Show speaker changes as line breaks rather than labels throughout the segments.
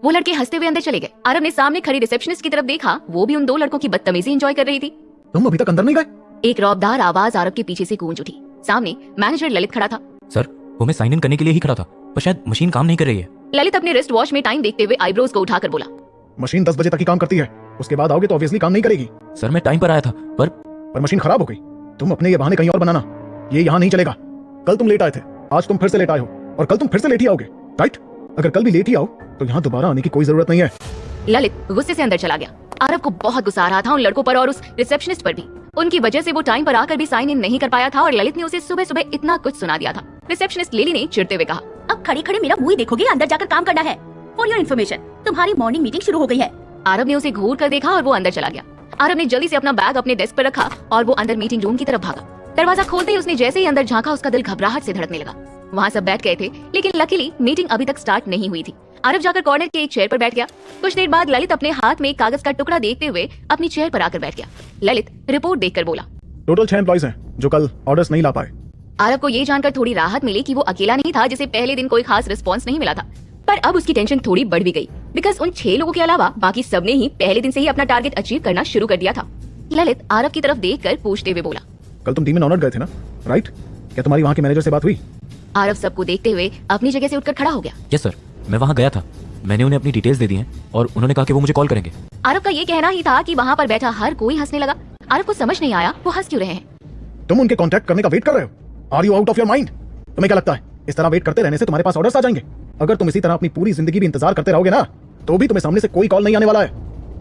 वो लड़के हंसते हुए अंदर चले गए। आरव ने सामने खड़ी रिसेप्शनिस्ट की तरफ देखा, वो भी उन दो लड़कों की बदतमीजी एंजॉय कर रही थी।
तुम अभी तक अंदर नहीं गए?
एक रौबदार आवाज आरव के पीछे से गूंज उठी। सामने मैनेजर ललित खड़ा था।
सर, वो मैं साइन इन करने के लिए ही खड़ा था, पर शायद मशीन काम नहीं कर रही है।
ललित अपने रिस्ट वॉच में टाइम देखते हुए आईब्रोज को उठाकर बोला,
मशीन 10 बजे तक ही काम करती है, उसके बाद आओगे तो ऑब्वियसली काम नहीं करेगी।
सर, मैं टाइम पर आया था, पर
मशीन खराब हो गई। तुम अपने ये बहाने कहीं और बनाना, ये यहाँ नहीं चलेगा। कल तुम लेट आए थे, आज तुम फिर से लेट आए हो, और कल तुम फिर से लेट ही आओगे, राइट? अगर कल भी लेट ही आओ तो यहाँ दोबारा आने की कोई जरूरत नहीं है।
ललित गुस्से से अंदर चला गया। आरव को बहुत गुस्सा आ रहा था उन लड़कों पर और उस रिसेप्शनिस्ट पर भी। उनकी वजह से वो टाइम पर आकर भी साइन इन नहीं कर पाया था और ललित ने उसे सुबह सुबह इतना कुछ सुना दिया था। रिसेप्शनिस्ट लिली ने चिढ़ते हुए कहा,
अब खड़े खड़े मेरा मुंह ही देखोगे, अंदर जाकर काम करना है। फॉर योर इन्फॉर्मेशन, तुम्हारी मॉर्निंग मीटिंग शुरू हो गई है।
आरव ने उसे घूर कर देखा और वो अंदर चला गया। आरव ने जल्दी से अपना बैग अपने डेस्क पर रखा और वो अंदर मीटिंग रूम की तरफ भागा। दरवाजा खोलते ही उसने जैसे ही अंदर झांका, उसका दिल घबराहट से धड़कने लगा। वहाँ सब बैठ गए थे, लेकिन लकीली मीटिंग अभी तक स्टार्ट नहीं हुई थी। आरव जाकर कॉर्नर के एक चेयर पर बैठ गया। कुछ देर बाद ललित अपने हाथ में एक कागज का टुकड़ा देखते हुए अपनी चेयर पर आकर बैठ गया। ललित रिपोर्ट देखकर बोला,
टोटल 6 एम्प्लॉइज हैं जो कल ऑर्डर्स नहीं ला पाए।
आरव को ये जानकर थोड़ी राहत मिली कि वो अकेला नहीं था जिसे पहले दिन कोई खास रिस्पॉन्स नहीं मिला था। पर अब उसकी टेंशन थोड़ी बढ़ भी गई, बिकॉज उन 6 लोगों के अलावा बाकी सबने ही पहले दिन से ही अपना टारगेट अचीव करना शुरू कर दिया था। ललित आरव की तरफ देखकर पूछते हुए बोला,
कल तुम टीम में ऑनर गए थे ना, राइट? क्या तुम्हारी वहाँ के मैनेजर से बात हुई?
आरव सबको देखते हुए अपनी जगह से उठकर खड़ा हो गया।
यस सर, मैं वहाँ गया था। मैंने उन्हें अपनी डिटेल्स दे दी हैं और उन्होंने कहा कि वो मुझे कॉल करेंगे।
आरव का ये कहना ही था कि वहाँ पर बैठा हर कोई हंसने लगा। आरव को समझ नहीं आया वो हंस क्यों रहे हैं।
तुम उनके कांटेक्ट करने का वेट कर रहे हो? Are you out of your mind? तुम्हें क्या लगता है इस तरह वेट करते रहने से तुम्हारे पास ऑर्डर्स आ जाएंगे? अगर तुम इसी तरह अपनी पूरी जिंदगी भी इंतजार करते रहोगे ना, तो भी तुम्हें सामने से कोई कॉल नहीं आने वाला है।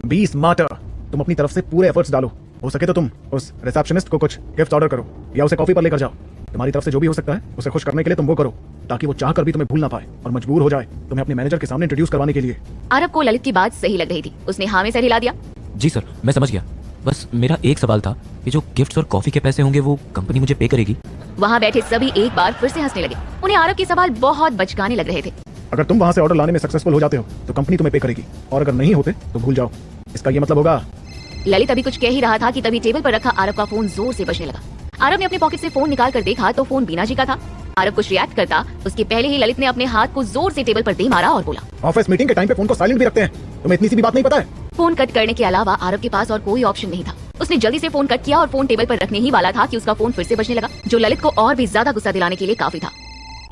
बी स्मार्टर, तुम अपनी तरफ से पूरे एफर्ट्स डालो। हो सके तो तुम उस रिसेप्शनिस्ट को कुछ गिफ्ट ऑर्डर करो या उसे कॉफी पर लेकर जाओ। तुम्हारी तरफ से जो भी हो सकता है उसे खुश करने के लिए तुम वो करो, ताकि वो चाहकर भी तुम्हें भूल ना पाए और मजबूर हो जाए तुम्हें अपने मैनेजर के सामने इंट्रोड्यूस करवाने के लिए।
आरव को ललित की बात सही लग रही थी। उसने हाँ में सर हिला दिया।
जी सर, मैं समझ गया। बस मेरा एक सवाल था कि जो गिफ्ट्स और कॉफी के पैसे होंगे वो कंपनी मुझे पे करेगी?
वहाँ बैठे सभी एक बार फिर से हंसने लगे। उन्हें आरव के सवाल बहुत बचकाने लग रहे थे।
अगर तुम वहाँ से ऑर्डर लाने में सक्सेसफुल हो जाते हो तो कंपनी तुम्हें पे करेगी, और अगर नहीं होते तो भूल जाओ। इसका ये मतलब होगा।
ललित अभी कुछ कह ही रहा था कि तभी टेबल पर रखा आरव का फोन जोर से बजने लगा। आरव ने अपने पॉकेट से फोन निकाल कर देखा तो फोन बीना जी का था। आरव कुछ रिएक्ट करता उसके पहले ही ललित ने अपने हाथ को जोर से टेबल पर दे मारा और बोला,
ऑफिस मीटिंग के टाइम पे फोन को साइलेंट भी रखते हैं, तुम्हें इतनी सी भी बात नहीं पता है?
फोन कट करने के अलावा आरव के पास और कोई ऑप्शन नहीं था। उसने जल्दी से फोन कट किया और फोन टेबल पर रखने ही वाला था कि उसका फोन फिर से बजने लगा, जो ललित को और भी ज्यादा गुस्सा दिलाने के लिए काफी था।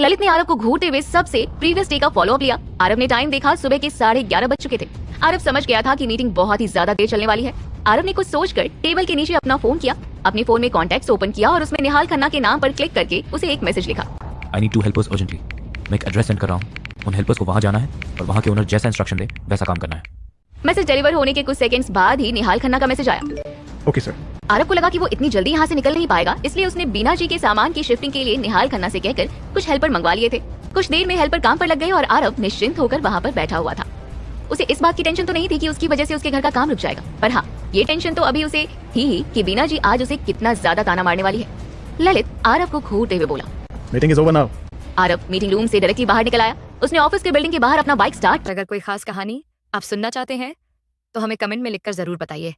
ललित ने आरव को घूरते हुए सबसे प्रीवियस डे का फॉलोअप लिया। आरव ने टाइम देखा, सुबह के 11:30 बज चुके थे। आरव समझ गया था कि मीटिंग बहुत ही ज्यादा देर चलने वाली है। आरव ने कुछ सोचकर टेबल के नीचे अपना फोन किया, अपने फोन में कॉन्टैक्ट्स ओपन किया और उसमें निहाल खन्ना के नाम पर क्लिक करके उसे एक मैसेज लिखा।
I need 2 helpers urgently. मैं एक एड्रेस सेंड कर रहा हूँ, उन हेल्पर्स को वहाँ जाना है और वहाँ के ओनर जैसा इंस्ट्रक्शन दे वैसा काम करना है।
मैसेज डिलीवर होने के कुछ सेकंड्स बाद ही निहाल खन्ना का मैसेज आया।
Okay sir.
आरव को लगा कि वो इतनी जल्दी यहाँ से निकल नहीं पाएगा, इसलिए उसने बीना जी के सामान की शिफ्टिंग के लिए निहाल खन्ना से कहकर कुछ हेल्पर मंगवा लिए थे। कुछ देर में हेल्पर काम पर लग गए और आरव निश्चिंत होकर वहाँ पर बैठा हुआ था। उसे इस बात की टेंशन तो नहीं थी कि उसकी वजह से उसके घर का काम रुक जाएगा, पर हाँ, ये टेंशन तो अभी उसे थी कि बीना जी आज उसे कितना ज्यादा ताना मारने वाली है। ललित आरव को घूरते हुए बोला,
meeting is over now.
Aarav meeting room से डायरेक्टली बाहर निकल आया। उसने ऑफिस के बिल्डिंग के बाहर अपना बाइक स्टार्ट।
अगर कोई खास कहानी आप सुनना चाहते हैं तो हमें कमेंट में लिखकर जरूर बताइए,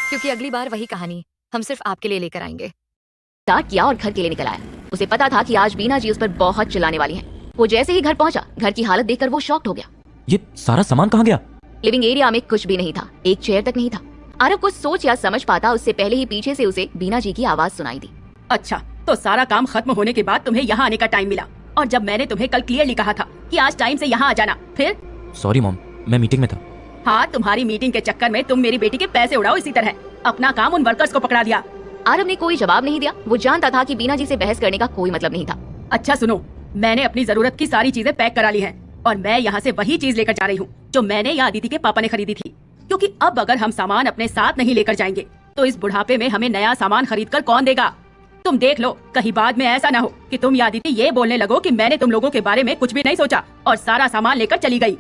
क्योंकि अगली बार वही कहानी हम सिर्फ आपके लिए लेकर आएंगे।
स्टार्ट किया और घर के लिए निकल आया। उसे पता था कि आज बीना जी उस पर बहुत चिल्लाने वाली है। वो जैसे ही घर पहुंचा, घर की हालत देखकर वो शॉक्ड हो गया।
ये सारा सामान कहाँ गया?
लिविंग एरिया में कुछ भी नहीं था, एक चेयर तक नहीं था। आरव कुछ सोच या समझ पाता उससे पहले ही पीछे से उसे बीना जी की आवाज सुनाई दी।
अच्छा, तो सारा काम खत्म होने के बाद तुम्हें यहाँ आने का टाइम मिला, और जब मैंने तुम्हें कल क्लियरली कहा था कि आज टाइम से यहाँ आ जाना, फिर?
सॉरी मॉम, मैं मीटिंग में था।
हाँ, तुम्हारी मीटिंग के चक्कर में तुम मेरी बेटी के पैसे उड़ाओ इसी तरह। अपना काम उन वर्कर्स को पकड़ा दिया।
आरव ने कोई जवाब नहीं दिया। वो जानता था कि बीना जी से बहस करने का कोई मतलब नहीं था।
अच्छा सुनो, मैंने अपनी जरूरत की सारी चीजें पैक करा ली हैं और मैं यहाँ से वही चीज लेकर जा रही हूँ जो मैंने या अदिति के पापा ने खरीदी थी, क्योंकि अब अगर हम सामान अपने साथ नहीं लेकर जाएंगे तो इस बुढ़ापे में हमें नया सामान खरीद कर कौन देगा? तुम देख लो, कहीं बाद में ऐसा ना हो कि तुम या अदिति ये बोलने लगो कि मैंने तुम लोगों के बारे में कुछ भी नहीं सोचा और सारा सामान लेकर चली गई।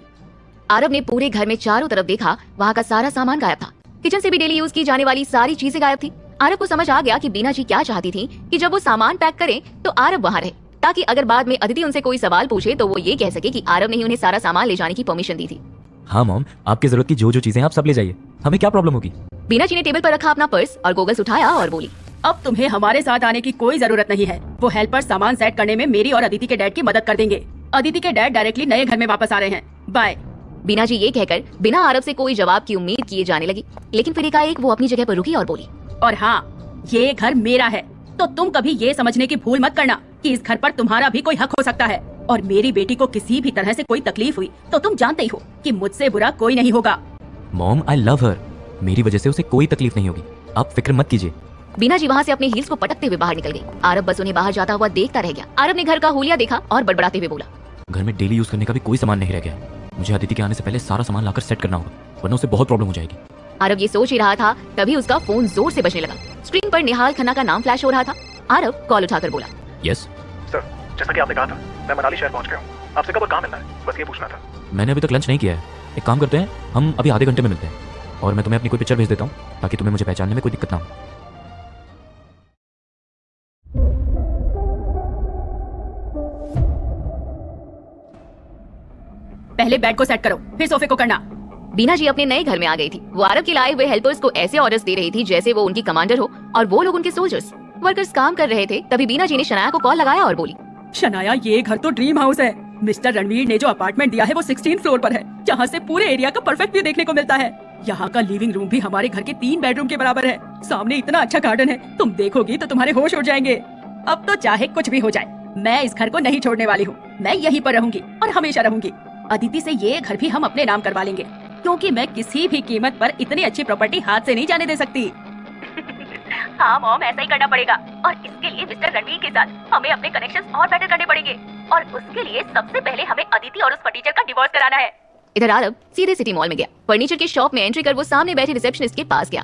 आरव ने पूरे घर में चारों तरफ देखा, वहाँ का सारा सामान गायब था। किचन से भी डेली यूज की जाने वाली सारी चीजें गायब थी। आरव को समझ आ गया कि बीना जी क्या चाहती थी कि जब वो सामान पैक करें तो आरव वहाँ रहे, ताकि अगर बाद में अदिति उनसे कोई सवाल पूछे तो वो ये कह सके कि आरव ने ही उन्हें सारा सामान ले जाने की परमिशन दी थी।
हाँ मॉम, आपकी जरूरत की जो जो चीजें आप सब ले जाइए, हमें क्या प्रॉब्लम होगी?
बीना जी ने टेबल पर रखा अपना पर्स और गोगल्स उठाया और बोली,
अब तुम्हें हमारे साथ आने की कोई जरूरत नहीं है। वो हेल्पर सामान सेट करने में मेरी और अदिति के डैड की मदद कर देंगे। अदिति के डैड डायरेक्टली नए घर में वापस आ रहे हैं। बाय।
बीना जी ये कहकर बिना आरव से कोई जवाब की उम्मीद किए जाने लगी, लेकिन फिर एकाएक वो अपनी जगह पर रुकी और बोली,
और हाँ, ये घर मेरा है, तो तुम कभी ये समझने की भूल मत करना कि इस घर पर तुम्हारा भी कोई हक हो सकता है। और मेरी बेटी को किसी भी तरह से कोई तकलीफ हुई तो तुम जानते ही हो कि मुझसे बुरा कोई नहीं होगा।
मॉम, आई लव हर। मेरी वजह से उसे कोई तकलीफ नहीं होगी, आप फिक्र मत कीजिए।
बीना जी वहाँ से अपने हील्स को पटकते हुए बाहर निकल गई। आरव बस उन्हें बाहर जाता हुआ देखता रह गया। आरव ने घर का हुलिया देखा और बड़बड़ाते हुए बोला,
घर में डेली यूज करने का भी कोई सामान नहीं रह गया। मुझे अदिति के आने से पहले सारा सामान लाकर सेट करना होगा, वरना उसे बहुत प्रॉब्लम हो जाएगी।
आरव ये सोच ही रहा था, तभी उसका फोन जोर से बजने लगा। स्क्रीन पर निहाल खन्ना का नाम फ्लैश हो रहा था। आरव कॉल उठाकर बोला,
यस
सर, जैसा कि आपने कहा था, मैं मनाली शहर पहुंच गया हूँ। आपसे कब और कहाँ मिलना है, बस ये पूछना था।
मैंने अभी तक लंच नहीं किया है। एक काम करते हैं, हम अभी आधे घंटे में मिलते हैं और मैं तुम्हें अपनी कोई पिक्चर भेज देता हूँ ताकि तुम्हें मुझे पहचानने में कोई दिक्कत ना हो।
पहले बेड को सेट करो, फिर सोफे को करना।
बीना जी अपने नए घर में आ गई थी। वो आरव के लाए हुए हेल्पर्स को ऐसे ऑर्डर्स दे रही थी जैसे वो उनकी कमांडर हो और वो लोग उनके सोल्जर्स। वर्कर्स काम कर रहे थे, तभी बीना जी ने शनाया को कॉल लगाया और बोली,
शनाया, ये घर तो ड्रीम हाउस है। मिस्टर रणवीर ने जो अपार्टमेंट दिया है वो 16 फ्लोर पर है, जहाँ से पूरे एरिया का परफेक्ट व्यू देखने को मिलता है। यहाँ का लिविंग रूम भी हमारे घर के 3 बेडरूम के बराबर है। सामने इतना अच्छा गार्डन है, तुम देखोगी तो तुम्हारे होश उड़ जाएंगे। अब तो चाहे कुछ भी हो जाए, मैं इस घर को नहीं छोड़ने वाली हूँ। मैं यहीं पर रहूंगी और हमेशा रहूंगी। अदिति से ये घर भी हम अपने नाम करवा लेंगे, क्योंकि मैं किसी भी कीमत पर इतनी अच्छी प्रॉपर्टी हाथ से नहीं जाने दे सकती। हाँ मॉम, ऐसा ही करना पड़ेगा और इसके लिए मिस्टर रणवीर के साथ हमें अपने कनेक्शंस और बेटर करने पड़ेंगे और उसके लिए सबसे पहले हमें अदिति और उस फर्नीचर का डिवोर्स कराना है। इधर आरव सीधे सिटी मॉल में गया। फर्नीचर के शॉप में एंट्री कर वो सामने बैठे रिसेप्शनिस्ट के पास गया।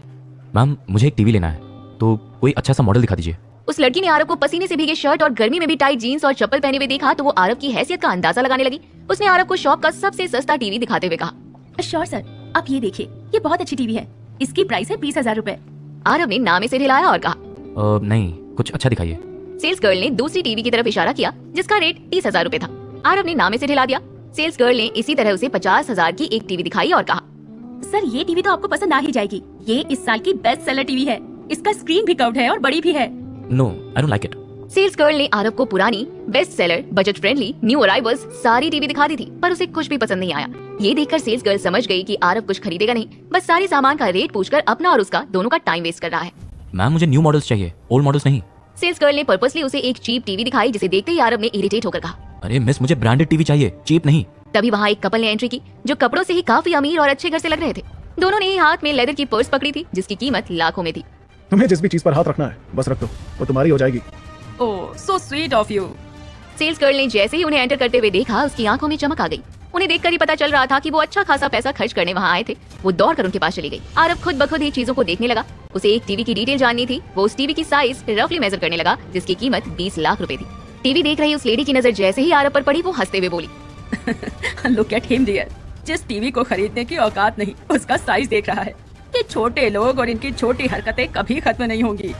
मैम, मुझे एक टीवी लेना है, तो कोई अच्छा सा मॉडल दिखा दीजिए।
उस लड़की ने आरव को पसीने से भीगे शर्ट और गर्मी में भी टाइट जीन्स और चप्पल पहने हुए देखा तो वो आरव की हैसियत का अंदाजा लगाने लगी। उसने आरव को शॉप का सबसे सस्ता टीवी दिखाते हुए कहा,
श्योर सर, आप ये देखिए, ये बहुत अच्छी टीवी है। इसकी प्राइस है 20,000 रूपए।
आरव ने नामे से हिलाया और कहा,
नहीं, कुछ अच्छा दिखाइए।
सेल्स गर्ल ने दूसरी टीवी की तरफ इशारा किया जिसका रेट 30,000 रूपए था। आरव ने नामे से हिला दिया। सेल्स गर्ल ने इसी तरह उसे 50,000 की एक टीवी दिखाई और कहा,
सर ये टीवी तो आपको पसंद आ ही जाएगी। ये इस साल की बेस्ट सेलर टीवी है। इसका स्क्रीन भी कर्व्ड है और बड़ी भी है।
No, I don't like it.
Sales girl ने आरव को पुरानी, best seller, budget friendly, new arrivals सारी टीवी दिखा दी थी, पर उसे कुछ भी पसंद नहीं आया। ये देखकर सेल्स गर्ल समझ गई कि आरव कुछ खरीदेगा नहीं, बस सारे सामान का रेट पूछकर अपना और उसका दोनों का टाइम वेस्ट कर रहा है।
मैम, मुझे न्यू मॉडल्स चाहिए, ओल्ड मॉडल्स नहीं।
सेल्स गर्ल ने पर्पसली उसे एक चीप टीवी दिखाई जिसे देखते ही आरव ने इरिटेट होकर कहा,
अरे मिस, मुझे ब्रांडेड टीवी चाहिए, चीप नहीं।
तभी वहाँ एक कपल ने एंट्री की जो कपड़ों से ही काफी अमीर और अच्छे घर से लग रहे थे। दोनों ने ही हाथ में लेदर की पर्स पकड़ी थी जिसकी कीमत लाखों में थी।
तुम्हें जिस भी चीज पर हाथ रखना है बस रख दो, वो तुम्हारी हो जाएगी।
Oh, so sweet of you.
Sales girl ने जैसे ही उन्हें एंटर करते हुए देखा उसकी आंखों में चमक आ गई। उन्हें देखकर ही पता चल रहा था कि वो अच्छा खासा पैसा खर्च करने वहाँ आए थे। वो दौड़कर उनके पास चली गई। आरव खुद ब खुद ही चीजों को देखने लगा। उसे एक टीवी की डिटेल जाननी थी। वो उस टीवी की साइज रफली मेजर करने लगा जिसकी कीमत 20 लाख रुपए थी। टीवी देख रही उस लेडी की नजर जैसे ही आरव पर पड़ी वो हंसते हुए बोली,
लुक एट हिम डियर, जिस टीवी को खरीदने की औकात नहीं उसका साइज देख रहा है। ये छोटे लोग और इनकी छोटी हरकतें कभी खत्म नहीं होंगी।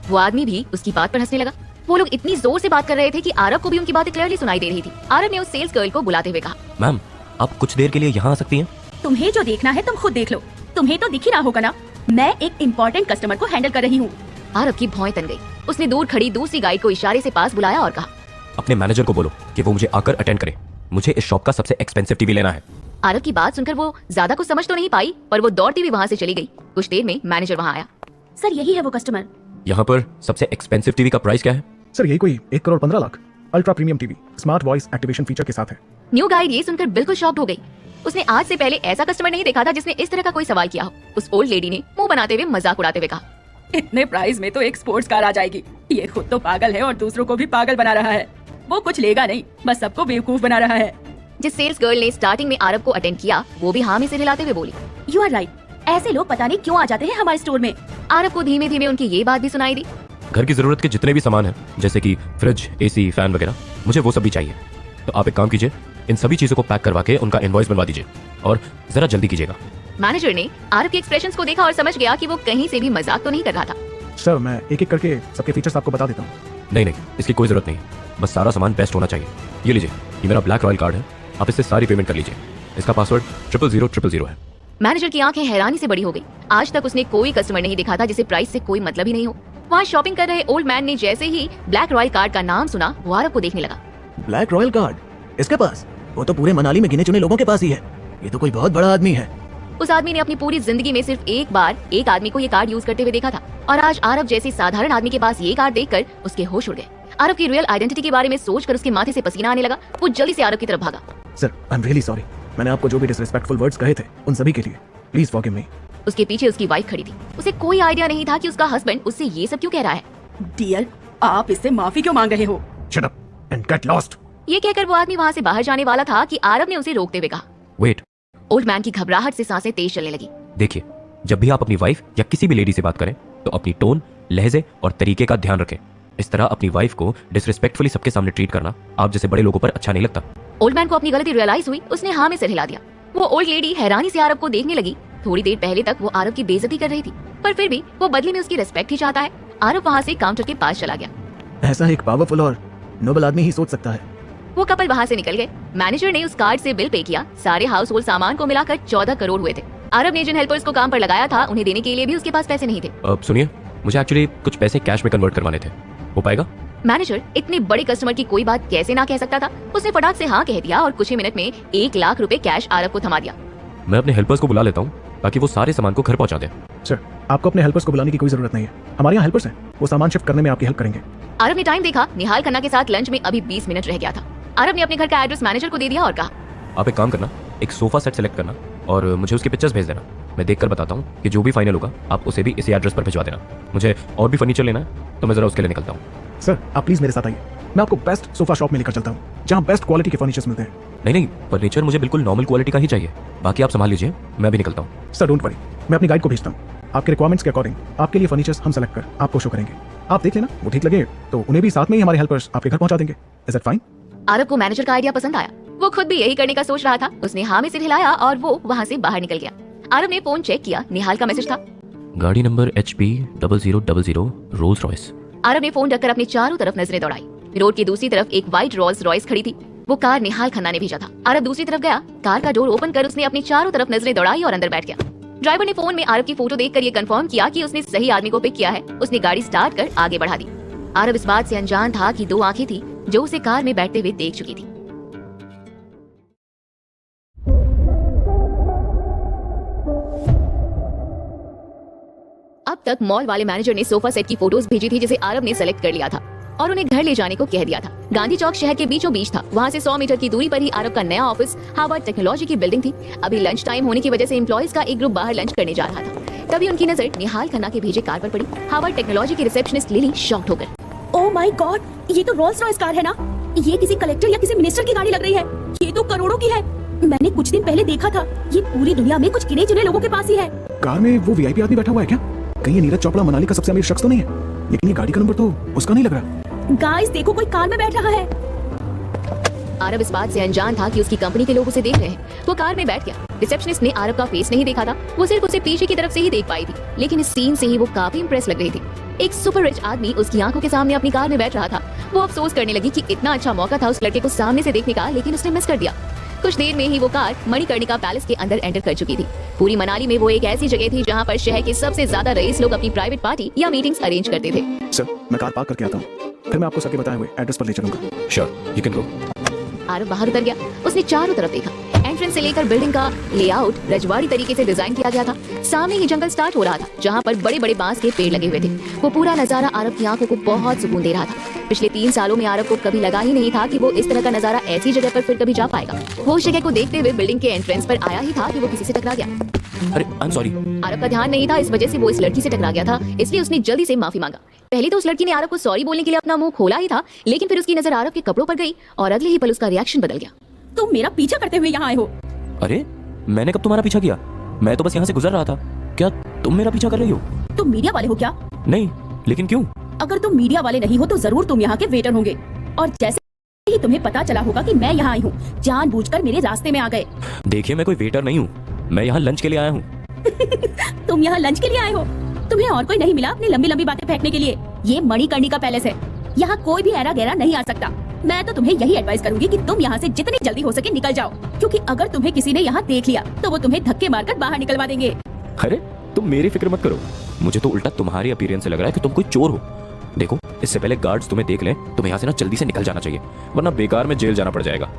वो आदमी भी उसकी बात पर हंसने लगा। वो लोग इतनी जोर से बात कर रहे थे कि आरव को भी उनकी बातें क्लियरली सुनाई दे रही थी। आरव ने उस सेल्स गर्ल को बुलाते हुए कहा,
मैम, आप कुछ देर के लिए यहाँ आ सकती हैं?
तुम्हें जो देखना है तुम खुद देख लो। तुम्हें तो दिख ही रहा होगा ना, मैं एक इम्पोर्टेंट कस्टमर को हैंडल कर रही हूँ।
आरव की भौएं तन गई। उसने दूर खड़ी दूसरी गाइड को इशारे से पास बुलाया और कहा,
अपने मैनेजर को बोलो कि वो मुझे आकर अटेंड करे। मुझे इस शॉप का सबसे एक्सपेंसिव टीवी लेना है।
आरव की बात सुनकर वो ज्यादा कुछ समझ तो नहीं पाई, पर वो दौड़ती हुई वहाँ से चली गई। कुछ देर में मैनेजर वहाँ आया।
सर यही है वो कस्टमर।
यहाँ पर सबसे एक्सपेंसिव टीवी का प्राइस क्या है?
सर यही कोई 1,15,00,000 ultra premium TV smart voice activation feature के साथ है।
न्यू गाइड ये सुनकर बिल्कुल शॉक्ड हो गई। उसने आज से पहले ऐसा कस्टमर नहीं देखा था जिसने इस तरह का कोई सवाल किया हो। उस ओल्ड लेडी ने मुंह बनाते हुए मजाक उड़ाते हुए कहा,
इतने प्राइस में तो एक स्पोर्ट्स कार आ जाएगी। ये खुद तो पागल है और दूसरों को भी पागल बना रहा है। वो कुछ लेगा नहीं, बस सबको बेवकूफ बना रहा है।
जिस सेल्स गर्ल ने स्टार्टिंग में आरव को अटेंड किया वो भी हाँ में सिर हिलाते हुए बोली,
यू आर राइट, ऐसे लोग पता नहीं क्यों आ जाते हैं हमारे स्टोर में।
आरव को धीमे धीमे उनकी ये बात भी सुनाई दी।
घर की जरूरत के जितने भी सामान हैं, जैसे कि फ्रिज, एसी, फैन वगैरह, मुझे वो सब भी चाहिए। तो आप एक काम कीजिए, इन सभी चीजों को पैक करवा के उनका इनवॉइस बनवा दीजिए और जरा जल्दी कीजिएगा।
मैनेजर ने आरव के एक्सप्रेशंस को देखा और समझ गया कि वो कहीं से भी मजाक तो नहीं कर रहा था।
सर मैं एक एक करके सबके फीचर्स आपको बता देता हूँ।
नहीं, इसकी कोई जरूरत नहीं, बस सारा सामान बेस्ट होना चाहिए। ये लीजिए, ये मेरा ब्लैक रॉयल कार्ड है, आप इससे सारी पेमेंट कर लीजिए। इसका पासवर्ड 00000 है।
मैनेजर की आंखें हैरानी से बड़ी हो गई। आज तक उसने कोई कस्टमर नहीं देखा था जिसे प्राइस से कोई मतलब ही नहीं हो। वहाँ शॉपिंग कर रहे ओल्ड मैन ने जैसे ही ब्लैक रॉयल कार्ड का नाम सुना, वो आरव को देखने लगा।
ब्लैक रॉयल कार्ड इसके पास? वो तो पूरे मनाली में गिने चुने लोगों के पास ही है। ये तो कोई बहुत बड़ा आदमी है।
उस आदमी ने अपनी पूरी जिंदगी में सिर्फ एक बार एक आदमी को ये कार्ड यूज करते हुए देखा था, और आज आरव जैसे साधारण आदमी के पास ये कार्ड देखकर उसके होश उड़ गए। आरव की रियल आइडेंटिटी के बारे में सोचकर उसके माथे से पसीना आने लगा। वो जल्दी से आरव की तरफ भागा।
Sir, I am really sorry. मैंने आपको जो भी डिसरिस्पेक्टफुल वर्ड्स कहे थे उन सभी के लिए प्लीज फॉरगिव मी।
उसके पीछे उसकी वाइफ खड़ी थी। उसे कोई आइडिया नहीं था कि उसका हस्बैंड उससे ये सब क्यों कह रहा है।
डियर, आप इससे माफी क्यों मांग रहे हो?
Shut up and get lost.
ये कहकर वो आदमी वहाँ से बाहर जाने वाला था कि आरव ने उसे रोकते हुए कहा।
वेट,
ओल्ड मैन की घबराहट से सांसें तेज चलने लगी।
देखिए, जब भी आप अपनी वाइफ या किसी भी लेडी से बात करें तो अपनी टोन, लहजे और तरीके का ध्यान रखें। इस तरह अपनी वाइफ को डिसरिस्पेक्टफुली सबके सामने ट्रीट करना आप जैसे बड़े लोगों पर अच्छा नहीं लगता।
ओल्ड मैन को अपनी गलती रियलाइज हुई। उसने हाँ में सिर हिला दिया। वो ओल्ड लेडी हैरानी से आरव को देखने लगी। थोड़ी देर पहले तक वो आरव की बेइज्जती कर रही थी, पर फिर भी वो बदले में उसकी रिस्पेक्ट ही चाहता है। आरव वहाँ से काउंटर के पास चला गया।
ऐसा एक पावरफुल और नोबल आदमी ही सोच सकता है।
वो कपल वहाँ से निकल गए। मैनेजर ने उस कार्ड से बिल पे किया। सारे हाउस होल्ड सामान को मिलाकर 14 करोड़ हुए थे। आरव ने जिन हेल्पर्स को काम पर लगाया था उन्हें देने के लिए भी उसके पास पैसे नहीं थे।
अब सुनिए, मुझे एक्चुअली कुछ पैसे कैश में कन्वर्ट करवाने थे, हो पाएगा?
मैनेजर इतने बड़े कस्टमर की कोई बात कैसे ना कह सकता था। उसने फटाक से हाँ कह दिया और कुछ ही मिनट में 1 लाख रुपए कैश आरव को थमा दिया।
मैं अपने हेल्पर्स को बुला लेता हूँ ताकि वो सारे सामान को घर पहुँचा दें।
सर, आपको अपने हेल्पर्स को बुलाने की कोई जरूरत नहीं है। हमारे यहाँ हेल्पर्स हैं, वो सामान शिफ्ट करने में आपकी हेल्प करेंगे।
आरव ने टाइम देखा। निहाल खन्ना के साथ लंच में अभी 20 मिनट रह गया था। आरव ने अपने घर का एड्रेस मैनेजर को दे दिया और कहा,
आप एक काम करना, एक सोफा सेट सेलेक्ट करना और मुझे उसकी पिक्चर्स भेज देना। मैं देखकर बताता हूँ कि जो भी फाइनल होगा आप उसे भी इसी एड्रेस पर भिजवा देना। मुझे और भी फर्नीचर लेना है तो मैं जरा उसके लिए निकलता हूँ।
सर, आप प्लीज मेरे साथ आइए। मैं आपको बेस्ट सोफा शॉप में लेकर चलता हूँ जहाँ बेस्ट क्वालिटी के फर्नीचर्स मिलते हैं।
नहीं, फर्नीचर मुझे बिल्कुल नॉर्मल क्वालिटी का ही चाहिए। बाकी आप संभाल लीजिए, मैं भी निकलता हूँ।
सर डोंट वरी, मैं अपनी गाइड को भेजता हूँ। आपके रिक्वायरमेंट्स के अकॉर्डिंग आपके लिए फर्नीचर्स हम सेलेक्ट कर आपको शो करेंगे। आप देख लेना, वो ठीक लगे तो उन्हें भी साथ में ही हमारे हेल्पर्स आपके घर पहुंचा देंगे। Is it fine?
आरव को मैनेजर का आइडिया पसंद आया। वो खुद भी यही करने का सोच रहा था। उसने हाँ में सिर हिलाया और वो वहाँ से बाहर निकल गया। आरव ने फोन चेक किया। निहाल का मैसेज था।
गाड़ी number HP 0000 Rolls Royce.
Aarav ने फोन रखकर अपनी चारों तरफ नजरें दौड़ाई। रोड की दूसरी तरफ एक व्हाइट रोल्स रॉयस खड़ी थी। वो कार निहाल खन्ना ने भेजा था। आरव दूसरी तरफ गया। कार का डोर ओपन कर उसने अपनी चारों तरफ नजरें दौड़ाई और अंदर बैठ गया। ड्राइवर ने फोन में आरव की फोटो देखकर ये कंफर्म किया कि उसने सही आदमी को पिक किया है। उसने गाड़ी स्टार्ट कर आगे बढ़ा दी। आरव इस बात से अनजान था कि 2 आंखें थी जो उसे कार में बैठते हुए देख चुकी थी। अब तक मॉल वाले मैनेजर ने सोफा सेट की फोटोज भेजी थी जिसे आरव ने सेलेक्ट कर लिया था और उन्हें घर ले जाने को कह दिया था। गांधी चौक शहर के बीचों बीच था। वहाँ से 100 मीटर की दूरी पर ही आरव का नया ऑफिस हार्वर्ड टेक्नोलॉजी की बिल्डिंग थी। अभी लंच टाइम होने की वजह से एम्प्लॉइज का एक ग्रुप बाहर लंच करने जा रहा था। तभी उनकी नजर निहाल खन्ना के भेजे कार पर पड़ी। हार्वर्ड टेक्नोलॉजी की रिसेप्शनिस्ट लिली शॉक्ड होकर,
ओह माय गॉड, ये तो रोल्स रॉयस कार है ना? ये किसी कलेक्टर या किसी मिनिस्टर की गाड़ी लग रही है। ये तो करोड़ों की है। मैंने कुछ दिन पहले देखा था। ये पूरी दुनिया में कुछ गिने चुने लोगों के पास ही है।
कार में वो वीआईपी आदमी बैठा हुआ है क्या? कहीं ये नीरज चोपड़ा मनाली का सबसे अमीर शख्स तो नहीं है? लेकिन ये गाड़ी का नंबर तो उसका नहीं लग रहा।
गाइस देखो, कोई कार में बैठ रहा है।
आरव इस बात से अनजान था कि उसकी कंपनी के लोग उसे देख रहे हैं। वो कार में बैठ गया। रिसेप्शनिस्ट ने आरव का फेस नहीं देखा था। वो सिर्फ उसे पीछे की तरफ से ही देख पाई थी। लेकिन इस सीन से ही वो काफी इंप्रेस लग रही थी। एक सुपर रिच आदमी उसकी आंखों के सामने अपनी कार में बैठ रहा था। वो अफसोस करने लगी कि इतना अच्छा मौका था उस लड़के को सामने से देखने का, लेकिन उसने मिस कर दिया। कुछ देर में ही वो कार मणिकर्णिका पैलेस के अंदर एंटर कर चुकी थी। पूरी मनाली में वो एक ऐसी जगह थी जहाँ पर शहर के सबसे ज्यादा रईस लोग अपनी प्राइवेट पार्टी या मीटिंग्स अरेंज करते थे।
सर, मैं कार पार्क करके आता हूँ, फिर मैं आपको सबके बताए हुए एड्रेस पर ले चलूंगा।
Sure, you can go.
Aarav बाहर उतर गया। उसने चारों तरफ देखा। एंट्रेंस से लेकर बिल्डिंग का लेआउट रजवाड़ी तरीके से डिजाइन किया गया था। सामने ही जंगल स्टार्ट हो रहा था जहाँ पर बड़े बड़े बांस के पेड़ लगे हुए थे। वो पूरा नजारा आरव की आंखों को बहुत सुकून दे रहा था। पिछले 3 सालों में आरव को कभी लगा ही नहीं था कि वो इस तरह का नजारा ऐसी जगह पर फिर कभी जा पाएगा। वो उस जगह को देखते हुए बिल्डिंग के एंट्रेंस पर आया ही था कि वो किसी से टकरा गया।
अरे आई एम सॉरी।
आरव का ध्यान नहीं था, इस वजह से वो इस लड़की से टकरा गया था। इसलिए उसने जल्दी से माफी मांगा। पहले तो उस लड़की ने आरव को सॉरी बोलने के लिए अपना मुंह खोला ही था, लेकिन फिर उसकी नजर आरव के कपड़ों पर गई और अगले ही पल उसका रिएक्शन बदल गया।
तुम मेरा पीछा करते हुए यहाँ आए हो?
अरे मैंने कब तुम्हारा पीछा किया? मैं तो बस यहाँ से गुजर रहा था। क्या तुम मेरा पीछा कर रही हो?
तुम मीडिया वाले हो क्या?
नहीं, लेकिन क्यों?
अगर तुम मीडिया वाले नहीं हो तो जरूर तुम यहाँ के वेटर होंगे। और जैसे ही तुम्हें पता चला होगा कि मैं यहाँ आई हूँ, जानबूझकर मेरे रास्ते में आ गए।
देखिए, मैं कोई वेटर नहीं हूँ, मैं यहाँ लंच के लिए आया हूँ।
तुम यहाँ लंच के लिए आए हो? तुम्हें और कोई नहीं मिला अपनी लंबी लंबी बातें फेंकने के लिए? ये मणिकर्णिका पैलेस है, यहाँ कोई भी ऐरा गैरा नहीं आ सकता। मैं तो तुम्हें यही एडवाइस करूंगी कि तुम यहाँ से जितनी जल्दी हो सके निकल जाओ, क्योंकि अगर तुम्हें किसी ने यहाँ देख लिया तो वो तुम्हें धक्के मारकर बाहर निकलवा देंगे।
अरे तुम मेरी फिक्र मत करो, मुझे तो उल्टा तुम्हारी अपीयरेंस से लग रहा है कि तुम कोई चोर हो। देखो, इससे पहले गार्ड्स तुम्हें देख लें, तुम्हें यहाँ से ना जल्दी से निकल जाना चाहिए, वरना बेकार में जेल जाना पड़ जाएगा।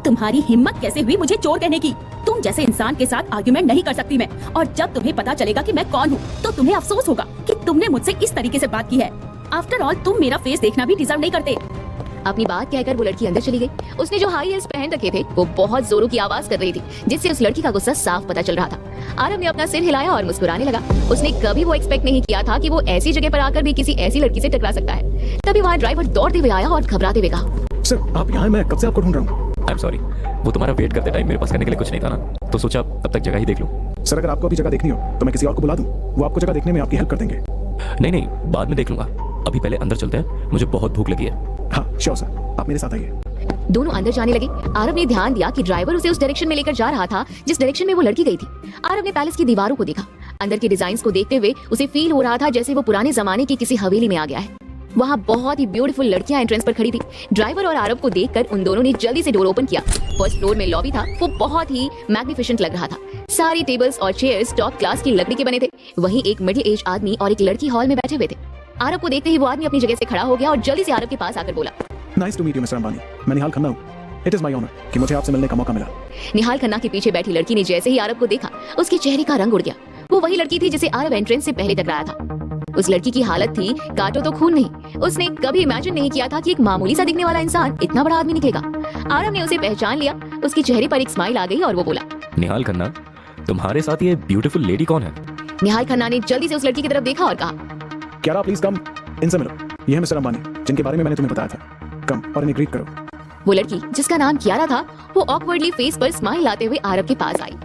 तुम्हारी हिम्मत कैसे हुई मुझे चोर कहने की? तुम जैसे इंसान के साथ आर्ग्यूमेंट नहीं कर सकती मैं, और जब तुम्हें पता चलेगा कि मैं कौन हूँ तो तुम्हें अफसोस होगा कि तुमने मुझसे इस तरीके से बात की है। आफ्टर ऑल तुम मेरा फेस देखना भी डिजर्व नहीं करते।
अपनी बात कहकर वो लड़की अंदर चली गई। उसने जो हाई हील्स पहन रखे थे वो बहुत जोरों की आवाज कर रही थी, जिससे उस लड़की का गुस्सा साफ पता चल रहा था। आरव ने अपना सिर हिलाया और मुस्कुराने लगा। उसने कभी वो एक्सपेक्ट नहीं किया था कि वो ऐसी जगह पर आकर भी किसी ऐसी लड़की से टकरा सकता है। तभी वहाँ ड्राइवर दौड़ते हुए आया और घबराते हुए कहा,
सर आप यहाँ हैं, मैं कब से आपको ढूंढ रहा हूँ।
आई एम सॉरी, वो तुम्हारा वेट करते टाइम मेरे पास करने के लिए कुछ नहीं था ना, तो सोचा अब तक जगह ही देख लूँ।
सर अगर आपको अभी जगह देखनी हो तो मैं किसी और को बुला दूं, वो आपको जगह देखने में आपकी हेल्प कर देंगे।
नहीं नहीं, बाद में देख लूंगा, अभी पहले अंदर चलते हैं, मुझे बहुत भूख लगी है।
हाँ श्योर सर, आप मेरे साथ आइए।
दोनों अंदर जाने लगे। आरव ने ध्यान दिया कि ड्राइवर उसे उस डायरेक्शन में लेकर जा रहा था जिस डायरेक्शन में वो लड़की गई थी। आरव ने पैलेस की दीवारों को देखा। अंदर के डिजाइन्स को देखते हुए उसे फील हो रहा था जैसे वो पुराने जमाने की किसी हवेली में आ गया है। वहाँ बहुत ही ब्यूटीफुल लड़कियां एंट्रेंस पर खड़ी थी। ड्राइवर और आरव को देखकर उन दोनों ने जल्दी से डोर ओपन किया। फर्स्ट फ्लोर में लॉबी था, वो बहुत ही मैग्निफिसेंट लग रहा था। सारी टेबल्स और चेयर्स टॉप क्लास की लकड़ी के बने थे। वहीं एक मिडिल एज आदमी और एक लड़की हॉल में बैठे हुए थे। आरव को देखते ही वो आदमी अपनी जगह से खड़ा हो गया और जल्दी से आरव के पास आकर बोला,
nice to meet you mister Ambani, मैं निहाल खन्ना हूँ। इट इज माय ऑनर कि मुझे आपसे मिलने का मौका मिला।
निहाल खन्ना के पीछे बैठी लड़की ने जैसे ही आरव को देखा, उसके चेहरे का रंग उड़ गया। वो वही लड़की थी जिसे आरव एंट्रेंस से पहले टकराया था। उस लड़की की हालत थी काटो तो खून नहीं। उसने कभी इमेजिन नहीं किया था कि एक मामूली सा दिखने वाला इंसान इतना बड़ा आदमी निकलेगा। आरव ने उसे पहचान लिया। उसके चेहरे पर एक स्माइल आ गई और वो बोला,
निहाल खन्ना, तुम्हारे साथ ये ब्यूटीफुल लेडी कौन है?
निहाल खन्ना ने जल्दी से उस लड़की की तरफ देखा और कहा,
क्यारा प्लीज कम, इनसे मिलो। ये है मिस्टर अंबानी जिनके बारे में मैंने तुम्हें बताया था। कम और इन्हें ग्रीट करो।
वो लड़की जिसका नाम क्यारा था, वो ऑकवर्डली फेस पर स्माइल लाते हुए आरव के पास आई।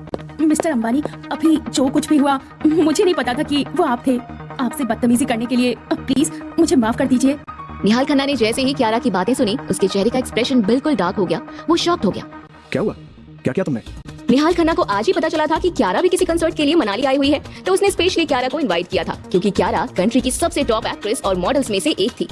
मिस्टर अंबानी, अभी जो कुछ भी हुआ मुझे नहीं पता था कि वो आप थे। आपसे बदतमीजी करने के लिए प्लीज मुझे माफ कर दीजिए।
निहाल खन्ना ने जैसे ही क्यारा की बातें सुनी, उसके चेहरे का एक्सप्रेशन बिल्कुल डार्क हो गया। वो शॉक्ड हो गया।
क्या हुआ? क्या किया तुमने?
निहाल खन्ना को आज ही पता चला था कि क्यारा भी किसी कंसर्ट के लिए मनाली आई हुई है, तो उसने स्पेशली क्यारा को इनवाइट किया था क्योंकि क्यारा कंट्री की सबसे टॉप एक्ट्रेस और मॉडल्स में से एक थी।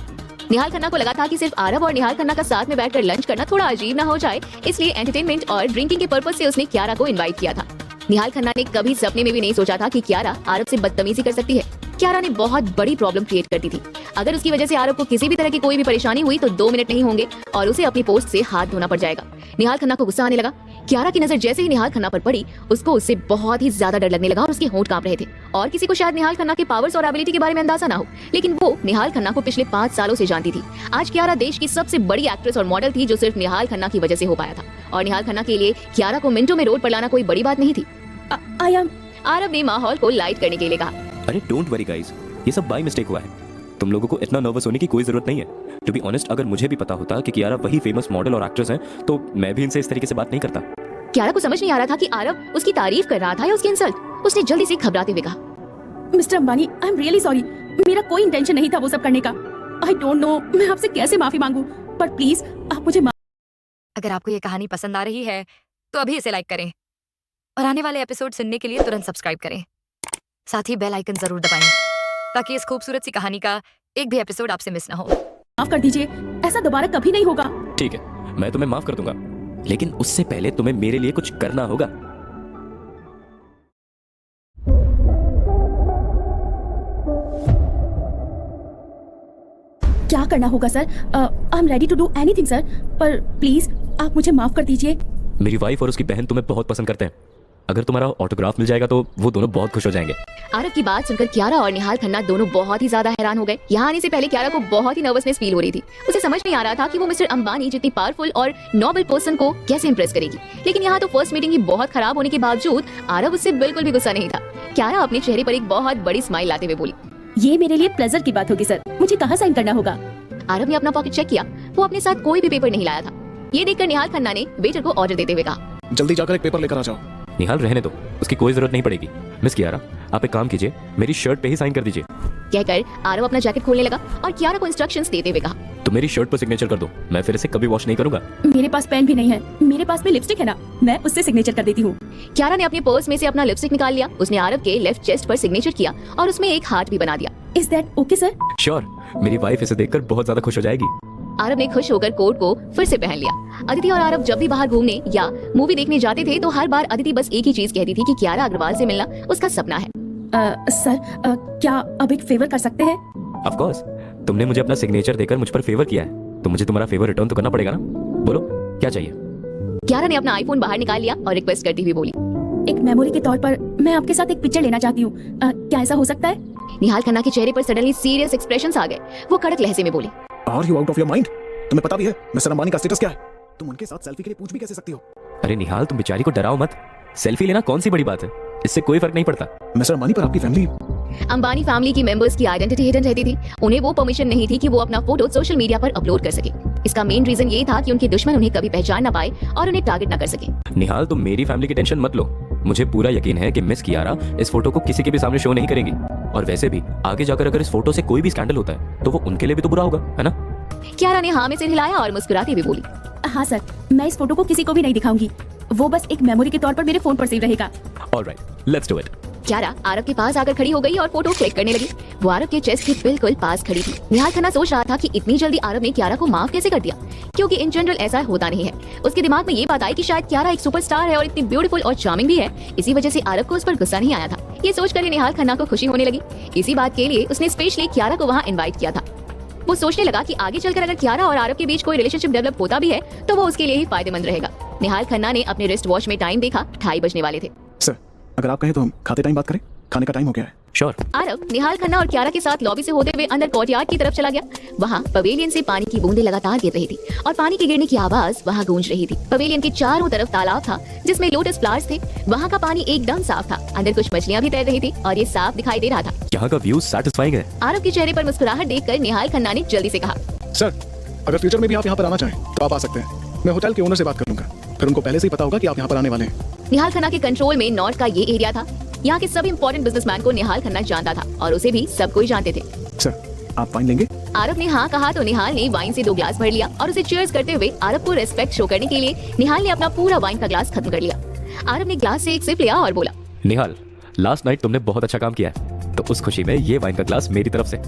निहाल खन्ना को लगा था कि सिर्फ आरव और निहाल खन्ना का साथ में बैठकर लंच करना थोड़ा अजीब ना हो जाए, इसलिए एंटरटेनमेंट और ड्रिंकिंग के पर्पज से उसने क्यारा को इनवाइट किया था। निहाल खन्ना ने कभी सपने में भी नहीं सोचा था कि क्यारा आरव से बदतमीजी कर सकती है। क्यारा ने बहुत बड़ी प्रॉब्लम क्रिएट कर दी थी। अगर उसकी वजह से आरव को किसी भी तरह की कोई भी परेशानी हुई तो 2 मिनट नहीं होंगे और उसे अपनी पोस्ट से हाथ धोना पड़ जाएगा। निहाल खन्ना को गुस्सा आने लगा। क्यारा की नजर जैसे ही निहाल खन्ना पर पड़ी, उसको उससे बहुत ही ज्यादा डर लगने लगा और उसके होंठ कांप रहे थे। और किसी को शायद निहाल खन्ना के पावर्स और एबिलिटी के बारे में अंदाजा ना हो, लेकिन वो निहाल खन्ना को पिछले 5 सालों से जानती थी। आज क्यारा देश की सबसे बड़ी एक्ट्रेस और मॉडल थी, जो सिर्फ निहाल खन्ना की वजह से हो पाया था। और निहाल खन्ना के लिए क्यारा को मिनटों में रोड पर लाना कोई बड़ी बात नहीं थी। आरव ने माहौल को लाइट करने के लिए कहा,
अरे डोंट वरी गाइस, ये सब बाय मिस्टेक हुआ है। तुम लोगों को इतना नर्वस होने की कोई जरूरत नहीं है। टू बी ऑनेस्ट, अगर मुझे भी पता होता कि कियारा वही फेमस मॉडल और एक्ट्रेस हैं, तो मैं भी इनसे इस तरीके से बात नहीं करता।
क्यारा को समझ नहीं आ रहा था कि आरव उसकी तारीफ कर रहा था या उसकी इंसल्ट। उसने जल्दी से घबराते हुए कहा,
mister Ambani, I am really sorry. मेरा कोई इंटेंशन नहीं था वो सब करने का। आई डोंट नो मैं आपसे कैसे माफी मांगू, बट प्लीज आप मुझे
अगर आपको ये कहानी पसंद आ रही है तो अभी इसे लाइक करें और आने वाले एपिसोड सुनने के लिए तुरंत सब्सक्राइब करें। साथ ही बेल आइकन जरूर दबाएं ताकि इस खूबसूरत सी कहानी का एक भी एपिसोड आपसे मिस ना हो।
माफ कर दीजिए, ऐसा दोबारा कभी नहीं होगा।
ठीक है, मैं तुम्हें माफ कर दूंगा, लेकिन उससे पहले तुम्हें मेरे लिए कुछ करना होगा।
क्या करना होगा sir? I am ready to do anything sir, पर प्लीज आप मुझे माफ कर दीजिए।
मेरी वाइफ और उसकी बहन तुम्हें बहुत पसंद करते हैं। अगर तुम्हारा ऑटोग्राफ मिल जाएगा तो वो दोनों बहुत खुश हो जाएंगे।
आरव की बात सुनकर क्यारा और निहाल खन्ना दोनों बहुत ही ज्यादा हैरान हो गए। यहाँ आने से पहले क्यारा को बहुत ही नर्वसनेस फील हो रही थी। उसे समझ नहीं आ रहा था कि वो मिस्टर अंबानी जितनी पावरफुल और नोबल पर्सन को कैसे इंप्रेस करेगी। लेकिन यहाँ तो फर्स्ट मीटिंग ही बहुत खराब होने के बावजूद आरव उससे बिल्कुल भी गुस्सा नहीं था। क्यारा अपने चेहरे पर एक बहुत बड़ी स्माइल लाते हुए बोली,
ये मेरे लिए प्लेजर की बात होगी सर, मुझे कहाँ साइन करना होगा?
आरव ने अपना पॉकेट चेक किया। वो अपने साथ कोई भी पेपर नहीं लाया था। ये देखकर निहाल खन्ना ने वेटर को ऑर्डर देते हुए कहा,
जल्दी जाकर एक पेपर लेकर आ जाओ।
निहाल रहने दो, उसकी कोई जरूरत नहीं पड़ेगी। मिस कियारा, आप एक काम कीजिए, मेरी शर्ट पे ही साइन कर दीजिए।
कहकर आरव अपना जैकेट खोलने लगा और क्यारा को इंस्ट्रक्शंस देते हुए कहा,
तो मेरी शर्ट पर सिग्नेचर कर दो, मैं फिर इसे कभी वॉश नहीं करूंगा।
मेरे पास पेन भी नहीं है, मेरे पास में लिपस्टिक है ना, मैं उससे सिग्नेचर कर देती हूँ।
क्यारा ने अपने पर्स में से अपना लिपस्टिक निकाल लिया। उसने आरव के लेफ्ट चेस्ट पर सिग्नेचर किया और उसमें एक हार्ट भी बना दिया।
Is that okay sir?
Sure, मेरी वाइफ इसे देखकर बहुत ज्यादा खुश हो जाएगी।
आरव ने खुश होकर कोट को फिर से पहन लिया। अदिति और आरव जब भी बाहर घूमने या मूवी देखने जाते थे तो हर बार अदिति बस एक ही चीज कहती थी कि क्यारा अग्रवाल से मिलना उसका सपना है।
सर क्या आप एक फेवर कर सकते हैं?
ऑफ कोर्स, तुमने मुझे अपना सिग्नेचर देकर मुझ पर फेवर किया है, तो मुझे तुम्हारा फेवर रिटर्न तो करना पड़ेगा ना। बोलो क्या चाहिए।
कियारा ने अपना आईफोन बाहर निकाल लिया और रिक्वेस्ट करती हुई बोली,
एक मेमोरी के तौर पर मैं आपके साथ एक पिक्चर लेना चाहती हूँ। क्या ऐसा हो सकता है?
निहाल खन्ना के चेहरे पर सडनली सीरियस एक्सप्रेशंस आ गए। वो कड़क लहजे में बोली,
are you out of your mind? तुम्हें पता भी है मिस्टर अंबानी का स्टेटस क्या है? तुम उनके साथ सेल्फी के लिए पूछ भी कैसे सकती हो?
अरे निहाल, तुम बेचारी को डराओ मत। सेल्फी लेना कौन सी बड़ी बात है, इससे कोई फर्क नहीं पड़ता।
मिस्टर अंबानी पर आपकी फैमिली
अंबानी फैमिली की मेंबर्स की आइडेंटिटी हिडन रहती थी। उन्हें वो परमिशन नहीं थी कि वो अपना फोटो सोशल मीडिया पर अपलोड कर सके। इसका मेन रीजन ये था कि उनके दुश्मन उन्हें कभी पहचान ना पाए और उन्हें टारगेट ना कर सके।
निहाल, तुम मेरी फैमिली की टेंशन मत लो। मुझे पूरा यकीन है कि मिस कियारा इस फोटो को किसी के भी सामने शो नहीं करेंगी। और वैसे भी आगे जाकर अगर इस फोटो से कोई भी स्कैंडल होता है तो वो उनके लिए भी तो बुरा होगा, है ना?
कियारा ने हाँ में सिर हिलाया और मुस्कुराते हुए बोली,
हाँ सर, मैं इस फोटो को किसी को भी नहीं दिखाऊंगी। वो बस एक मेमोरी के तौर पर मेरे फोन पर सेव रहेगा।
Alright, let's do it.
Kiara Aarav के पास आकर खड़ी हो गई और फोटो क्लिक करने लगी। वो आरव के चेस्ट के बिल्कुल पास खड़ी थी। निहाल खन्ना सोच रहा था कि इतनी जल्दी आरव ने कियारा को माफ कैसे कर दिया, क्योंकि इन जनरल ऐसा होता नहीं है। उसके दिमाग में ये बात आई कि शायद कियारा एक सुपरस्टार है और इतनी ब्यूटीफुल और चार्मिंग भी है, इसी वजह से आरव को उस पर गुस्सा नहीं आया था। ये सोचकर ही निहाल खन्ना को खुशी होने लगी। इसी बात के लिए उसने स्पेशली कियारा को वहाँ इन्वाइट किया था। वो सोचने लगा कि आगे चलकर अगर कियारा और आरव के बीच कोई रिलेशनशिप डेवलप होता भी है तो वो उसके लिए ही फायदेमंद रहेगा। निहाल खन्ना ने अपने रिस्ट वॉच में टाइम देखा, 2:30 बजने वाले थे।
सर, अगर आप कहें तो हम खाते टाइम बात करें, खाने का टाइम हो गया है।
श्योर।
आरव निहाल खन्ना और कियारा के साथ लॉबी से होते हुए अंदर कोर्टयार्ड की तरफ चला गया। वहाँ पवेलियन से पानी की बूंदें लगातार गिर रही थी और पानी के गिरने की आवाज वहाँ गूंज रही थी। पवेलियन के चारों तरफ तालाब था जिसमें लोटस फ्लावर्स थे। वहाँ का पानी एकदम साफ था। अंदर कुछ मछलियाँ भी तैर रही थी और ये साफ दिखाई दे रहा था।
यहाँ का व्यू सैटिस्फाइंग है।
आरव के चेहरे पर मुस्कुराहट देखकर निहाल खन्ना ने जल्दी से कहा,
सर, अगर फ्यूचर में भी आप यहाँ पर आना चाहें तो आप आ सकते हैं। मैं होटल के ओनर से बात कर लूंगा, फिर उनको पहले से ही पता होगा कि आप यहाँ पर आने वाले हैं।
निहाल खन्ना के कंट्रोल में नॉर्थ का ये एरिया था। यहाँ के सभी इंपॉर्टेंट बिजनेसमैन को निहाल खन्ना जानता था और उसे भी सब कोई जानते थे।
सर, आप वाइन लेंगे?
आरव ने हाँ कहा तो निहाल ने वाइन से 2 ग्लास भर लिया और उसे चीयर्स करते हुए आरव को रेस्पेक्ट शो करने के लिए निहाल ने अपना पूरा वाइन का ग्लास खत्म कर लिया। आरव ने ग्लास से एक सिप लिया और बोला,
निहाल, लास्ट नाइट तुमने बहुत अच्छा काम किया है, तो उस खुशी में ये वाइन का ग्लास मेरी तरफ से।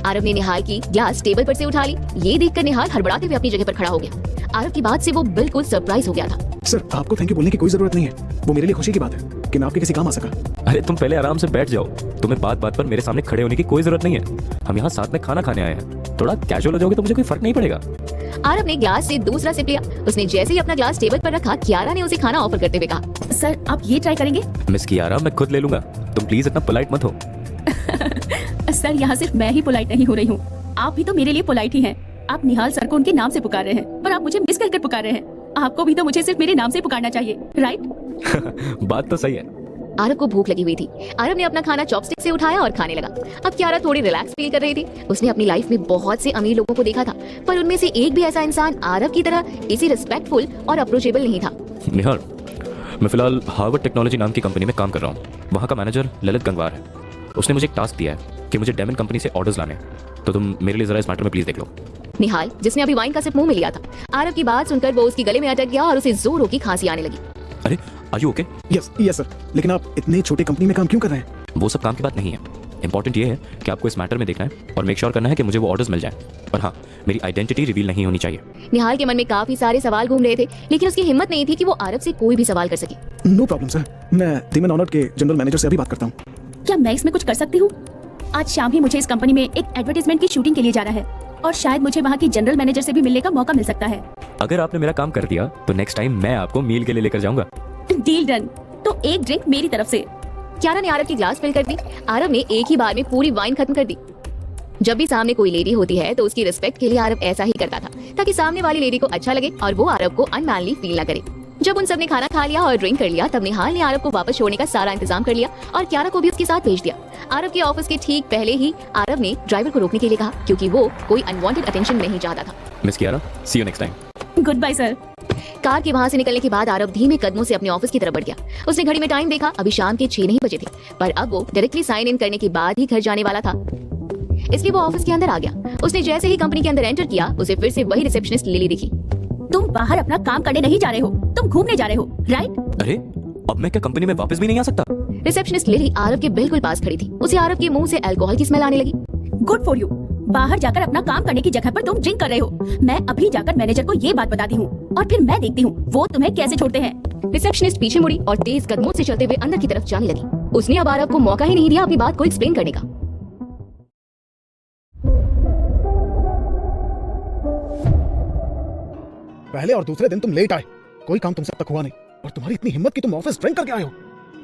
आरव ने निहाल की ग्लास टेबल पर से उठा ली। ये देखकर निहाल हड़बड़ाते हुए अपनी जगह पर खड़ा हो गया। आरव की बात से वो बिल्कुल सरप्राइज हो गया था।
सर, आपको थैंक यू बोलने की कोई जरूरत नहीं है। वो मेरे लिए खुशी की बात है कि मैं आपके किसी काम आ सका।
अरे तुम पहले आराम से बैठ जाओ। तुम्हें बात बात पर मेरे सामने खड़े होने की कोई जरूरत नहीं है। हम यहाँ साथ में खाना खाने आए हैं। थोड़ा कैजुअल हो जाओगे तो मुझे कोई फर्क नहीं पड़ेगा।
आरव ने ग्लास से दूसरा सिप लिया। उसने जैसे ही अपना ग्लास टेबल पर रखा, कियारा ने उसे खाना ऑफर करते हुए कहा,
सर आप ये ट्राई करेंगे?
मिस कियारा, मैं खुद ले लूंगा, तुम प्लीज इतना पोलाइट मत हो।
सर यहाँ सिर्फ मैं ही पोलाइट नहीं हो रही हूँ, आप भी तो मेरे लिए पोलाइट ही हैं। आप निहाल सर को उनके नाम से पुकार रहे हैं पर आप मुझे मिस कहकर पुकार रहे हैं। आपको भी तो मुझे सिर्फ मेरे नाम से पुकारना चाहिए, राइट?
बात तो सही है।
आरव को भूख लगी हुई थी। आरव ने अपना खाना चॉपस्टिक से उठाया और खाने लगा। अब कियारा थोड़ी रिलैक्स फील कर रही थी। उसने अपनी लाइफ में बहुत से अमीर लोगों को देखा था, पर उनमें से एक भी ऐसा इंसान आरव की तरह इसी रिस्पेक्टफुल और अप्रोचेबल नहीं था।
निहाल, मैं फिलहाल हार्वर्ड टेक्नोलॉजी नाम की कंपनी में काम कर रहा हूँ। वहाँ का मैनेजर ललित गंगवार है। उसने मुझे एक टास्क दिया है कि मुझे डेमन कंपनी से ऑर्डर्स लाने हैं, तो तुम मेरे लिए जरा इस मैटर में प्लीज देख लो।
निहाल, जिसने अभी वाइन का सिप मुंह में लिया था, आरव की बात सुनकर वो उसकी गले में अटक गया और उसे जोरों की खांसी आने लगी।
अरे are you okay?
Yes sir, लेकिन आप इतनी छोटी कंपनी में काम क्यों कर रहे हैं?
वो सब काम की बात नहीं है। इंपॉर्टेंट ये है कि आपको इस मैटर में देखना है और मेक श्योर करना है कि मुझे वो ऑर्डर्स मिल जाए। और हाँ, मेरी आइडेंटिटी रिवील नहीं होनी चाहिए।
निहाल के मन में काफी सारे सवाल घूम रहे थे, लेकिन उसकी हिम्मत नहीं थी कि वो आरव से कोई भी सवाल कर सके।
नो प्रॉब्लम सर, मैं डेमन ऑनर के जनरल मैनेजर से अभी बात करता हूँ।
क्या मैं इसमें कुछ कर सकती हूँ? आज शाम ही मुझे इस कंपनी में एक एडवर्टाइजमेंट की शूटिंग के लिए जाना है और शायद मुझे वहाँ की जनरल मैनेजर से भी मिलने का मौका मिल सकता है।
अगर आपने मेरा काम कर दिया तो नेक्स्ट टाइम मैं आपको मील के लिए लेकर जाऊंगा।
Deal done. तो एक ड्रिंक मेरी तरफ से।
कियारा ने आरव की ग्लास फिल कर दी। आरव ने एक ही बार में पूरी वाइन खत्म कर दी। जब भी सामने कोई लेडी होती है तो उसकी रिस्पेक्ट के लिए आरव ऐसा ही करता था, ताकि सामने वाली लेडी को अच्छा लगे और वो आरव को अनमैनली फील ना करे। जब उन सब ने खाना खा लिया और ड्रिंक कर लिया, तब निहाल ने आरव को वापस छोड़ने का सारा इंतजाम कर लिया और कियारा को भी उसके साथ भेज दिया। आरव के ऑफिस के ठीक पहले ही आरव ने ड्राइवर को रोकने के लिए कहा, क्योंकि वो कोई अनवांटेड अटेंशन नहीं चाहता था।
Miss Kiara, see you next time.
Good bye sir.
Car के वहाँ से निकलने के बाद आरव धीमे कदमों से अपने ऑफिस की तरफ बढ़ गया। उसने घड़ी में टाइम देखा, अभी शाम के 6 नहीं बजे थे, पर अब वो डायरेक्टली साइन इन करने के बाद ही घर जाने वाला था, इसलिए वो ऑफिस के अंदर आ गया। उसने जैसे ही कंपनी के अंदर एंटर किया, उसे फिर से वही रिसेप्शनिस्ट लिली दिखी।
तुम बाहर अपना काम करने नहीं जा रहे हो, तुम घूमने जा रहे हो, राइट?
अरे अब मैं क्या कंपनी में वापस भी नहीं आ सकता?
रिसेप्शनिस्ट लिली आरव के बिल्कुल पास खड़ी थी। उसे आरव के मुंह से अल्कोहल की स्मेल आने लगी।
Good for you. बाहर जाकर अपना काम करने की जगह पर तुम ड्रिंक कर रहे हो। मैं अभी जाकर मैनेजर को ये बात बताती हूँ और फिर मैं देखती हूँ वो तुम्हें कैसे छोड़ते हैं।
रिसेप्शनिस्ट पीछे मुड़ी और तेज कदमों से चलते हुए अंदर की तरफ जाने लगी। उसने अब आरव को मौका ही नहीं दिया अपनी बात को एक्सप्लेन करने का।
पहले और दूसरे दिन तुम लेट आए, कोई काम तुमसे अब तक हुआ नहीं, और तुम्हारी इतनी हिम्मत कि तुम ऑफिस ड्रिंक करके आए हो।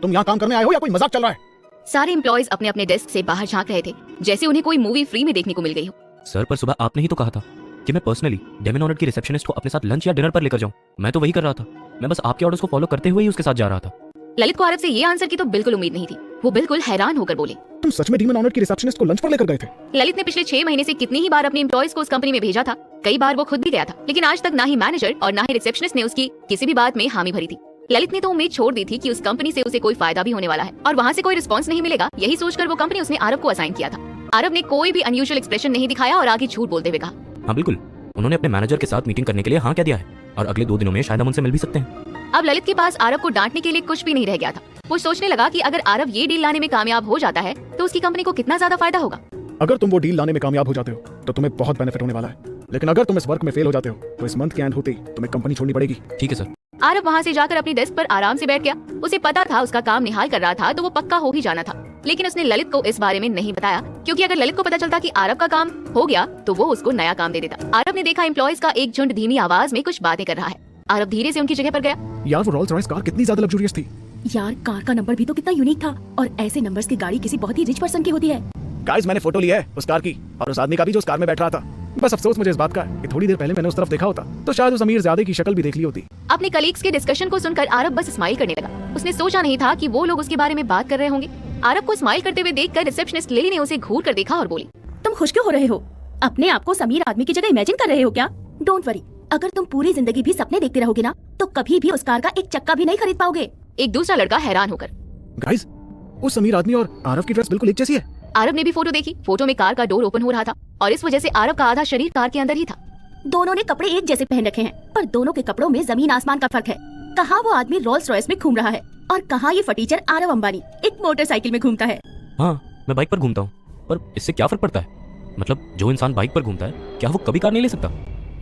तुम यहाँ काम करने आए हो या कोई मजाक चल रहा है?
सारे एम्प्लॉयज अपने अपने डेस्क से बाहर झांक रहे थे, जैसे उन्हें कोई मूवी फ्री में देखने को मिल गई हो।
सर, पर सुबह आपने ही तो कहा था कि मैं पर्सनली डेमन ऑनर की रिसेप्शनिस्ट को अपने साथ लंच या डिनर पर लेकर जाऊं। मैं तो वही कर रहा था। मैं बस आपके ऑर्डर्स को फॉलो करते हुए ही उसके साथ जा रहा था।
ललित को आरव से ये आंसर की तो बिल्कुल उम्मीद नहीं थी। वो बिल्कुल हैरान होकर बोले,
तुम सच में डीमन ऑनर की रिसेप्शनिस्ट को लंच पर लेकर गए थे?
ललित ने पिछले 6 महीने से कितनी ही बार अपने एम्प्लॉयज को उस कंपनी में भेजा था। कई बार वो खुद भी गया था, लेकिन आज तक ना ही मैनेजर और ना ही रिसेप्शनिस्ट ने उसकी किसी भी बात में हामी भरी थी। ललित ने तो उम्मीद छोड़ दी थी कि उस कंपनी से उसे कोई फायदा भी होने वाला है और वहाँ से कोई रिस्पॉन्स नहीं मिलेगा। यही सोचकर वो कंपनी उसने आरव को असाइन किया था। आरव ने कोई भी अनयूजुअल एक्सप्रेशन नहीं दिखाया और आगे झूठ बोलते हुए कहा,
हाँ बिल्कुल, उन्होंने अपने मैनेजर के साथ मीटिंग करने के लिए हाँ कह दिया है और अगले 2 दिनों में शायद हम उनसे मिल भी सकते हैं।
अब ललित के पास आरव को डांटने के लिए कुछ भी नहीं रह गया था। वो सोचने लगा कि अगर आरव ये डील लाने में कामयाब हो जाता है तो उसकी कंपनी को कितना ज्यादा फायदा होगा।
अगर तुम वो डील लाने में कामयाब हो जाते हो तो तुम्हें बहुत बेनिफिट होने वाला है, लेकिन अगर तुम इस वर्क में फेल हो जाते हो तो इस मंथ के एंड होते ही तुम्हें कंपनी छोड़नी पड़ेगी।
ठीक है सर।
आरव वहाँ से जाकर अपनी डेस्क पर आराम से बैठ गया। उसे पता था उसका काम निहाल कर रहा था तो वो पक्का हो ही जाना था, लेकिन उसने ललित को इस बारे में नहीं बताया, क्योंकि अगर ललित को पता चलता कि आरव का काम हो गया तो वो उसको नया काम दे देता। आरव ने देखा एम्प्लॉयज का एक झुंड धीमी आवाज में कुछ बातें कर रहा है। आरव धीरे से उनकी जगह पर गया।
यार वो रोल्स रॉयस कार कितनी ज्यादा लग्जरियस थी।
यार कार का नंबर भी तो कितना यूनिक था, और ऐसे नंबर्स की गाड़ी किसी बहुत ही रिच पर्सन की होती है।
गाइस, मैंने फोटो लिया है उस कार की और उस आदमी का भी जो उस कार में बैठ रहा था। बस अफसोस मुझे इस बात का है कि थोड़ी देर पहले मैंने उस तरफ देखा होता तो शायद उस अमीर ज़्यादा की शक्ल भी देख ली होती।
अपने कलीग्स के डिस्कशन को सुनकर आरव बस स्माइल करने लगा। उसने सोचा नहीं था कि वो लोग उसके बारे में बात कर रहे होंगे। आरव को स्माइल करते हुए देखकर रिसेप्शनिस्ट लिली ने उसे घूर कर देखा और बोली,
तुम खुश क्यों हो रहे हो? अपने आप को समीर आदमी की जगह इमेजिन कर रहे हो क्या? डोंट वरी, अगर तुम पूरी जिंदगी भी सपने देखते रहोगे ना तो कभी भी उस कार का एक चक्का भी नहीं खरीद पाओगे।
एक दूसरा लड़का हैरान होकर,
गाइस, उस अमीर आदमी और आरव की ड्रेस बिल्कुल एक जैसी है।
आरव ने भी फोटो देखी। फोटो में कार का डोर ओपन हो रहा था और इस वजह से आरव का आधा शरीर कार के अंदर ही था।
दोनों ने कपड़े एक जैसे पहन रखे हैं, पर दोनों के कपड़ों में जमीन आसमान का फर्क है। कहाँ वो आदमी रोल्स रॉयस में घूम रहा है और कहाँ ये फटीचर आरव अंबानी एक मोटरसाइकिल में घूमता है।
हाँ, मैं बाइक पर घूमता हूँ, पर इससे क्या फर्क पड़ता है? मतलब जो इंसान बाइक पर घूमता है क्या वो कभी कार नहीं ले सकता?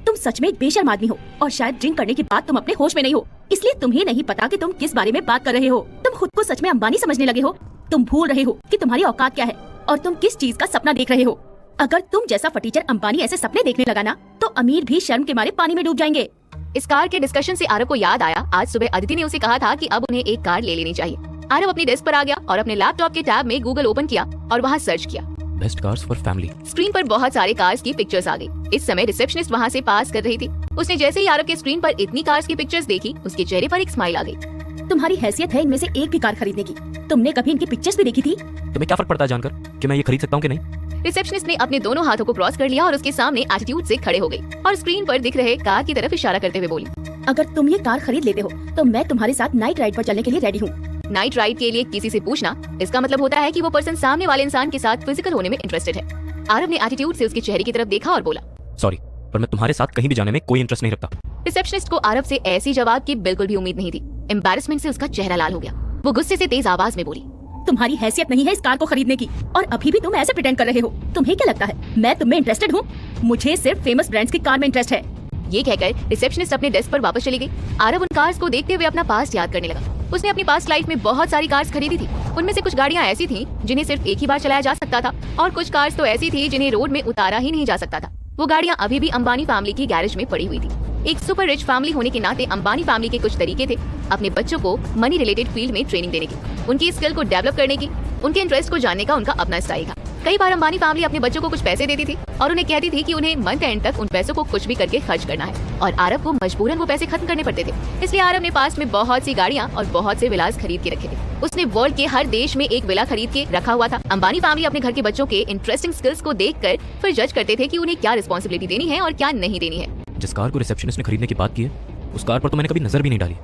तुम सच में एक बेशर्म आदमी हो और शायद ड्रिंक करने के बाद तुम अपने होश में नहीं हो, इसलिए तुम्हें नहीं पता कि तुम किस बारे में बात कर रहे हो। तुम खुद को सच में अंबानी समझने लगे हो। तुम भूल रहे हो कि तुम्हारी औकात क्या है और तुम किस चीज का सपना देख रहे हो। अगर तुम जैसा फटीचर अंबानी ऐसे सपने देखने लगा ना तो अमीर भी शर्म के मारे पानी में डूब जाएंगे।
इस कार के डिस्कशन से आरव को याद आया, आज सुबह अदिति ने उसे कहा था कि अब उन्हें एक कार ले लेनी चाहिए। आरव अपनी डेस्क पर आ गया और अपने लैपटॉप के टैब में गूगल ओपन किया और वहाँ सर्च किया।
Best cars for family.
Screen पर बहुत सारे कार्स की पिक्चर्स आ गई। इस समय रिसेप्शनिस्ट वहाँ से पास कर रही थी। उसने जैसे ही आरव के स्क्रीन पर इतनी कार्स की पिक्चर्स देखी, उसके चेहरे पर एक स्माइल आ गई।
तुम्हारी हैसियत है इनमें से एक भी कार खरीदने की? तुमने कभी इनकी पिक्चर्स भी देखी थी?
तुम्हें क्या फर्क पड़ता है जानकर कि मैं ये खरीद सकता हूँ कि नहीं?
रिसेप्शनिस्ट ने अपने दोनों हाथों को क्रॉस कर लिया और उसके सामने एटीट्यूड से खड़े हो गई और स्क्रीन पर दिख रहे कार की तरफ इशारा करते हुए बोली,
अगर तुम ये कार खरीद लेते हो तो मैं तुम्हारे साथ नाइट राइड पर चलने के लिए रेडी हूँ।
नाइट राइड के लिए किसी से पूछना, इसका मतलब होता है कि वो पर्सन सामने वाले इंसान के साथ फिजिकल होने में इंटरेस्टेड है। आरव ने एटीट्यूड से उसके चेहरे की तरफ देखा और बोला,
सॉरी, पर मैं तुम्हारे साथ कहीं भी जाने में कोई इंटरेस्ट नहीं रखता।
रिसेप्शनिस्ट को आरव से ऐसी जवाब की बिल्कुल भी उम्मीद नहीं थी। एम्बैरेसमेंट से उसका चेहरा लाल हो गया। वो गुस्से से तेज आवाज में बोली,
तुम्हारी हैसियत नहीं है इस कार को खरीदने की और अभी भी तुम ऐसे प्रिटेंड कर रहे हो। तुम्हें क्या लगता है मैं तुम में इंटरेस्टेड हूँ? मुझे सिर्फ फेमस ब्रांड्स की कार में इंटरेस्ट है।
ये कहकर रिसेप्शनिस्ट अपने डेस्क पर वापस चली गई। आरव उन कार्स को देखते हुए अपना पास्ट याद करने लगा। उसने अपनी पास्ट लाइफ में बहुत सारी कार्स खरीदी थी। उनमें से कुछ गाड़ियां ऐसी थीं जिन्हें सिर्फ एक ही बार चलाया जा सकता था और कुछ कार्स तो ऐसी थी जिन्हें रोड में उतारा ही नहीं जा सकता था। वो गाड़ियां अभी भी अंबानी फैमिली की गैरेज में पड़ी हुई थी। एक सुपर रिच फैमिली होने के नाते अंबानी फैमिली के कुछ तरीके थे अपने बच्चों को मनी रिलेटेड फील्ड में ट्रेनिंग देने की, उनकी स्किल को डेवलप करने की, उनके इंटरेस्ट को जानने का उनका अपना स्टाइल था। कई बार अंबानी फैमिली अपने बच्चों को कुछ पैसे देती थी और उन्हें कहती थी कि उन्हें मंथ एंड तक उन पैसों को कुछ भी करके खर्च करना है और आरव को मजबूरन वो पैसे खत्म करने पड़ते थे। इसलिए आरव ने पास में बहुत सी गाड़ियां और बहुत से विलास खरीद के रखे थे। उसने वर्ल्ड के हर देश में एक विला खरीद के रखा हुआ था। अंबानी फैमिली अपने घर के बच्चों के इंटरेस्टिंग स्किल्स को देखकर फिर जज करते थे कि उन्हें क्या रिस्पॉन्सिबिलिटी देनी है और क्या नहीं देनी है।
जिस कार को रिसेप्शनिस्ट ने खरीदने की बात की है उस कार पर तो मैंने कभी नजर भी नहीं डाली।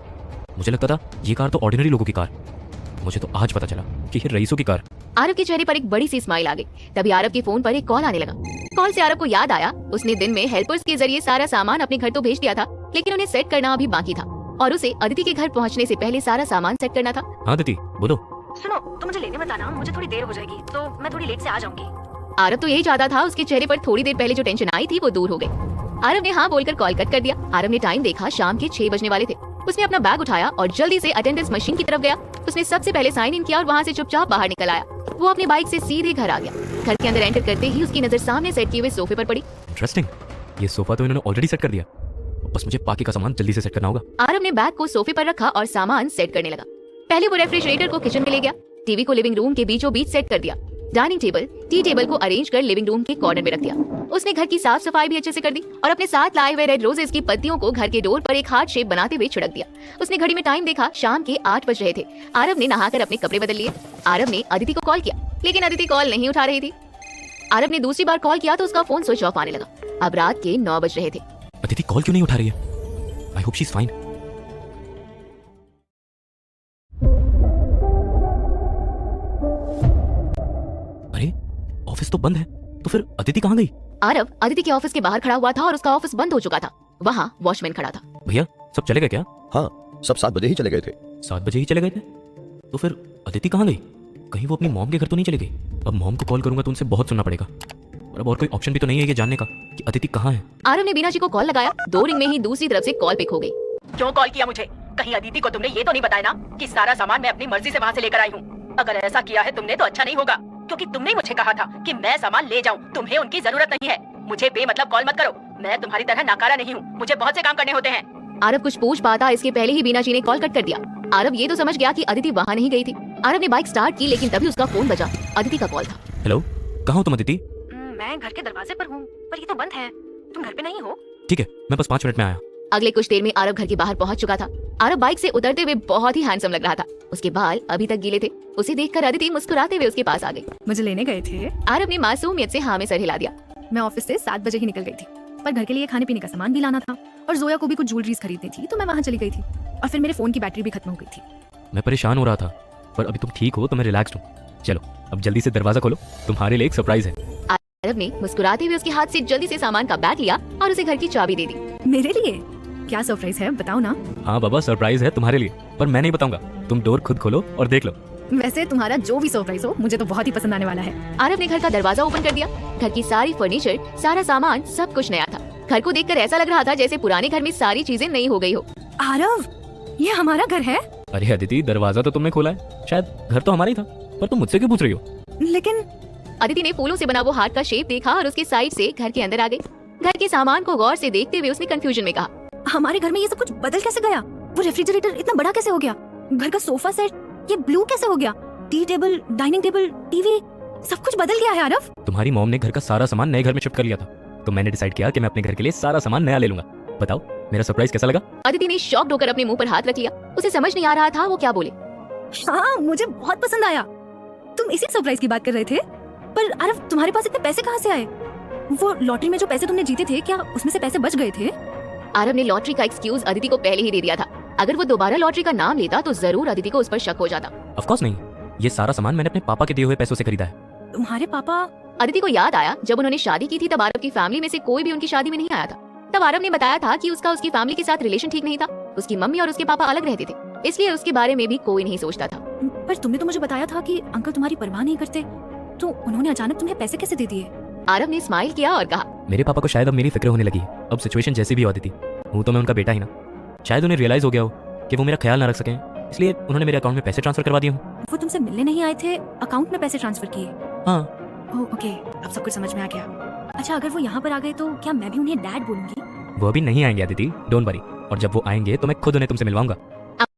मुझे लगता था ये कार तो ऑर्डिनरी लोगों की कार। मुझे तो आज पता चला कि ये रईसों की कार।
आरव के चेहरे पर एक बड़ी सी स्माइल आ गई। तभी आरव के फोन पर एक कॉल आने लगा। कॉल से आरव को याद आया उसने दिन में हेल्पर्स के जरिए सारा सामान अपने घर तो भेज दिया था, लेकिन उन्हें सेट करना अभी बाकी था और उसे अदिति के घर पहुंचने से पहले सारा सामान सेट करना था।
हाँ दीदी बोलो।
सुनो, तो मुझे लेने मत आना, मुझे थोड़ी देर हो जाएगी तो मैं थोड़ी लेट से आ जाऊंगी।
आरव तो यही चाहता था उसके चेहरे पर थोड़ी देर पहले जो टेंशन आई थी वो दूर हो गई। आरव ने हाँ बोलकर कॉल कट कर दिया। आरव ने टाइम देखा, शाम के 6 बजने वाले थे। उसने अपना बैग उठाया और जल्दी से अटेंडेंस मशीन की तरफ गया। उसने सबसे पहले साइन इन किया और वहाँ से चुपचाप बाहर निकल आया। वो अपनी बाइक से सीधे घर आ गया। घर के अंदर एंटर करते ही उसकी नजर सामने सेट किए हुए सोफे पर पड़ी।
इंटरेस्टिंग, ये सोफा तो इन्होंने ऑलरेडी सेट कर दिया, बस मुझे बाकी का सामान जल्दी से सेट करना होगा।
आरव ने बैग को सोफे पर रखा और सामान सेट करने लगा। पहले वो रेफ्रिजरेटर को किचन में ले गया, टीवी को लिविंग रूम के बीचों बीच सेट कर दिया, डाइनिंग टेबल, टी टेबल को अरेंज कर लिविंग रूम के कॉर्नर में रख दिया। उसने घर की साफ सफाई भी अच्छे से कर दी और अपने साथ लाए हुए रेड रोजेस की पत्तियों को घर के डोर पर एक हार्ट शेप बनाते हुए छिड़क दिया। उसने घड़ी में टाइम देखा, शाम के 8 बज रहे थे। आरव ने नहाकर अपने कपड़े बदल लिए। आरव ने अदिति को कॉल किया, लेकिन अदिति कॉल नहीं उठा रही थी। आरव ने दूसरी बार कॉल किया तो उसका फोन स्विच ऑफ आने लगा। अब रात के 9 बज रहे थे।
अदिति कॉल क्यों नहीं उठा रही है? I hope she is fine. अरे ऑफिस तो बंद है, तो फिर अदिति कहाँ गई?
आरव अदिति के ऑफिस के बाहर खड़ा हुआ था और उसका ऑफिस बंद हो चुका था। वहाँ वॉचमैन खड़ा था।
भैया सब चले गए क्या?
हाँ, सब 7 बजे ही चले गए थे।
7 बजे ही चले गए थे? तो फिर अदिति कहाँ गई? कहीं वो अपनी मॉम के घर तो नहीं चली गई? अब मॉम को कॉल करूंगा तो उनसे बहुत सुनना पड़ेगा। और अब और कोई ऑप्शन भी तो नहीं है ये जानने का कि अदिति कहाँ है।
आरव ने बीना जी को कॉल लगाया। 2 रिंग में ही दूसरी तरफ से कॉल पिक हो गई।
क्यों कॉल किया मुझे? कहीं अदिति को तुमने ये तो नहीं बताया ना कि सारा सामान मैं अपनी मर्जी से वहाँ से लेकर आई हूँ? अगर ऐसा किया है तुमने तो अच्छा नहीं होगा, क्योंकि तुमने मुझे कहा था कि मैं सामान ले जाऊँ, तुम्हें उनकी जरूरत नहीं है। मुझे बेमतलब कॉल मत करो, मैं तुम्हारी तरह नाकारा नहीं हूँ, मुझे बहुत से काम करने होते हैं।
आरव कुछ पूछ पाता इसके पहले ही बीना जी ने कॉल कट कर दिया। आरव ये तो समझ गया कि अदिति वहाँ नहीं गई थी। आरव ने बाइक स्टार्ट की, लेकिन तभी उसका फोन बजा। अदिति का कॉल था।
हेलो, कहाँ हो तुम अदिति?
मैं घर के दरवाजे पर हूँ, पर ये तो बंद है। तुम घर पे नहीं हो?
ठीक है, मैं बस 5 मिनट में आया।
अगले कुछ देर में आरव घर के बाहर पहुंच चुका था। आरव बाइक से उतरते हुए बहुत ही हैंडसम लग रहा था। उसके बाल अभी तक गीले थे। उसे देखकर अदिति मुस्कुराते हुए उसके पास आ गई।
मुझे लेने गए थे।
आरव ने मासूमियत से हाँ में सर हिला दिया।
मैं ऑफिस से 7 बजे ही निकल गई थी, पर घर के लिए खाने पीने का सामान भी लाना था और जोया को भी कुछ ज्वेलरीज खरीदनी थी, तो मैं वहाँ चली गई थी। और फिर मेरे फोन की बैटरी भी खत्म हो गई थी।
मैं परेशान हो रहा था, पर अभी तुम ठीक हो तो मैं रिलैक्स्ड हूँ। चलो अब जल्दी से दरवाजा खोलो, तुम्हारे लिए एक सरप्राइज है।
आरव ने मुस्कुराते हुए उसके हाथ से जल्दी से सामान का बैग लिया और उसे घर की चाबी दे दी।
मेरे लिए क्या सरप्राइज है, बताओ ना।
हाँ बाबा, सरप्राइज है तुम्हारे लिए, पर मैं नहीं बताऊंगा। तुम डोर खुद खोलो और देख लो।
वैसे तुम्हारा जो भी सरप्राइज हो मुझे तो बहुत ही पसंद आने वाला है।
आरव ने घर का दरवाजा ओपन कर दिया। घर की सारी फर्नीचर, सारा सामान, सब कुछ नया था। घर को देखकर ऐसा लग रहा था जैसे पुराने घर में सारी चीजें नई हो गई हो।
आरव, ये हमारा घर है?
अरे अदिति, दरवाजा तो तुमने खोला है, शायद घर तो हमारा ही था, पर तुम मुझसे क्यों पूछ रही हो?
लेकिन
अदिति ने फूलों से बना वो हार्ट का शेप देखा और उसके साइड से घर के अंदर आ गई। घर के सामान को गौर से देखते हुए उसने कंफ्यूजन में कहा,
हमारे घर में ये सब कुछ बदल कैसे गया? वो रेफ्रिजरेटर इतना बड़ा कैसे हो गया? घर का सोफा सेट ये ब्लू कैसे हो गया? Tea table, dining table, TV, सब कुछ बदल गया है आरव।
तुम्हारी मॉम ने घर का सारा सामान नए घर में शिफ्ट कर लिया था, तो मैंने डिसाइड किया कि मैं अपने घर के लिए सारा सामान नया ले लूंगा। बताओ मेरा सरप्राइज कैसा लगा?
अदिति ने शॉक्ड होकर अपने मुंह पर हाथ रख लिया। उसे समझ नहीं आ रहा था वो क्या बोले।
हाँ, मुझे बहुत पसंद आया। तुम इसी सरप्राइज की बात कर रहे थे, पर आरव तुम्हारे पास इतने पैसे कहाँ से आए? वो लॉटरी में जो पैसे तुमने जीते थे, क्या उसमें से पैसे बच गए थे?
आरव ने लॉटरी का एक्सक्यूज अदिति को पहले ही दे दिया था। अगर वो दोबारा लॉटरी का नाम लेता तो जरूर अदिति को उस पर शक हो जाता।
ऑफ कोर्स नहीं, ये सारा सामान मैंने अपने पापा के दिए हुए पैसों से खरीदा है।
तुम्हारे पापा?
अदिति को याद आया जब उन्होंने शादी की थी तब आरव की फैमिली में से कोई भी उनकी शादी में नहीं आया था। तब आरव ने बताया था कि उसका उसकी फैमिली के साथ रिलेशन ठीक नहीं था। उसकी मम्मी और उसके पापा अलग रहते थे, इसलिए उसके बारे में भी कोई नहीं सोचता था।
पर तुमने तो मुझे बताया था कि अंकल तुम्हारी परवाह नहीं करते, तो उन्होंने अचानक तुम्हें पैसे कैसे दे दिए?
आरव ने स्माइल किया और कहा,
मेरे पापा को शायद अब मेरी फिक्र होने लगी है। अब सिचुएशन जैसी भी होती थी, हूँ तो मैं उनका बेटा ही ना। शायद उन्हें रियलाइज हो गया हो कि वो मेरा ख्याल ना रख सकें, इसलिए उन्होंने मेरे अकाउंट में पैसे ट्रांसफर करवा दिए हूँ।
वो तुमसे मिलने नहीं आए थे, अकाउंट में पैसे ट्रांसफर किए?
हाँ।
ओके, अब सब कुछ समझ में आ गया। अच्छा, अगर वो यहाँ पर आ गए तो क्या मैं भी उन्हें डैड बोलूंगी?
वो अभी नहीं आएंगे अदिति, डोंट वरी। और जब वो आएंगे तो मैं खुद उन्हें तुमसे मिलवाऊंगा।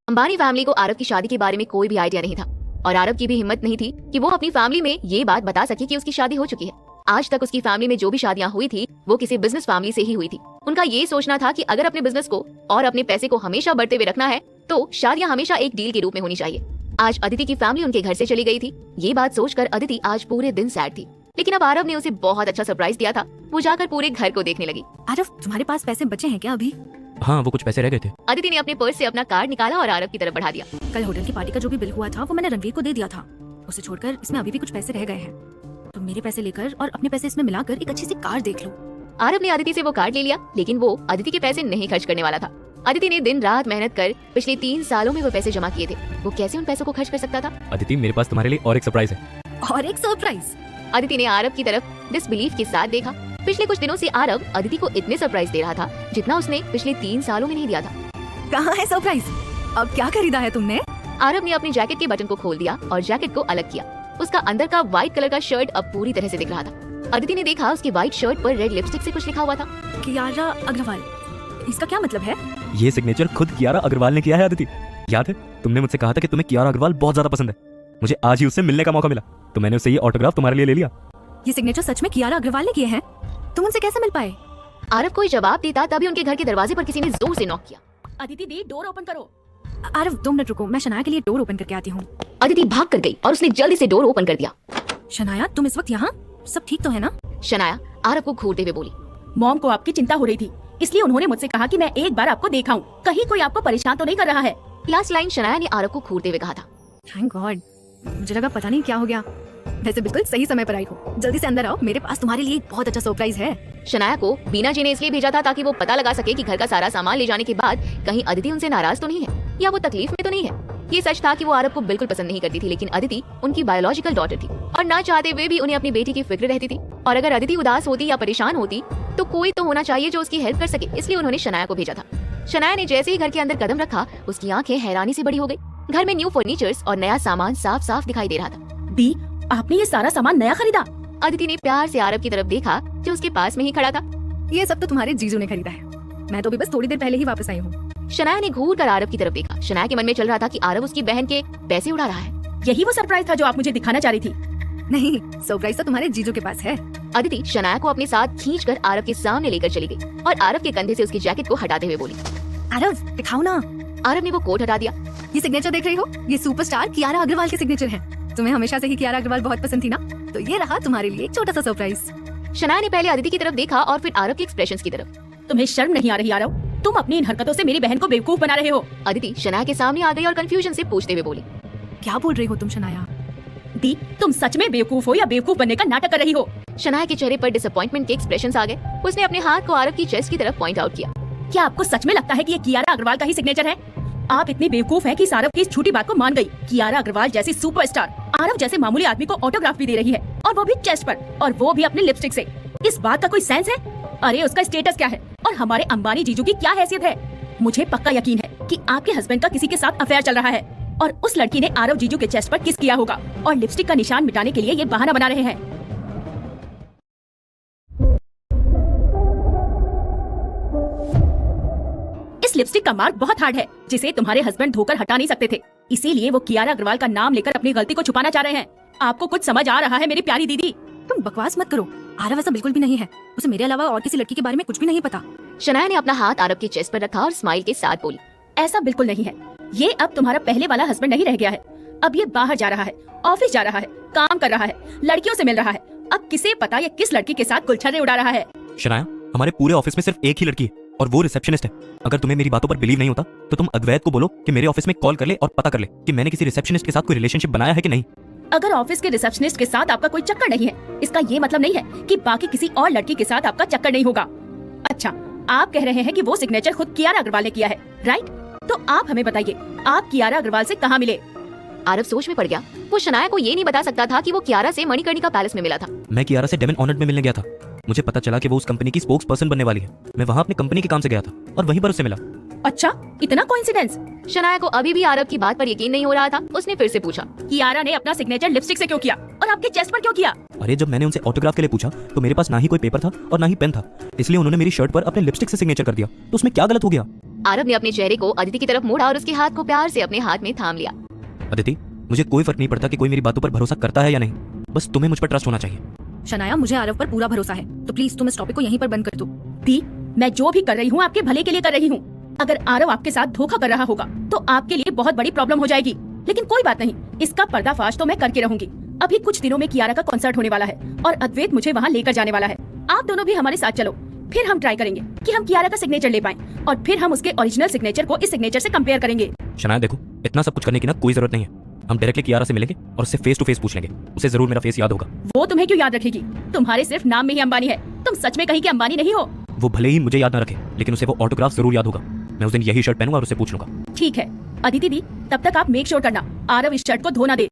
अंबानी फैमिली को आरव की शादी के बारे में कोई भी आइडिया नहीं था और आरव की भी हिम्मत नहीं थी कि वो अपनी फैमिली में ये बात बता सके कि उसकी शादी हो चुकी है। आज तक उसकी फैमिली में जो भी शादियां हुई थी वो किसी बिजनेस फैमिली से ही हुई थी। उनका ये सोचना था कि अगर अपने बिजनेस को और अपने पैसे को हमेशा बढ़ते हुए रखना है तो शादियां हमेशा एक डील के रूप में होनी चाहिए। आज अदिति की फैमिली उनके घर से चली गई थी। ये बात सोचकर अदिति आज पूरे दिन सैड थी, लेकिन अब आरव ने उसे बहुत अच्छा सरप्राइज दिया था। वो जाकर पूरे घर को देखने लगी।
आरव, तुम्हारे पास पैसे बचे हैं क्या अभी?
हाँ, वो कुछ पैसे रह गए थे।
अदिति ने अपने पर्स से अपना कार्ड निकाला और आरव की तरफ बढ़ा दिया।
कल होटल की पार्टी का जो भी बिल हुआ था वो मैंने रणवीर को दे दिया था। उसे छोड़कर इसमें अभी भी कुछ पैसे रह गए हैं, तो मेरे पैसे लेकर और अपने पैसे इसमें मिलाकर एक अच्छी सी कार देख लो।
आरव ने अदिति से वो कार्ड ले लिया, लेकिन वो अदिति के पैसे नहीं खर्च करने वाला था। अदिति ने दिन रात मेहनत कर पिछले 3 सालों में वो पैसे जमा किए थे। वो कैसे उन पैसों को खर्च कर सकता था?
अदिति, मेरे पास तुम्हारे लिए और एक सरप्राइज है।
और एक सरप्राइज?
अदिति ने आरव की तरफ डिसबिलीफ के साथ देखा। पिछले कुछ दिनों से आरव अदिति को इतने सरप्राइज दे रहा था जितना उसने पिछले 3 सालों में नहीं दिया था।
कहाँ है सरप्राइज? अब क्या खरीदा है तुमने?
आरव ने अपने जैकेट के बटन को खोल दिया और जैकेट को अलग किया। उसका अंदर का व्हाइट कलर का शर्ट अब पूरी तरह से दिख रहा था। अदिति ने देखा उसके व्हाइट शर्ट पर रेड लिपस्टिक से कुछ लिखा हुआ था।
कियारा अग्रवाल, इसका क्या मतलब है?
ये सिग्नेचर खुद कियारा अग्रवाल ने किया है अदिति। याद है तुमने मुझसे कहा था कि तुम्हें कियारा अग्रवाल बहुत ज्यादा पसंद है। मुझे आज ही उससे मिलने का मौका मिला तो मैंने उससे ये ऑटोग्राफ तुम्हारे लिए ले लिया।
ये सिग्नेचर सच में कियारा अग्रवाल ने किए हैं? तुम उनसे कैसे मिल पाए?
आरव कोई जवाब देता तभी उनके घर के दरवाजे पर किसी ने जोर से नॉक किया।
अदिति दी, डोर ओपन करो।
आरव 2 मिनट रुको, मैं शनाया के लिए डोर ओपन करके आती हूँ।
अदिति भाग कर गई और उसने जल्दी से डोर ओपन कर दिया।
शनाया, तुम इस वक्त यहाँ? सब ठीक तो है ना?
शनाया आरव को घूरते हुए बोली।
मॉम को आपकी चिंता हो रही थी, इसलिए उन्होंने मुझसे कहा कि मैं एक बार आपको देखाऊं, कहीं कोई आपको परेशान तो नहीं कर रहा है।
लास्ट लाइन शनाया ने आरव को घूरते हुए कहा था।
थैंक गॉड, मुझे लगा पता नहीं क्या हो गया। वैसे बिल्कुल सही समय पर आई हो। जल्दी से अंदर आओ, मेरे पास तुम्हारे लिए एक बहुत अच्छा सरप्राइज है।
शनाया को बीना जी ने इसलिए भेजा था ताकि वो पता लगा सके कि घर का सारा सामान ले जाने के बाद कहीं अदिति उनसे नाराज तो नहीं है या वो तकलीफ में तो नहीं है। ये सच था कि वो आरव को बिल्कुल पसंद नहीं करती थी, लेकिन अदिति उनकी बायोलॉजिकल डॉटर थी और ना चाहते हुए भी उन्हें अपनी बेटी की फिक्र रहती थी। और अगर अदिति उदास होती या परेशान होती तो कोई तो होना चाहिए जो उसकी हेल्प कर सके, इसलिए उन्होंने शनाया को भेजा था। शनाया ने जैसे ही घर के अंदर कदम रखा उसकी आंखें हैरानी से बड़ी हो गई। घर में न्यू फर्नीचर्स और नया सामान साफ साफ दिखाई दे रहा था।
दी, आपने ये सारा सामान नया खरीदा?
अदिति ने प्यार से आरव की तरफ देखा जो उसके पास में ही खड़ा था।
ये सब तो तुम्हारे जीजू ने खरीदा है, मैं तो भी बस थोड़ी देर पहले ही वापस आई हूँ।
शनाया ने घूर कर आरव की तरफ देखा। शनाया के मन में चल रहा था कि आरव उसकी बहन के पैसे उड़ा रहा है।
यही वो सरप्राइज था जो आप मुझे दिखाना चाह रही थी?
नहीं, सरप्राइज तो तुम्हारे जीजू के पास है।
अदिति शनाया को अपने साथ खींचकर आरव के सामने लेकर चली गई और आरव के कंधे से उसकी जैकेट को हटाते हुए बोली।
आरव दिखाओ ना।
आरव ने वो कोट हटा दिया।
ये सिग्नेचर देख रही हो? ये सुपरस्टार कियारा अग्रवाल के सिग्नेचर है। तुम्हें हमेशा से ही कियारा अग्रवाल बहुत पसंद थी ना, तो ये रहा तुम्हारे लिए एक छोटा सा सरप्राइज।
शनाया ने पहले अदिति की तरफ देखा और फिर आरव के एक्सप्रेशंस की तरफ।
तुम्हें शर्म नहीं आ रही आरव? तुम अपनी इन हरकतों से मेरी बहन को बेवकूफ बना रहे हो।
अदिति शनाया के सामने आ गई और कंफ्यूजन से पूछते हुए बोली।
क्या बोल रही हो तुम शनाया?
दी, तुम सच में बेवकूफ हो या बेवकूफ बनने का नाटक कर रही हो?
शनाया के चेहरे पर डिसअपॉइंटमेंट के एक्सप्रेशंस आ गए। उसने अपने हाथ को आरव की चेस्ट की तरफ पॉइंट आउट किया।
क्या आपको सच में लगता है कि ये कियारा अग्रवाल का ही सिग्नेचर है? आप इतनी बेवकूफ हैं कि आरव की इस छोटी बात को मान गई। कियारा अग्रवाल जैसी सुपरस्टार आरव जैसे मामूली आदमी को ऑटोग्राफ भी दे रही है, और वो भी चेस्ट पर, और वो भी अपने लिपस्टिक से। इस बात का कोई सेंस है? अरे उसका स्टेटस क्या है और हमारे अंबानी जीजू की क्या हैसियत है? मुझे पक्का यकीन है कि आपके हस्बैंड का किसी के साथ अफेयर चल रहा है और उस लड़की ने आरव जीजू के चेस्ट पर किस किया होगा और लिपस्टिक का निशान मिटाने के लिए ये बहाना बना रहे हैं। इस लिपस्टिक का मार्क बहुत हार्ड है जिसे तुम्हारे हस्बैंड धोकर हटा नहीं सकते थे, इसीलिए वो कियारा अग्रवाल का नाम लेकर अपनी गलती को छुपाना चाह रहे हैं। आपको कुछ समझ आ रहा है मेरी प्यारी दीदी?
तुम बकवास मत करो, आरव ऐसा बिल्कुल भी नहीं है। उसे मेरे अलावा और किसी लड़की के बारे में कुछ भी नहीं पता।
शनाया ने अपना हाथ आरव के चेस्ट पर रखा और स्माइल के साथ बोली।
ऐसा बिल्कुल नहीं है। ये अब तुम्हारा पहले वाला हस्बैंड नहीं रह गया है। अब ये बाहर जा रहा है, ऑफिस जा रहा है, काम कर रहा है, लड़कियों से मिल रहा है। अब किसे पता ये किस लड़की के साथ गुलछर्रे उड़ा रहा है।
शनाया, हमारे पूरे ऑफिस में सिर्फ एक ही लड़की है और वो रिसेप्शनिस्ट है। अगर तुम्हें मेरी बातों पर बिलीव नहीं होता तो तुम अद्वैत को बोलो कि मेरे ऑफिस में कॉल कर ले और पता कर ले कि मैंने किसी रिसेप्शनिस्ट के साथ कोई रिलेशनशिप बनाया है कि नहीं।
अगर ऑफिस के रिसेप्शनिस्ट के साथ आपका कोई चक्कर नहीं है, इसका ये मतलब नहीं है कि बाकी किसी और लड़की के साथ आपका चक्कर नहीं होगा। अच्छा, आप कह रहे हैं कि वो सिग्नेचर खुद कियारा अग्रवाल ने किया है, राइट? तो आप हमें बताइए, आप कियारा अग्रवाल से कहाँ मिले?
आरव सोच में पड़ गया। वो शनाया को ये नहीं बता सकता था कि वो कियारा से मणिकर्णिका पैलेस में मिला था।
मैं कियारा से डेमन ऑनर्ड में मिलने गया था। मुझे पता चला कि वो उस कंपनी की स्पोक्स पर्सन बनने वाली है। मैं वहाँ अपनी कंपनी के काम से गया था और वहीं पर उससे मिला।
अच्छा, इतना कोइंसिडेंस?
शनाया को अभी भी आरव की बात पर यकीन नहीं हो रहा था। उसने फिर से पूछा,
कियारा ने अपना सिग्नेचर लिपस्टिक से क्यों किया और आपके चेस्ट पर क्यों किया?
अरे जब मैंने उनसे ऑटोग्राफ के लिए पूछा तो मेरे पास ना ही कोई पेपर था और ना ही पेन था, इसलिए उन्होंने मेरी शर्ट पर अपने लिपस्टिक से सिग्नेचर कर दिया। तो उसमें क्या गलत हो गया?
आरव ने अपने चेहरे को अदिति की तरफ मोड़ा और उसके हाथ को प्यार से अपने हाथ में थाम लिया।
अदिति, मुझे कोई फर्क नहीं पड़ता कि कोई मेरी बातों पर भरोसा करता है या नहीं, बस तुम्हें मुझ पर ट्रस्ट होना चाहिए।
शनाया, मुझे आरव पर पूरा भरोसा है, तो प्लीज तुम इस टॉपिक को यहीं पर बंद कर दो।
दी, मैं जो भी कर रही हूँ आपके भले के लिए कर रही हूँ। अगर आरव आपके साथ धोखा कर रहा होगा तो आपके लिए बहुत बड़ी प्रॉब्लम हो जाएगी, लेकिन कोई बात नहीं, इसका पर्दाफाश तो मैं करके रहूंगी। अभी कुछ दिनों में कियारा का कॉन्सर्ट होने वाला है और अद्वैत मुझे वहाँ लेकर जाने वाला है। आप दोनों भी हमारे साथ चलो, फिर हम ट्राई करेंगे कि हम कियारा का सिग्नेचर ले पाएं और फिर हम उसके ओरिजिनल सिग्नेचर को इस सिग्नेचर से कंपेयर करेंगे।
शनाया देखो, इतना सब कुछ करने की ना कोई जरूरत नहीं है। हम डायरेक्टली कियारा से मिलेंगे और उससे फेस टू फेस पूछ लेंगे। उसे जरूर मेरा फेस याद होगा।
वो तुम्हें क्यों याद रखेगी? तुम्हारे सिर्फ नाम में ही अंबानी है, तुम सच में कहीं के अंबानी नहीं हो।
वो भले ही मुझे याद न रखे, लेकिन उसे वो ऑटोग्राफ जरूर याद होगा। मैं उस दिन यही शर्ट पहनूंगा और उससे पूछ लूंगा।
ठीक है अदिति दी, तब तक आप मेक श्योर करना आरव इस शर्ट को धोना दे।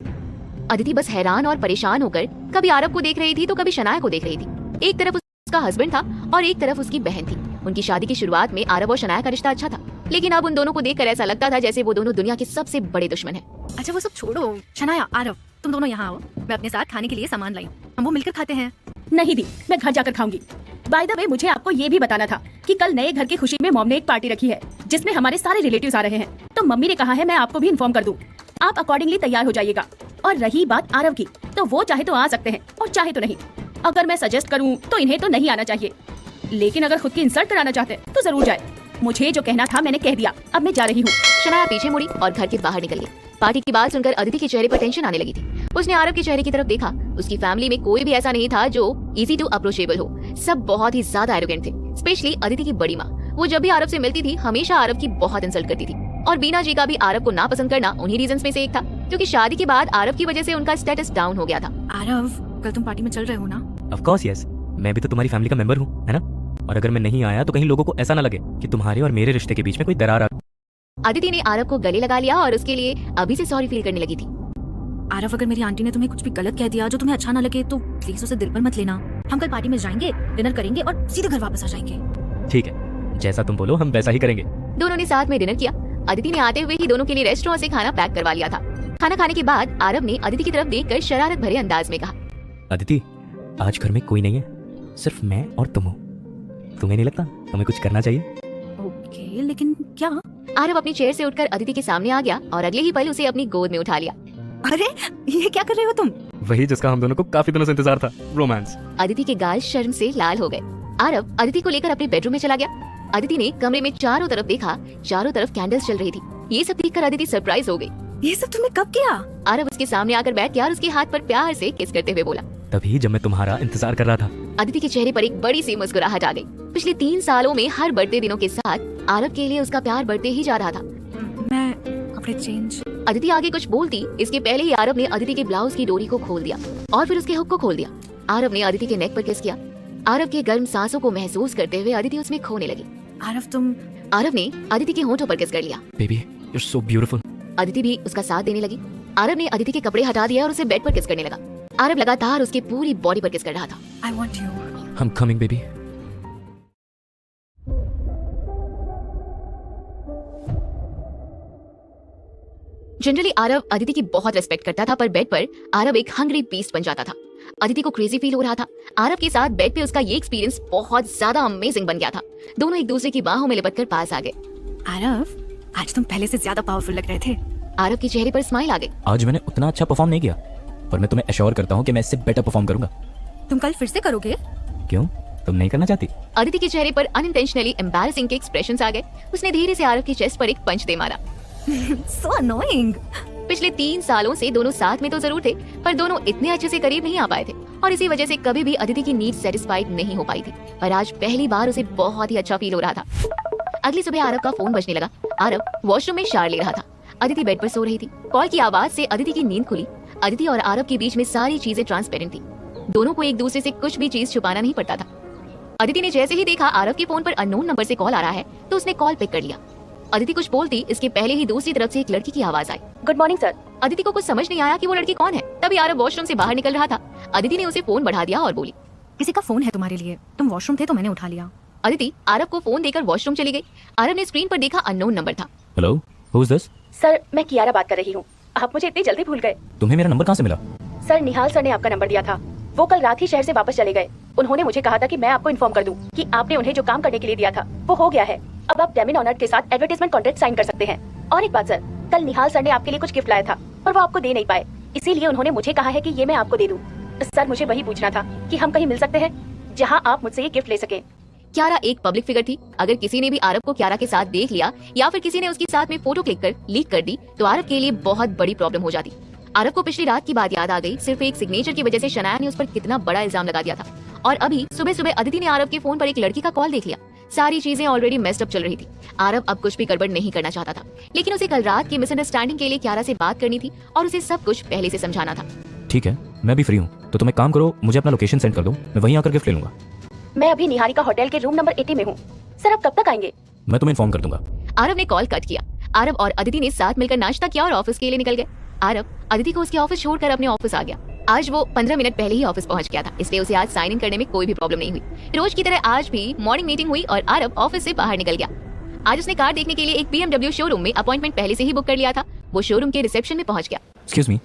अदिति बस हैरान और परेशान होकर कभी आरव को देख रही थी तो कभी शनाया को देख रही थी। एक तरफ उसका हस्बैंड था और एक तरफ उसकी बहन थी। उनकी शादी की शुरुआत में आरव और शनाया का रिश्ता अच्छा था, लेकिन अब उन दोनों को देखकर ऐसा लगता था जैसे वो दोनों दुनिया के सबसे बड़े दुश्मन हैं।
अच्छा वो सब छोड़ो, शनाया, आरव, तुम दोनों यहाँ आओ। मैं अपने साथ खाने के लिए सामान लाई हूँ, हम वो मिलकर खाते हैं।
नहीं दी, मैं घर जाकर खाऊंगी। बाय द वे, मुझे आपको ये भी बताना था कि कल नए घर की खुशी में मॉम ने एक पार्टी रखी है जिसमें हमारे सारे रिलेटिव्स आ रहे हैं। तो मम्मी ने कहा है मैं आपको भी इन्फॉर्म कर दूं। आप अकॉर्डिंगली तैयार हो जाइएगा। और रही बात आरव की, तो वो चाहे तो आ सकते हैं और चाहे तो नहीं। अगर मैं सजेस्ट करूं तो इन्हें तो नहीं आना चाहिए, लेकिन अगर खुद की इंसल्ट कराना चाहते हैं तो जरूर जाए। मुझे जो कहना था मैंने कह दिया, अब मैं जा रही हूँ।
शनाया पीछे मुड़ी और घर के बाहर निकल गई। पार्टी की बात सुनकर अदिति के चेहरे पर टेंशन आने लगी थी। उसने आरव के चेहरे की तरफ देखा। उसकी फैमिली में कोई भी ऐसा नहीं था जो इजी टू अप्रोचेबल हो। सब बहुत ही ज्यादा एरोगेंट थे, स्पेशली अदिति की बड़ी माँ। वो जब भी आरव से मिलती थी हमेशा आरव की बहुत इंसल्ट करती थी। और बीना जी का भी आरव को नापसंद करना उन्हीं रीजंस में से एक था, क्योंकि शादी के बाद आरव की वजह से उनका स्टेटस डाउन हो गया था।
आरव, कल तुम पार्टी में चल रहे हो ना?
ऑफ कोर्स यस, मैं भी तो तुम्हारी फैमिली का मेंबर हूँ, है ना? और अगर मैं नहीं आया तो कहीं लोगों को ऐसा ना लगे कि तुम्हारे और मेरे रिश्ते के बीच में कोई दरार आ।
अदिति ने आरव को गले लगा लिया और उसके लिए अभी से सॉरी फील करने लगी थी।
आरव, अगर मेरी आंटी ने तुम्हें कुछ भी गलत कह दिया जो तुम्हें अच्छा ना लगे तो प्लीज उसे दिल पर मत लेना। हम कल पार्टी में जाएंगे, डिनर करेंगे और सीधे घर वापस आ जाएंगे।
ठीक है, जैसा तुम बोलो हम वैसा ही करेंगे।
दोनों ने साथ में डिनर किया। अदिति ने आते हुए ही दोनों के लिए रेस्टोरेंट से खाना पैक करवा लिया था। खाना खाने के बाद आरव ने अदिति की तरफ देखकर शरारत भरे अंदाज में कहा,
अदिति, आज घर में कोई नहीं है, सिर्फ मैं और तुम हो। तुम्हें नहीं लगता हमें कुछ करना चाहिए?
ओके, लेकिन क्या?
आरव अपनी चेयर से उठकर अदिति के सामने आ गया और अगले ही पल उसे अपनी गोद में उठा लिया।
अरे ये क्या कर रहे हो तुम?
वही जिसका हम दोनों को काफी दिनों से इंतजार था, रोमांस।
अदिति के गाल शर्म से लाल हो गए। आरव अदिति को लेकर अपने बेडरूम में चला गया। अदिति ने कमरे में चारों तरफ देखा। चारों तरफ कैंडल्स चल रही थी। ये सब देखकर अदिति सरप्राइज हो गई।
ये सब तुमने कब किया?
आरव उसके सामने आकर बैठ गया और उसके हाथ पर प्यार से किस करते हुए बोला।
तभी जब मैं तुम्हारा इंतजार कर रहा था।
अदिति के चेहरे पर एक बड़ी सी मुस्कुराहट आ गई। पिछले 3 सालों में हर बढ़ते दिनों के साथ आरव के लिए उसका प्यार बढ़ते ही जा रहा था।
मैं कपड़े चेंज।
अदिति आगे कुछ बोलती इसके पहले ही आरव ने अदिति के ब्लाउज की डोरी को खोल दिया और फिर उसके हुक को खोल दिया। आरव ने अदिति के नेक पर किस किया। आरव के गर्म सांसों को महसूस करते हुए अदिति उसमें खोने लगी। आरव ने अदिति के होंठों पर किस कर लिया।
Baby, you are so beautiful.
Aditi भी उसका साथ देने लगी। आरव ने अदिति के कपड़े हटा दिया और उसे बेड पर किस करने लगा। आरव लगातार उसके पूरी बॉडी पर किस कर रहा था।
I want you.
I'm coming, baby.
Generally Aarav Aditi की बहुत रेस्पेक्ट करता था, पर बेड पर आरव एक हंग्री बीस्ट बन जाता था। अदिति को क्रेजी फील हो रहा था। आरव के साथ बेड पे उसका ये एक्सपीरियंस बहुत ज्यादा अमेजिंग बन गया था। दोनों एक दूसरे की बाहों में लिपटकर पास आ गए।
आरव, आज तुम पहले से ज्यादा पावरफुल लग रहे थे।
आरव के चेहरे पर स्माइल आ गई।
आज मैंने उतना अच्छा परफॉर्म नहीं किया, पर मैं तुम्हें एश्योर करता हूँ कि मैं इससे बेटर परफॉर्म करूंगा।
तुम कल फिर से करोगे?
क्यों, तुम नहीं करना चाहती?
अदिति के चेहरे पर अनइंटेंशनली एम्बैरेसिंग के एक्सप्रेशंस आ गए। उसने धीरे से आरव की चेस्ट पर एक पंच दे मारा।
So annoying.
पिछले 3 सालों से दोनों साथ में तो जरूर थे, पर दोनों इतने अच्छे से करीब नहीं आ पाए थे और इसी वजह से कभी भी अदिति की नीड सेटिस्फाइड नहीं हो पाई थी। पर आज पहली बार उसे बहुत ही अच्छा फील हो रहा था। अगली सुबह आरव का फोन बजने लगा। आरव वॉशरूम में शावर ले रहा था। अदिति बेड पर सो रही थी। कॉल की आवाज से अदिति की नींद खुली। अदिति और आरव के बीच में सारी चीजें ट्रांसपेरेंट थी। दोनों को एक दूसरे से कुछ भी चीज छुपाना नहीं पड़ता था। अदिति ने जैसे ही देखा आरव के फोन पर अननोन नंबर से कॉल आ रहा है तो उसने कॉल पिक कर लिया। अदिति कुछ बोलती इसके पहले ही दूसरी तरफ से एक लड़की की आवाज आई। Good morning sir. अदिति को कुछ समझ नहीं आया कि वो लड़की कौन है। तभी आरव वॉशरूम से बाहर निकल रहा था। अदिति ने उसे फोन बढ़ा दिया और बोली,
किसी का फोन है तुम्हारे लिए, तुम वॉशरूम थे तो मैंने उठा लिया।
अदिति आरव को फोन देकर वॉशरूम चली गई। आरव ने स्क्रीन पर देखा अननोन नंबर था।
Hello, who is this?
Sir, मैं कियारा बात कर रही हूँ। आप मुझे इतनी जल्दी भूल गए?
तुम्हें मेरा नंबर कहाँ से मिला?
सर, निहाल सर ने आपका नंबर दिया था। वो कल रात ही शहर से वापस चले गए। उन्होंने मुझे कहा था कि मैं आपको इन्फॉर्म कर दूं कि आपने उन्हें जो काम करने के लिए दिया था वो हो गया है। अब आप डेमिन ऑनर्ड के साथ एडवर्टाइजमेंट कॉन्ट्रैक्ट साइन कर सकते हैं। और एक बात सर, कल निहाल सर ने आपके लिए कुछ गिफ्ट लाया था पर वो आपको दे नहीं पाए, इसीलिए उन्होंने मुझे कहा है कि ये मैं आपको दे दूं। सर, मुझे वही पूछना था कि हम कहीं मिल सकते हैं जहाँ आप मुझसे ये गिफ्ट ले सकें।
क्यारा एक पब्लिक फिगर थी। अगर किसी ने भी आरव को क्यारा के साथ देख लिया या फिर किसी ने उसके साथ में फोटो क्लिक कर लीक कर दी तो आरव के लिए बहुत बड़ी प्रॉब्लम हो जाती। आरव को पिछली रात की बात याद आ गई। सिर्फ एक सिग्नेचर की वजह से शनाया ने उस पर कितना बड़ा इल्जाम लगा दिया था। और अभी सुबह सुबह अदिति ने आरव के फोन पर एक लड़की का कॉल देख लिया। सारी चीजें ऑलरेडी मेस्ड अप चल रही थी। आरव अब कुछ भी गड़बड़ नहीं करना चाहता था, लेकिन उसे कल रात की मिसअंडरस्टैंडिंग के लिए क्यारा से बात करनी थी और उसे सब कुछ पहले से समझाना था।
ठीक है, मैं भी फ्री हूँ, तो तुम एक काम करो, मुझे अपना लोकेशन सेंड कर दो, मैं वहीं आकर गिफ्ट ले लूंगा।
मैं अभी निहारिका होटल के रूम नंबर 80 में हूँ। सर, आप कब तक आएंगे?
मैं तुम्हें इन्फॉर्म कर दूंगा।
आरव ने कॉल कट किया। आरव और अदिति ने साथ मिलकर नाश्ता किया और ऑफिस के लिए निकल गए। आरव अदिति को उसके ऑफिस छोड़कर अपने ऑफिस आ गया। आज वो 15 मिनट पहले ही ऑफिस पहुंच गया था, इसलिए उसे आज साइन इन करने में कोई भी प्रॉब्लम नहीं हुई। रोज की तरह आज भी मॉर्निंग मीटिंग हुई और आरव ऑफिस से बाहर निकल गया। आज उसने कार देखने के लिए एक BMW शोरूम में अपॉइंटमेंट पहले से ही बुक कर लिया था। वो शोरूम के रिसेप्शन में पहुंच गया।
एक्सक्यूज मी,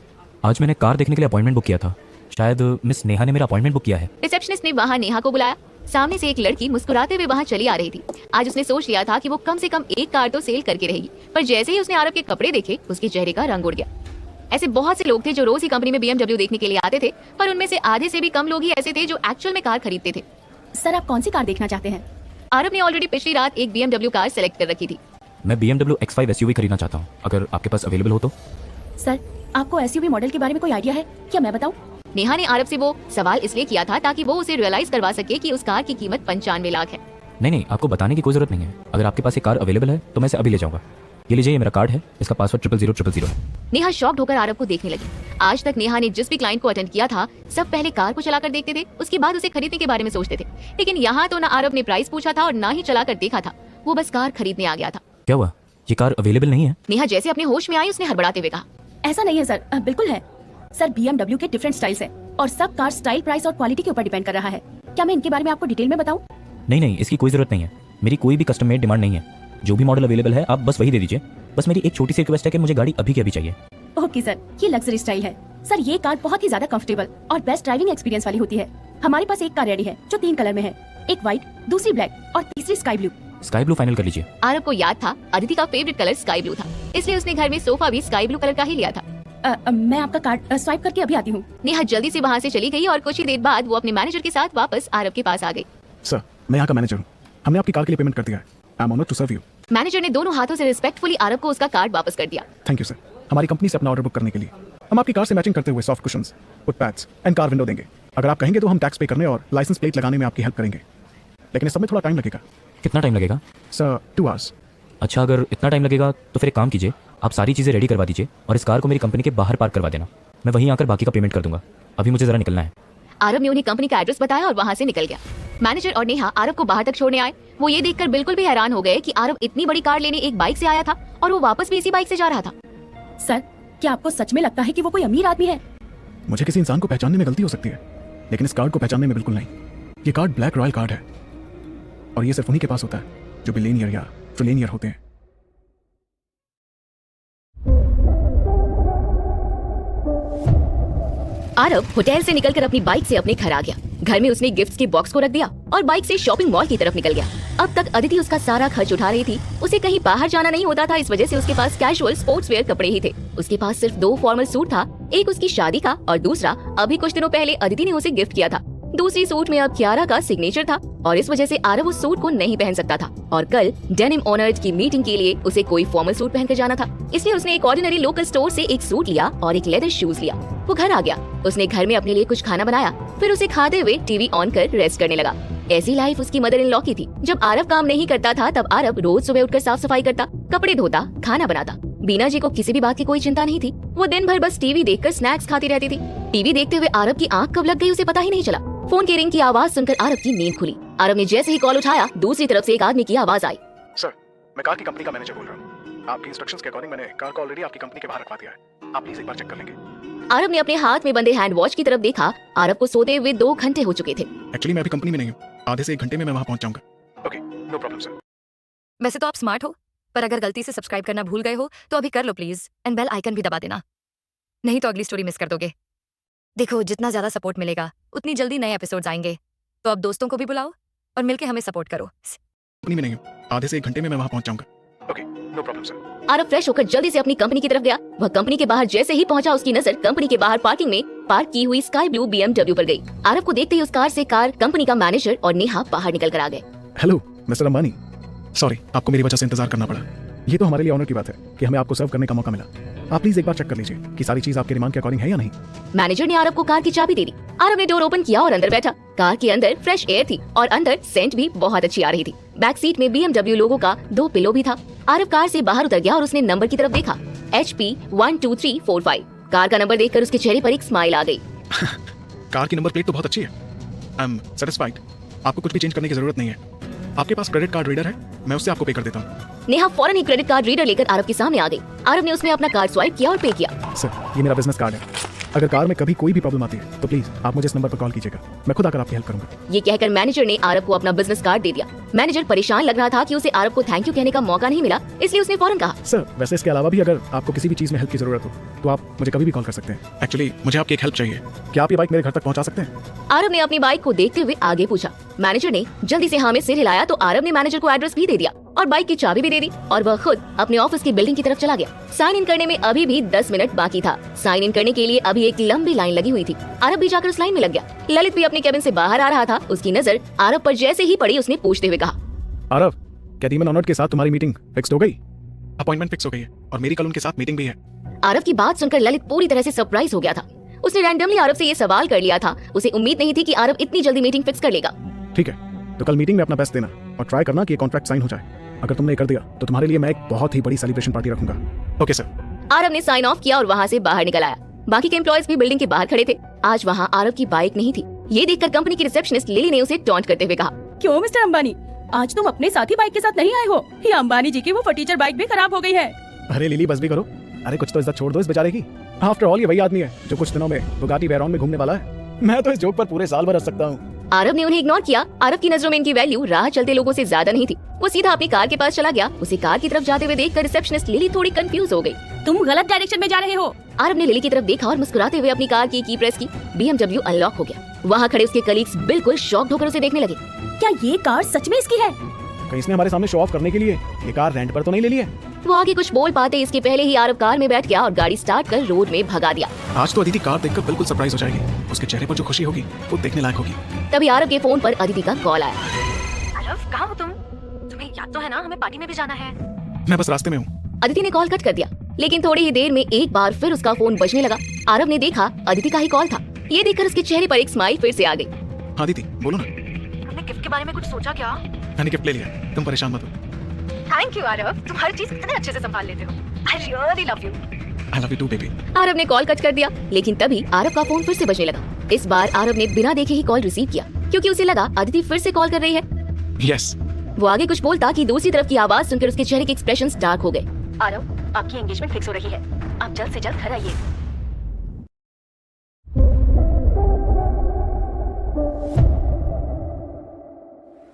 आज मैंने कार देखने के लिए अपॉइंटमेंट बुक किया था। शायद मिस नेहा ने मेरा अपॉइंटमेंट बुक किया है।
रिसेप्शनिस्ट ने वहाँ नेहा को बुलाया। सामने से एक लड़की मुस्कुराते हुए वहाँ चली आ रही थी। आज उसने सोच लिया था कि वो कम से कम एक कार तो सेल करके रहेगी, पर जैसे ही उसने आरव के कपड़े देखे उसके चेहरे का रंग उड़ गया। ऐसे बहुत से लोग थे जो रोज ही कंपनी में BMW देखने के लिए आते थे, पर उनमें से आधे से भी कम लोग ही ऐसे थे जो एक्चुअल में कार खरीदते थे।
सर, आप कौन सी कार देखना चाहते हैं?
आरव ने ऑलरेडी पिछली रात एक BMW कार सेलेक्ट कर रखी थी।
मैं BMW X5 SUV खरीदना चाहता हूँ, अगर आपके पास अवेलेबल हो तो।
सर, आपको SUV मॉडल के बारे में कोई आइडिया है क्या? मैं बताऊं?
नेहा ने आरव से वो सवाल इसलिए किया था ताकि वो उसे रियलाइज करवा सके कि उस कार की कीमत 95 लाख है।
नहीं, आपको बताने की कोई जरूरत नहीं है। अगर आपके पास ये कार अवेलेबल है तो मैं इसे अभी ले जाऊंगा। ये लीजिए, ये मेरा कार्ड है, इसका पासवर्ड 00000 है।
नेहा शॉक्ड होकर आरव को देखने लगी। आज तक नेहा ने जिस भी क्लाइंट को अटेंड किया था, सब पहले कार को चलाकर देखते थे, उसके बाद उसे खरीदने के बारे में सोचते थे। लेकिन यहाँ तो ना आरव ने प्राइस पूछा था और ना ही चलाकर देखा था, वो बस कार खरीदने आ गया था।
क्या हुआ? ये कार अवेलेबल नहीं है?
नेहा जैसे अपने होश में आई उसने हड़बड़ाते हुए कहा,
ऐसा नहीं है सर, बिल्कुल है सर। BMW के डिफरेंट स्टाइल्स हैं और सब कार स्टाइल, प्राइस और क्वालिटी के ऊपर डिपेंड कर रहा है। क्या मैं इनके बारे में आपको डिटेल में बताऊं?
नहीं, इसकी कोई जरूरत नहीं है। मेरी कोई भी कस्टम मेड डिमांड नहीं है। जो भी मॉडल अवेलेबल है आप बस वही दे दीजिए। बस मेरी एक छोटी सी रिक्वेस्ट है कि मुझे गाड़ी अभी की अभी चाहिए।
ओके सर, ये लग्जरी स्टाइल है सर। ये कार बहुत ही ज्यादा कंफर्टेबल और बेस्ट ड्राइविंग एक्सपीरियंस वाली होती है। हमारे पास एक कार रेडी है जो 3 कलर में है, एक व्हाइट, दूसरी ब्लैक और तीसरी sky blue.
Sky blue final कर लीजिए।
आरव को याद था अदिति का फेवरेट कलर स्काई ब्लू था, इसलिए उसने घर में सोफा भी स्काई ब्लू कलर का ही लिया था।
मैं आपका कार्ड स्वाइप करके अभी आती हूँ।
नेहा जल्दी से वहाँ से चली गई और कुछ ही देर बाद वो अपने मैनेजर के साथ वापस आरव के पास आ गई।
सर, मैं यहाँ का मैनेजर हूँ। हमने आपकी कार के लिए पेमेंट कर दिया है। I am honoured to serve you.
Manager ने दोनों हाथों से रिस्पेक्टफुली आरव को उसका कार्ड वापस कर दिया।
Thank you sir. हमारी कंपनी से अपना ऑर्डर बुक करने के लिए हम आपकी कार से मैचिंग करते हुए soft cushions, foot pads and car window देंगे। अगर आप कहेंगे तो हम टैक्स पे करने और लाइसेंस प्लेट लगाने में आपकी हेल्प करेंगे, लेकिन इस सब में थोड़ा टाइम लगेगा।
कितना टाइम लगेगा?
Sir, 2 hours.
अच्छा, अगर इतना टाइम लगेगा तो फिर एक काम कीजिए, आप सारी चीज़ें रेडी करवा दीजिए और इस कार को मेरी कंपनी के बाहर पार्क करवा देना। मैं वहीं आकर बाकी का पेमेंट कर दूंगा। अभी मुझे जरा निकलना है।
आरव ने उन्हें कंपनी का एड्रेस बताया और वहाँ से निकल गया। मैनेजर और नेहा आरव को बाहर तक छोड़ने आए। वो ये देखकर बिल्कुल भी हैरान हो गए कि आरव इतनी बड़ी कार लेने एक बाइक से आया था और वो वापस भी इसी बाइक से जा रहा था।
सर, क्या आपको सच में लगता है कि वो कोई अमीर आदमी है?
मुझे किसी इंसान को पहचानने में गलती हो सकती है, लेकिन इस कार्ड को पहचानने में बिल्कुल नहीं। ये कार्ड ब्लैक रॉयल कार्ड है और ये सिर्फ उन्हीं के पास होता है जो बिलियनियर या ट्रिलियनियर होते हैं।
आरव होटल से निकलकर अपनी बाइक से अपने घर आ गया। घर में उसने गिफ्ट्स के बॉक्स को रख दिया और बाइक से शॉपिंग मॉल की तरफ निकल गया। अब तक अदिति उसका सारा खर्च उठा रही थी। उसे कहीं बाहर जाना नहीं होता था, इस वजह से उसके पास कैजुअल स्पोर्ट्स वेयर कपड़े ही थे। उसके पास सिर्फ 2 फॉर्मल सूट था, एक उसकी शादी का और दूसरा अभी कुछ दिनों पहले अदिति ने उसे गिफ्ट किया था। दूसरी सूट में अब कियारा का सिग्नेचर था और इस वजह से आरव उस सूट को नहीं पहन सकता था और कल डेनिम ऑनर्स की मीटिंग के लिए उसे कोई फॉर्मल सूट पहनकर जाना था। इसलिए उसने एक ऑर्डिनरी लोकल स्टोर से एक सूट लिया और एक लेदर शूज लिया। वो घर आ गया। उसने घर में अपने लिए कुछ खाना बनाया, फिर उसे खाते हुए टीवी ऑन कर रेस्ट करने लगा। ऐसी लाइफ उसकी मदर इन लॉ की थी। जब आरव काम नहीं करता था तब आरव रोज सुबह उठकर साफ सफाई करता, कपड़े धोता, खाना बनाता। बीना जी को किसी भी बात की कोई चिंता नहीं थी। वो दिन भर बस टीवी देखकर स्नैक्स खाती रहती थी। टीवी देखते हुए आरव की आंख कब लग गई उसे पता ही नहीं चला। फोन की रिंग की आवाज सुनकर आरव की नींद खुली। आरव ने जैसे ही कॉल उठाया, दूसरी तरफ से एक आदमी की आवाज आई।
सर, मैं कार की कंपनी का मैनेजर बोल रहा हूँ। आपकी इंस्ट्रक्शंस के अकॉर्डिंग मैंने कार को ऑलरेडी आपकी कंपनी के बाहर रखवा दिया है। आप प्लीज एक बार चेक कर लेंगे।
आरव ने अपने हाथ में बंधे हैंड वॉच की तरफ देखा। आरव को सोते हुए 2 घंटे हो चुके थे।
एक्चुअली मैं अभी कंपनी में नहीं हूँ। आधे से 1 घंटे में मैं वहाँ पहुँच जाऊंगा। Okay, no problem sir.
वैसे तो आप स्मार्ट हो, पर अगर गलती से सब्सक्राइब करना भूल गए हो तो अभी कर लो प्लीज, एंड बेल आइकन भी दबा देना, नहीं तो अगली स्टोरी मिस कर दोगे। देखो, जितना ज्यादा सपोर्ट मिलेगा उतनी जल्दी नए एपिसोड्स आएंगे, तो अब दोस्तों को भी बुलाओ और मिलके हमें सपोर्ट करो।
कंपनी में नहीं हूँ। आधे से 1 घंटे में मैं वहाँ पहुँच जाऊंगा। Okay, no problem sir.
Aarav fresh होकर जल्दी से अपनी कंपनी की तरफ गया। वह कंपनी के बाहर जैसे ही पहुंचा, उसकी नजर कंपनी के बाहर पार्किंग में पार्क की हुई स्काई ब्लू BMW पर गई। आरव को देखते ही उस कार से कंपनी का मैनेजर और नेहा बाहर निकल कर आ गए।
हेलो मिस्टर अंबानी, सॉरी आपको मेरी वजह से इंतजार करना पड़ा। ये तो हमारे लिए ऑनर की बात है कि हमें आपको सर्व करने का मौका मिला। आप प्लीज एक बार चेक कर लीजिए कि सारी चीज आपके डिमांड के अकॉर्डिंग है या नहीं।
मैनेजर ने आरव को कार की चाबी दे दी। आरव ने डोर ओपन किया और अंदर बैठा। कार के अंदर फ्रेश एयर थी और अंदर सेंट भी बहुत अच्छी आ रही थी। बैक सीट में BMW लोगो का 2 पिलो भी था। आरव कार से बाहर उतर गया और उसने नंबर की तरफ देखा, HP 12345। कार का नंबर देखकर उसके चेहरे पर एक स्माइल आ गई।
कार की नंबर प्लेट तो बहुत अच्छी है। I am satisfied. आपको कुछ भी चेंज करने की जरूरत नहीं है। आपके पास क्रेडिट कार्ड रीडर है, मैं उससे आपको पे कर देता हूँ।
नेहा फौरन ही क्रेडिट कार्ड रीडर लेकर आरव के सामने आ गई। आरव ने उसमें अपना कार्ड स्वाइप किया और पे किया।
सर, ये मेरा बिजनेस कार्ड है। अगर कार में कभी कोई भी प्रॉब्लम आती है तो प्लीज आप मुझे इस नंबर पर कॉल कीजिएगा, मैं खुद आकर आपकी हेल्प करूंगा।
ये कहकर मैनेजर ने आरव को अपना बिजनेस कार्ड दे दिया। मैनेजर परेशान लग रहा था कि उसे आरव को थैंक यू कहने का मौका नहीं मिला, इसलिए उसने फौरन कहा,
सर वैसे इसके अलावा भी अगर आपको किसी भी चीज में हेल्प की जरूरत हो तो आप मुझे कभी भी कॉल कर सकते हैं। एक्चुअली मुझे आपकी एक हेल्प चाहिए, क्या आप ये बाइक मेरे घर तक पहुंचा सकते हैं?
आरव ने अपनी बाइक को देखते हुए आगे पूछा। मैनेजर ने जल्दी से हाँ में सिर हिलाया तो आरव ने मैनेजर को एड्रेस भी दे दिया और बाइक की चाबी भी दे दी और वह खुद अपने ऑफिस की बिल्डिंग की तरफ चला गया। साइन इन करने में अभी भी 10 मिनट बाकी था। साइन इन करने के लिए अभी एक लंबी लाइन लगी हुई थी। आरव भी जाकर उस लाइन में लग गया। ललित भी अपने केबिन से बाहर आ रहा था। उसकी नजर आरव पर जैसे ही पड़ी उसने पूछते हुए कहा,
आरव क्या दीमन ऑनर्ड के साथ तुम्हारी मीटिंग फिक्स हो गई? अपॉइंटमेंट फिक्स हो गई है और मेरी कल उनके साथ मीटिंग भी है।
आरव की बात सुनकर ललित पूरी तरह से सरप्राइज हो गया था। उसने रैंडमली आरव से ये सवाल कर लिया था। उसे उम्मीद नहीं थी कि आरव इतनी जल्दी मीटिंग फिक्स कर लेगा।
ठीक है, तो कल मीटिंग में अपना बेस्ट देना और ट्राई करना कि ये कॉन्ट्रैक्ट साइन हो जाए। अगर तुमने ये कर दिया तो तुम्हारे लिए मैं एक बहुत ही बड़ी सेलिब्रेशन पार्टी रखूंगा। Okay sir.
आरव ने साइन ऑफ किया और वहाँ से बाहर निकल आया। बाकी के एम्प्लॉयज भी बिल्डिंग के बाहर खड़े थे। आज वहाँ आरव की बाइक नहीं थी। ये देखकर कंपनी की रिसेप्शनिस्ट लिली ने उसे टॉन्ट करते हुए कहा,
क्यों मिस्टर अंबानी, आज तुम अपने साथी बाइक के साथ नहीं आए हो? ये अंबानी जी की वो फटीचर बाइक भी खराब हो गई है।
अरे लिली बस भी करो, अरे कुछ तो इज्जत छोड़ दो इस बेचारे की। आफ्टर ऑल ये वही आदमी है जो कुछ दिनों में बुगाटी वैरॉन में घूमने वाला है। मैं तो इस जोक पर पूरे साल भर हंस सकता हूँ।
आरव ने उन्हें इग्नोर किया। आरव की नजरों में इनकी वैल्यू राह चलते लोगों से ज्यादा नहीं थी। वो सीधा अपनी कार के पास चला गया। उसे कार की तरफ जाते हुए देखकर रिसेप्शनिस्ट लिली थोड़ी कंफ्यूज हो गई।
तुम गलत डायरेक्शन में जा रहे हो।
आरव ने लिली की तरफ देखा और मुस्कुराते हुए अपनी कार की प्रेस की। BMW अनलॉक हो गया। वहाँ खड़े उसके कलीग्स बिल्कुल शॉक्ड होकर उसे देखने लगे।
क्या ये कार सच में इसकी है?
कहीं इसने हमारे सामने शो ऑफ करने के लिए ये कार रेंट पर तो नहीं ले ली है?
वो आगे कुछ बोल पाते इसके पहले ही आरव कार में बैठ गया और गाड़ी स्टार्ट कर रोड में भगा दिया।
आज तो अदिति कार देखकर बिल्कुल सरप्राइज हो जाएगी। उसके चेहरे पर जो खुशी होगी वो देखने लायक होगी।
तभी आरव के फोन पर अदिति का कॉल आया।
आरव कहाँ हो तुम? तुम्हें याद तो है ना हमें पार्टी में भी जाना है।
मैं बस रास्ते में हूँ।
अदिति ने कॉल कट कर दिया, लेकिन थोड़ी ही देर में एक बार फिर उसका फोन बजने लगा। आरव ने देखा अदिति का ही कॉल था। ये देखकर उसके चेहरे पर एक स्माइल फिर से आ गई।
हाँ दीदी बोलो ना।
तुमने गिफ्ट के बारे में कुछ सोचा क्या?
मैंने गिफ्ट ले लिया, तुम परेशान मत हो।
थैंक यू आरव, तुम हर चीज कितने अच्छे से संभाल लेते हो। I really love you.
I love you too baby.
Aarav ने कॉल कट कर दिया, लेकिन तभी आरव का फोन फिर से बजने लगा। इस बार आरव ने बिना देखे ही कॉल रिसीव किया, क्योंकि उसे लगा अदिति फिर से कॉल कर रही है।
यस।
वो आगे कुछ बोलता कि दूसरी तरफ की आवाज सुनकर उसके चेहरे के एक्सप्रेशंस डार्क हो गए।
आरव, आपकी एंगेजमेंट फिक्स हो रही है, आप जल्द से जल्द घर आइए।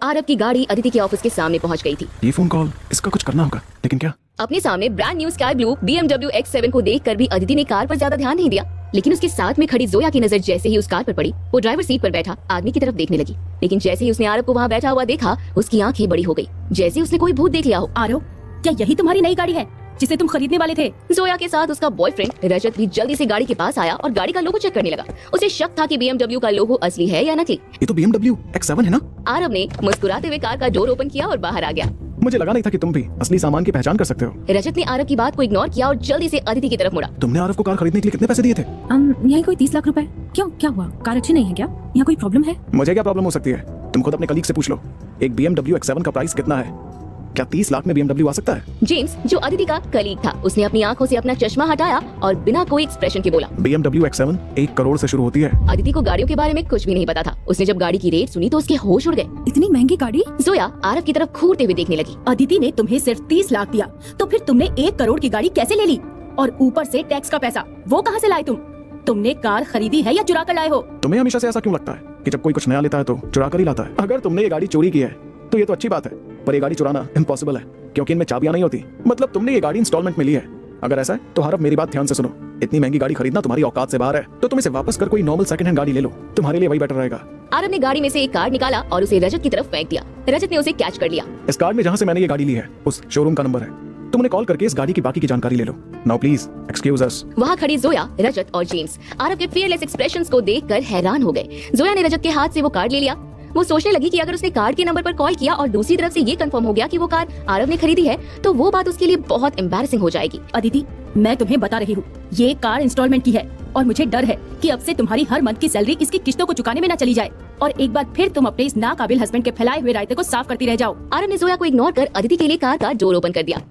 आरव की गाड़ी अदिति के ऑफिस के सामने पहुंच गई थी।
ये फोन कॉल, इसका कुछ करना होगा, लेकिन क्या?
अपने सामने brand new sky blue BMW X7 को देखकर भी अदिति ने कार पर ज्यादा ध्यान नहीं दिया, लेकिन उसके साथ में खड़ी जोया की नजर जैसे ही उस कार पर पड़ी, वो ड्राइवर सीट पर बैठा आदमी की तरफ देखने लगी। लेकिन जैसे ही उसने आरव को वहाँ बैठा हुआ देखा, उसकी आंखें बड़ी हो गई, जैसे उसने कोई भूत देख लिया हो।
आरव, क्या यही तुम्हारी नई गाड़ी है जिसे तुम खरीदने वाले थे?
जोया के साथ उसका बॉयफ्रेंड रजत भी जल्दी से गाड़ी के पास आया और गाड़ी का लोगो चेक करने लगा। उसे शक था कि BMW का लोगो असली है या नकली।
ये तो BMW X7 है ना?
आरव ने मुस्कुराते हुए कार का डोर ओपन किया और बाहर आ गया।
मुझे लगा नहीं था कि तुम भी असली सामान की पहचान कर सकते हो।
रजत ने आरव की बात को इग्नोर किया और जल्दी से अदिति की तरफ मुड़ा।
तुमने आरव को कार खरीदने के लिए कितने पैसे दिए थे?
यही कोई 30 लाख रुपए। क्यों, क्या हुआ? कार अच्छी नहीं है क्या? यहाँ कोई प्रॉब्लम है?
मुझे क्या प्रॉब्लम हो सकती है? तुम खुद अपने कलीग से पूछ लो, एक BMW X7 का प्राइस कितना है? क्या 30 लाख में BMW आ सकता है?
जेम्स, जो अदिति का कलीग था, उसने अपनी आंखों से अपना चश्मा हटाया और बिना कोई एक्सप्रेशन के बोला,
BMW X7 1 करोड़ से शुरू होती है।
अदिति को गाड़ियों के बारे में कुछ भी नहीं पता था। उसने जब गाड़ी की रेट सुनी तो उसके होश उड़ गए।
इतनी महंगी गाड़ी?
जोया आरव की तरफ घूरते हुए देखने लगी।
अदिति ने तुम्हें सिर्फ 30 लाख दिया, तो फिर तुमने 1 करोड़ की गाड़ी कैसे ले ली? और ऊपर से टैक्स का पैसा, वो कहाँ से लाए तुम? तुमने कार खरीदी है या चुरा कर लाए हो?
तुम्हें हमेशा से ऐसा क्यों लगता है कि जब कोई कुछ नया लेता है तो चुरा कर ही लाता है? अगर तुमने ये गाड़ी चोरी की है तो ये तो अच्छी बात है, पर ये गाड़ी चुराना इम्पॉसिबल है, क्योंकि इनमें चाबियां नहीं होती। मतलब तुमने ये गाड़ी इंस्टॉलमेंट में ली है। अगर ऐसा है तो हरफ मेरी बात ध्यान से सुनो, इतनी महंगी गाड़ी खरीदना तुम्हारी औकात से बाहर है, तो तुम इसे वापस कर कोई नॉर्मल सेकंड हैंड गाड़ी ले लो, तुम्हारे लिए वही बेटर रहेगा।
आरव ने गाड़ी में से एक कार्ड निकाला और उसे रजत की तरफ फेंक दिया। रजत ने उसे कैच कर लिया।
इस कार्ड में जहाँ से मैंने ये गाड़ी ली है उस शोरूम का नंबर है, तुम उन्हें कॉल करके इस गाड़ी की बाकी की जानकारी ले लो। Now please excuse us.
वहाँ खड़ी जोया, रजत और जेम्स आरव के फियरलेस एक्सप्रेशंस को देखकर हैरान हो गए। जोया ने रजत के हाथ से वो कार्ड ले लिया। वो सोचने लगी कि अगर उसने कार्ड के नंबर पर कॉल किया और दूसरी तरफ से ये कंफर्म हो गया कि वो कार आरव ने खरीदी है, तो वो बात उसके लिए बहुत एम्बैरेसिंग हो जाएगी।
अदिति, मैं तुम्हें बता रही हूँ, ये कार इंस्टॉलमेंट की है और मुझे डर है कि अब से तुम्हारी हर मंथ की सैलरी इसकी किस्तों को चुकाने में न चली जाए और एक बार फिर तुम अपने इस नाकाबिल हस्बैंड के फैलाए हुए रायते को साफ करती रह जाओ।
आरव ने जोया को इग्नोर कर अदिति के लिए कार का डोर ओपन कर दिया।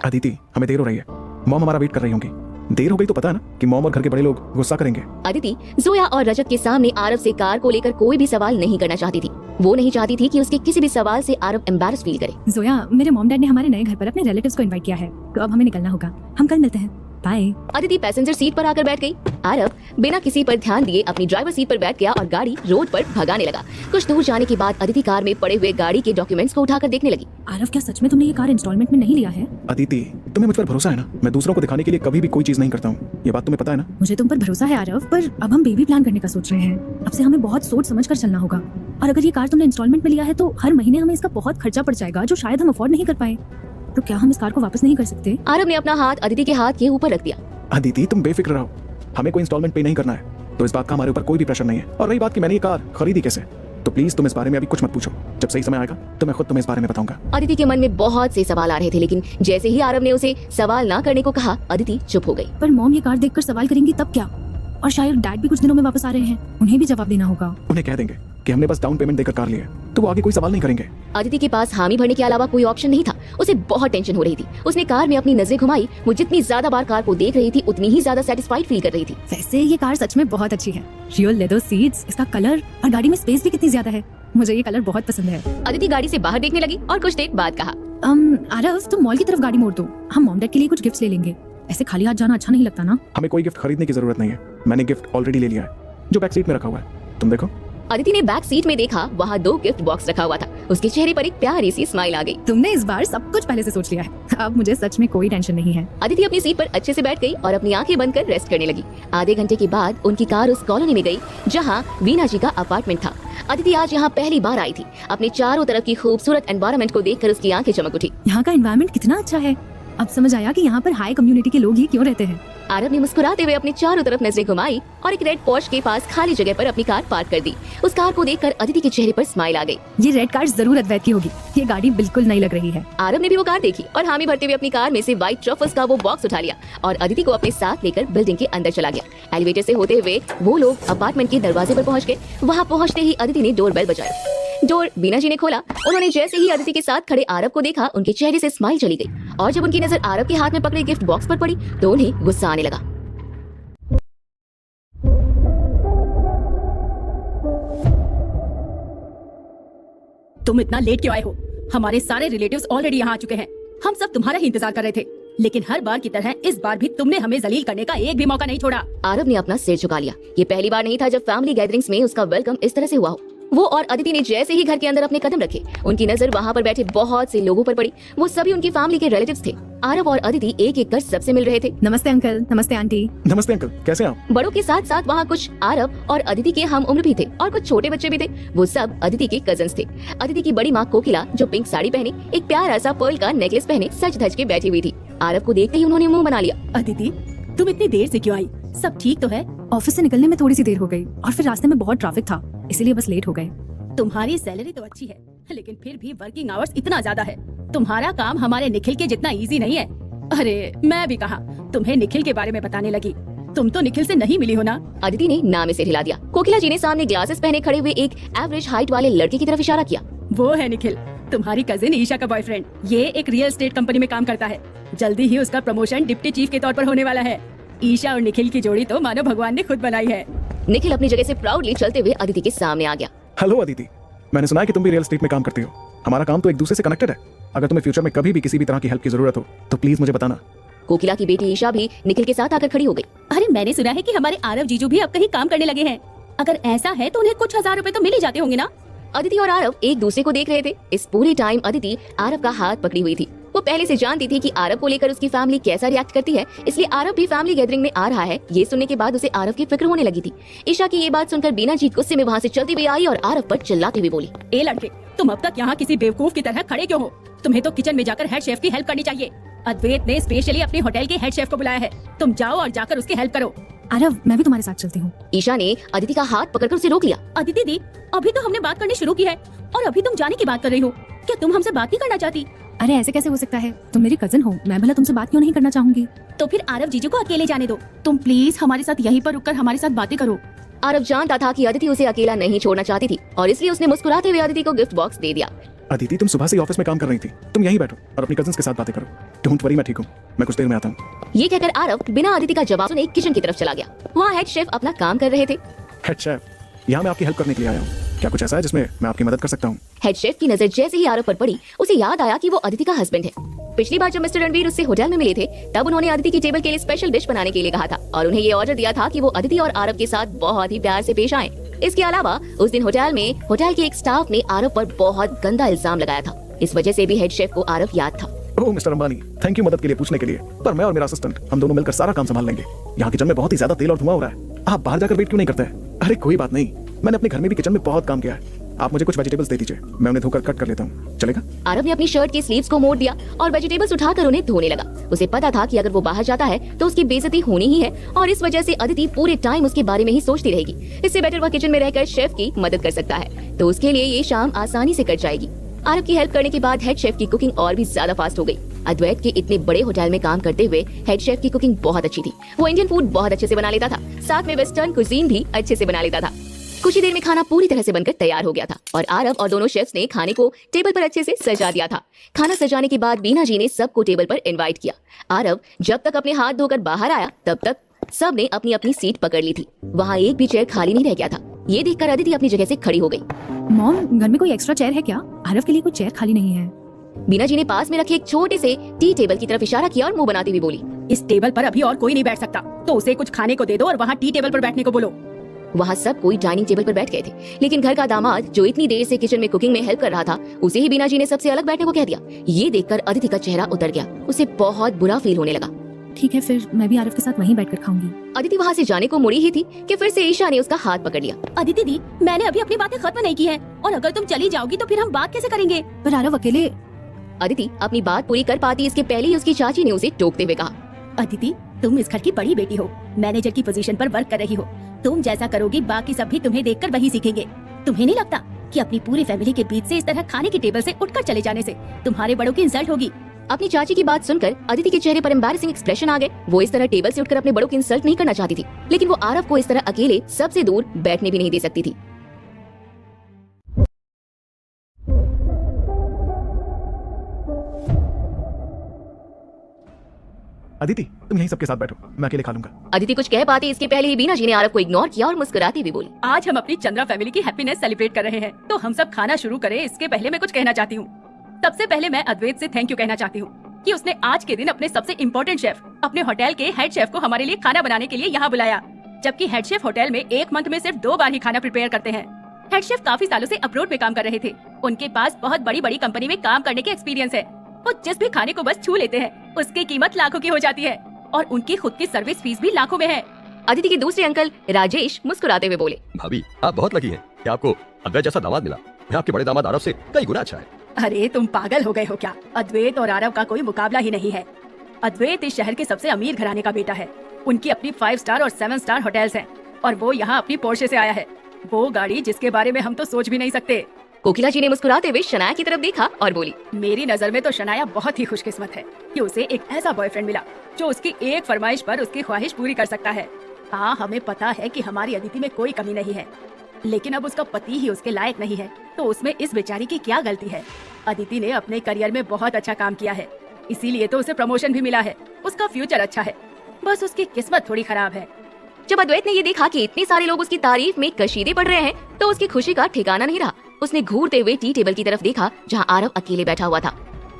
अदिति, हमें देर हो रही है, मॉम हमारा वेट कर रही होंगी। देर हो गई तो पता है ना कि मॉम और घर के बड़े लोग गुस्सा करेंगे।
अदिति जोया और रजत के सामने आरव से कार को लेकर कोई भी सवाल नहीं करना चाहती थी। वो नहीं चाहती थी कि उसके किसी भी सवाल से आरव एम्बैरस फील करे।
जोया, मेरे मॉम डैड ने हमारे नए घर पर अपने रिलेटिव्स को इनवाइट किया है, तो अब हमें निकलना होगा। हम कल मिलते हैं। बाय।
अदिति पैसेंजर सीट पर आकर बैठ गई। आरव बिना किसी पर ध्यान दिए अपनी ड्राइवर सीट पर बैठ गया और गाड़ी रोड पर भगाने लगा। कुछ दूर जाने के बाद अदिति कार में पड़े हुए गाड़ी के डॉक्यूमेंट्स को उठाकर देखने लगी।
आरव, क्या सच में तुमने ये कार इंस्टॉलमेंट में नहीं लिया है?
अदिति, तुम्हें मुझ पर भरोसा है ना? मैं दूसरों को दिखाने के लिए कभी भी कोई चीज नहीं करता हूँ, ये बात तुम्हें पता है ना?
मुझे तुम पर भरोसा है आरव, पर अब हम बेबी प्लान करने का सोच रहे हैं। अब से हमें बहुत सोच समझ कर चलना होगा। और अगर ये कार तुमने इंस्टॉलमेंट में लिया है तो हर महीने हमें इसका बहुत खर्चा पड़ जाएगा, जो शायद हम अफोर्ड नहीं कर पाए। तो क्या हम इस कार को वापस नहीं कर सकते?
आरव ने अपना हाथ अदिति के हाथ के ऊपर रख दिया।
अदिति, तुम बेफिक्र रहो, हमें कोई इंस्टॉलमेंट पे नहीं करना है, तो इस बात का हमारे ऊपर कोई भी प्रेशर नहीं है। और रही बात कि मैंने ये कार खरीदी कैसे, तो प्लीज तुम इस बारे में अभी कुछ मत पूछो। जब सही समय आएगा तो मैं खुद तुम्हें इस बारे में बताऊंगा।
अदिति के मन में बहुत से सवाल आ रहे थे, लेकिन जैसे ही आरव ने उसे सवाल ना करने को कहा, अदिति चुप हो गई।
पर मॉम ये कार देखकर सवाल करेंगी तब क्या? और शायद डैड भी कुछ दिनों में वापस आ रहे हैं, उन्हें भी जवाब देना होगा।
उन्हें कह देंगे कि हमने बस डाउन पेमेंट देकर कार ली है, तो वो आगे कोई सवाल नहीं करेंगे।
अदिति के पास हामी भरने के अलावा कोई ऑप्शन नहीं था। उसे बहुत टेंशन हो रही थी। उसने कार में अपनी नजरें घुमाई। वो जितनी ज्यादा बार कार को देख रही थी, उतनी ही ज्यादा सेटिस्फाइड फील कर रही थी।
वैसे ये कार सच में बहुत अच्छी है। रियल लेदर सीट्स, इसका कलर और गाड़ी में स्पेस भी कितनी ज्यादा है। मुझे ये कलर बहुत पसंद है।
अदिति गाड़ी से बाहर देखने लगी और कुछ देर बाद कहा,
आरव, तुम मॉल की तरफ गाड़ी मोड़ दो, हम मॉम डैड के लिए कुछ गिफ्ट्स ले लेंगे। ऐसे खाली हाथ जाना अच्छा नहीं लगता ना।
हमें कोई गिफ्ट खरीदने की जरूरत नहीं है, मैंने गिफ्ट ऑलरेडी ले लिया है, जो बैक सीट में रखा हुआ है, तुम देखो।
अदिति ने बैक सीट में देखा, वहाँ 2 गिफ्ट बॉक्स रखा हुआ था। उसके चेहरे पर एक प्यारी सी स्माइल आ गई।
तुमने इस बार सब कुछ पहले से सोच लिया है। अब मुझे सच में कोई टेंशन नहीं है।
अदिति अपनी सीट पर अच्छे से बैठ गई और अपनी आंखें बंद कर रेस्ट करने लगी। आधे घंटे के बाद उनकी कार उस कॉलोनी में गई जहाँ वीना जी का अपार्टमेंट था। अदिति आज यहाँ पहली बार आई थी। अपने चारों तरफ की खूबसूरत एनवायरनमेंट को देखकर उसकी आंखें चमक उठी।
यहाँ का एनवायरनमेंट कितना अच्छा है। अब समझ आया कि यहाँ पर हाई कम्युनिटी के लोग ही क्यों रहते हैं।
आरव ने मुस्कुराते हुए अपने चारों तरफ नजरें घुमाई और एक रेड पोर्श के पास खाली जगह पर अपनी कार पार्क कर दी। उस कार को देखकर अदिति के चेहरे पर स्माइल आ गई।
ये रेड कार जरूर अद्वैत की होगी। ये गाड़ी बिल्कुल नई लग रही है।
आरव ने भी वो कार देखी और हामी भरते हुए अपनी कार में से व्हाइट ट्रफल्स का वो बॉक्स उठा लिया और अदिति को अपने साथ लेकर बिल्डिंग के अंदर चला गया। एलिवेटर से होते हुए वो लोग अपार्टमेंट के दरवाजे पर पहुंच गए। वहाँ पहुंचते ही अदिति ने डोर बेल बजाया। डोर वीना जी ने खोला। उन्होंने जैसे ही अदिति के साथ खड़े आरव को देखा, उनके चेहरे से स्माइल चली गई और जब उनकी नजर आरव के हाथ में पकड़े गिफ्ट बॉक्स पर पड़ी तो उन्हें गुस्सा आने लगा।
तुम इतना लेट क्यों आए हो? हमारे सारे रिलेटिव्स ऑलरेडी यहाँ आ चुके हैं। हम सब तुम्हारा ही इंतजार कर रहे थे, लेकिन हर बार की तरह इस बार भी तुमने हमें जलील करने का एक भी मौका नहीं छोड़ा।
आरव ने अपना सिर झुका लिया। ये पहली बार नहीं था जब फैमिली गैदरिंग्स में उसका वेलकम इस तरह से हुआ हो। वो और अदिति ने जैसे ही घर के अंदर अपने कदम रखे, उनकी नजर वहाँ पर बैठे बहुत से लोगों पर पड़ी। वो सभी उनकी फैमिली के रिलेटिव्स थे। आरव और अदिति एक एक कर सबसे मिल रहे थे।
नमस्ते अंकल, नमस्ते आंटी।
नमस्ते अंकल, कैसे हैं आप?
बड़ों के साथ साथ वहाँ कुछ आरव और अदिति के हम उम्र भी थे और कुछ छोटे बच्चे भी थे। वो सब अदिति के कजन्स थे। अदिति की बड़ी माँ कोकिला, जो पिंक साड़ी पहने, एक प्यारा सा पर्ल का नेकलेस पहने सज धज के बैठी हुई थी। आरव को देखते ही उन्होंने मुंह बना लिया।
अदिति, तुम इतनी देर से क्यों आई? सब ठीक तो है?
ऑफिस से निकलने में थोड़ी सी देर हो गई और फिर रास्ते में बहुत ट्रैफिक था, इसीलिए बस लेट हो गए।
तुम्हारी सैलरी तो अच्छी है, लेकिन फिर भी वर्किंग आवर्स इतना ज्यादा है। तुम्हारा काम हमारे निखिल के जितना इजी नहीं है। अरे मैं भी कहा तुम्हें निखिल के बारे में बताने लगी। तुम तो निखिल से नहीं मिली हो ना?
अदिति ने नाम से हिला दिया। कोकिला जी ने सामने ग्लासेस पहने खड़े हुए एक एवरेज हाइट वाले लड़के की तरफ इशारा किया।
वो है निखिल, तुम्हारी कजिन ईशा का बॉयफ्रेंड। ये एक रियल एस्टेट कंपनी में काम करता है। जल्दी ही उसका प्रमोशन डिप्टी चीफ के तौर पर होने वाला है। ईशा और निखिल की जोड़ी तो मानो भगवान ने खुद बनाई है।
निखिल अपनी जगह से प्राउडली चलते हुए अदिति के सामने आ गया।
हेलो अदिति, मैंने सुना है कि तुम भी रियल एस्टेट में काम करती हो। हमारा काम तो एक दूसरे से कनेक्टेड है। अगर तुम्हें फ्यूचर में कभी भी किसी भी तरह की हेल्प की जरूरत हो तो प्लीज मुझे बताना।
कोकिला की बेटी ईशा भी निखिल के साथ आकर खड़ी हो गई।
अरे मैंने सुना है कि हमारे आरव जीजू भी अब कहीं काम करने लगे हैं। अगर ऐसा है तो उन्हें कुछ हजार रुपए तो मिल ही जाते होंगे ना?
अदिति और आरव एक दूसरे को देख रहे थे। इस पूरे टाइम अदिति आरव का हाथ पकड़ी हुई थी। वो पहले से जानती थी कि आरव को लेकर उसकी फैमिली कैसा रिएक्ट करती है, इसलिए आरव भी फैमिली गैदरिंग में आ रहा है। ये सुनने के बाद उसे आरव की फिक्र होने लगी थी। ईशा की ये बात सुनकर बीना जी गुस्से में वहाँ से चलती हुई आई और आरव पर चिल्लाती हुई बोली,
ए लड़के, तुम अब तक यहाँ किसी बेवकूफ की तरह खड़े क्यों हो? तुम्हें तो किचन में जाकर हेड शेफ की हेल्प करनी चाहिए। अद्वैत ने स्पेशली अपने होटल के हेड शेफ को बुलाया है। तुम जाओ और जाकर उसकी हेल्प करो।
आरव, मैं भी तुम्हारे साथ चलती हूँ।
ईशा ने अदिति का हाथ पकड़कर उसे रोक लिया।
अदिति दी, अभी तो हमने बात करनी शुरू की है और अभी तुम जाने की बात कर रही हो। क्या तुम हमसे बात नहीं करना चाहती?
अरे ऐसे कैसे हो सकता है? तुम मेरी कजन हो, मैं भला तुमसे बात क्यों नहीं करना चाहूंगी?
तो फिर आरव जीजू को अकेले जाने दो। तुम प्लीज हमारे साथ यहीं पर रुककर हमारे साथ बातें करो।
आरव जानता था कि अदिति उसे अकेला नहीं छोड़ना चाहती थी और इसलिए उसने मुस्कुराते हुए अदिति को गिफ्ट बॉक्स दे दिया।
अदिति, तुम सुबह से ऑफिस में काम कर रही थी, तुम यहीं बैठो और अपनी कजिन्स के साथ बातें करो। डोंट वरी, मैं ठीक हूँ, मैं कुछ देर में आता हूँ।
ये कहकर आरव बिना अदिति का जवाब सुने किचन की तरफ चला गया। वहाँ हेड शेफ अपना काम कर रहे थे।
हेड शेफ, यहाँ मैं आपकी हेल्प करने के लिए आया हूँ। क्या कुछ ऐसा है जिसमें मैं आपकी मदद कर सकता हूँ?
हेड शेफ की नजर जैसे ही आरव पर पड़ी, उसे याद आया कि वो अदिति का हस्बैंड है। पिछली बार जब मिस्टर रणवीर उससे होटल में मिले थे तब उन्होंने अदिति की टेबल के लिए स्पेशल डिश बनाने के लिए कहा था और उन्हें ये ऑर्डर दिया था कि वो अदिति और आरव के साथ बहुत ही प्यार से पेश आएं। इसके अलावा उस दिन होटल के एक स्टाफ ने आरव पर बहुत गंदा इल्जाम लगाया था। इस वजह से भी हेड शेफ को आरव याद था।
ओह मिस्टर अंबानी, थैंक यू मदद के लिए पूछने के लिए, पर मैं और मेरा असिस्टेंट हम दोनों मिलकर सारा काम संभाल लेंगे। यहाँ किचन में बहुत ही ज्यादा तेल और धुआं हो रहा है, आप बाहर जाकर वेट क्यों नहीं करते हैं? अरे कोई बात नहीं, मैंने अपने घर में भी किचन में बहुत काम किया है। आप मुझे कुछ वेजिटेबल्स दे दीजिए, मैं उन्हें धोकर कट कर लेता हूँ, चलेगा?
आरव ने अपनी शर्ट की स्लीव्स को मोड़ दिया और वेजिटेबल्स उठाकर उन्हें धोने लगा। उसे पता था कि अगर वो बाहर जाता है तो उसकी बेइज्जती होनी ही है और इस वजह से अदिति पूरे टाइम उसके बारे में ही सोचती रहेगी। इससे बेटर वह किचन में रहकर शेफ की मदद कर सकता है, तो उसके लिए ये शाम आसानी से कट जाएगी। आरव की हेल्प करने के बाद हेड शेफ की कुकिंग और भी ज्यादा फास्ट हो गई। अद्वैत के इतने बड़े होटल में काम करते हुए हेड शेफ की कुकिंग बहुत अच्छी थी। वो इंडियन फूड बहुत अच्छे से बना लेता था, साथ में वेस्टर्न कुजीन भी अच्छे से बना लेता था। कुछ ही देर में खाना पूरी तरह से बनकर तैयार हो गया था और आरव और दोनों शेफ्स ने खाने को टेबल पर अच्छे से सजा दिया था। खाना सजाने के बाद बीना जी ने सबको टेबल पर इनवाइट किया। आरव जब तक अपने हाथ धोकर बाहर आया तब तक सब ने अपनी अपनी सीट पकड़ ली थी। वहाँ एक भी चेयर खाली नहीं रह गया था। ये देखकर अदिति अपनी जगह से खड़ी हो गई।
मॉम, घर में कोई एक्स्ट्रा चेयर है क्या? आरव के लिए कोई चेयर खाली नहीं है।
बीना जी ने पास में रखे एक छोटे से टी टेबल की तरफ इशारा किया और मुंह बनाती हुई बोली,
इस टेबल पर अभी और कोई नहीं बैठ सकता, तो उसे कुछ खाने को दे दो और वहाँ टी टेबल पर बैठने को बोलो।
वहाँ सब कोई डाइनिंग टेबल पर बैठ गए थे, लेकिन घर का दामाद जो इतनी देर से किचन में कुकिंग में हेल्प कर रहा था उसे ही बीना जी ने सबसे अलग बैठने को कह दिया। ये देखकर अदिति का चेहरा उतर गया, उसे बहुत बुरा फील होने लगा।
ठीक है, फिर मैं भी आरव के साथ वहीं बैठकर खाऊंगी।
अदिति वहाँ से जाने को मुड़ी ही थी कि फिर से ईशा ने उसका हाथ पकड़ लिया।
अदिति दी, मैंने अभी अपनी बातें खत्म नहीं की है और अगर तुम चली जाओगी तो फिर हम बात कैसे करेंगे?
पर आरव अकेले।
अदिति अपनी बात पूरी कर पाती इसके पहले ही उसकी चाची ने उसे टोकते हुए कहा,
अदिति, तुम इस घर की बड़ी बेटी हो, मैनेजर की पोजीशन पर वर्क कर रही हो। तुम जैसा करोगी बाकी सब भी तुम्हें देखकर वही सीखेंगे। तुम्हें नहीं लगता कि अपनी पूरी फैमिली के बीच से इस तरह खाने की टेबल से उठकर चले जाने से तुम्हारे बड़ों की इंसल्ट होगी?
अपनी चाची की बात सुनकर अदिति के चेहरे पर एम्बैरेसिंग एक्सप्रेशन आ गए। वो इस तरह टेबल से उठकर अपने बड़ों की इंसल्ट नहीं करना चाहती थी, लेकिन वो आरव को इस तरह अकेले सबसे दूर बैठने भी नहीं दे सकती थी।
अदिति, तुम यहीं सबके साथ बैठो, मैं अकेले खा लूंगा।
अदिति कुछ कह पाती इसके पहले ही बीना जी ने आरव को इग्नोर किया और मुस्कुराती हुई बोली,
आज हम अपनी चंद्रा फैमिली की हैप्पीनेस सेलिब्रेट कर रहे हैं, तो हम सब खाना शुरू करें इसके पहले मैं कुछ कहना चाहती हूँ। सबसे पहले मैं अद्वैत से थैंक यू कहना चाहती हूँ कि उसने आज के दिन अपने सबसे इम्पोर्टेंट शेफ, अपने होटल के हेड शेफ को हमारे लिए खाना बनाने के लिए यहाँ बुलाया, जबकि हेड शेफ होटल में एक मंथ में सिर्फ 2 बार ही खाना प्रिपेयर करते हैं। हेड शेफ काफी सालों से अब्रॉड में काम कर रहे थे, उनके पास बहुत बड़ी बड़ी कंपनी में काम करने के एक्सपीरियंस है। वो जिस भी खाने को बस छू लेते हैं उसकी कीमत लाखों की हो जाती है और उनकी खुद की सर्विस फीस भी लाखों में है।
अदिति के दूसरे अंकल राजेश मुस्कुराते हुए बोले,
भाभी, आप बहुत लकी हैं कि आपको अद्वैत जैसा दामाद मिला। मैं आपके बड़े दामाद आरव से कई गुना अच्छा है।
अरे तुम पागल हो गए हो क्या? अद्वैत और आरव का कोई मुकाबला ही नहीं है। अद्वैत इस शहर के सबसे अमीर घराने का बेटा है। उनकी अपनी 5 स्टार और 7 स्टार होटल्स हैं और वो यहाँ अपनी पोर्शे से आया है, वो गाड़ी जिसके बारे में हम तो सोच भी नहीं सकते।
कोकिला जी ने मुस्कुराते हुए शनाया की तरफ देखा और बोली,
मेरी नजर में तो शनाया बहुत ही खुशकिस्मत है कि उसे एक ऐसा बॉयफ्रेंड मिला जो उसकी एक फरमाइश पर उसकी ख्वाहिश पूरी कर सकता है। हाँ, हमें पता है कि हमारी अदिति में कोई कमी नहीं है, लेकिन अब उसका पति ही उसके लायक नहीं है, तो उसमें इस बेचारी की क्या गलती है? अदिति ने अपने करियर में बहुत अच्छा काम किया है, इसीलिए तो उसे प्रमोशन भी मिला है। उसका फ्यूचर अच्छा है, बस उसकी किस्मत थोड़ी खराब है।
जब अद्वैत ने ये देखा कि इतने सारे लोग उसकी तारीफ में कशीदे पड़ रहे हैं तो उसकी खुशी का ठिकाना नहीं रहा। उसने घूरते हुए टी टेबल की तरफ देखा जहाँ आरव अकेले बैठा हुआ था।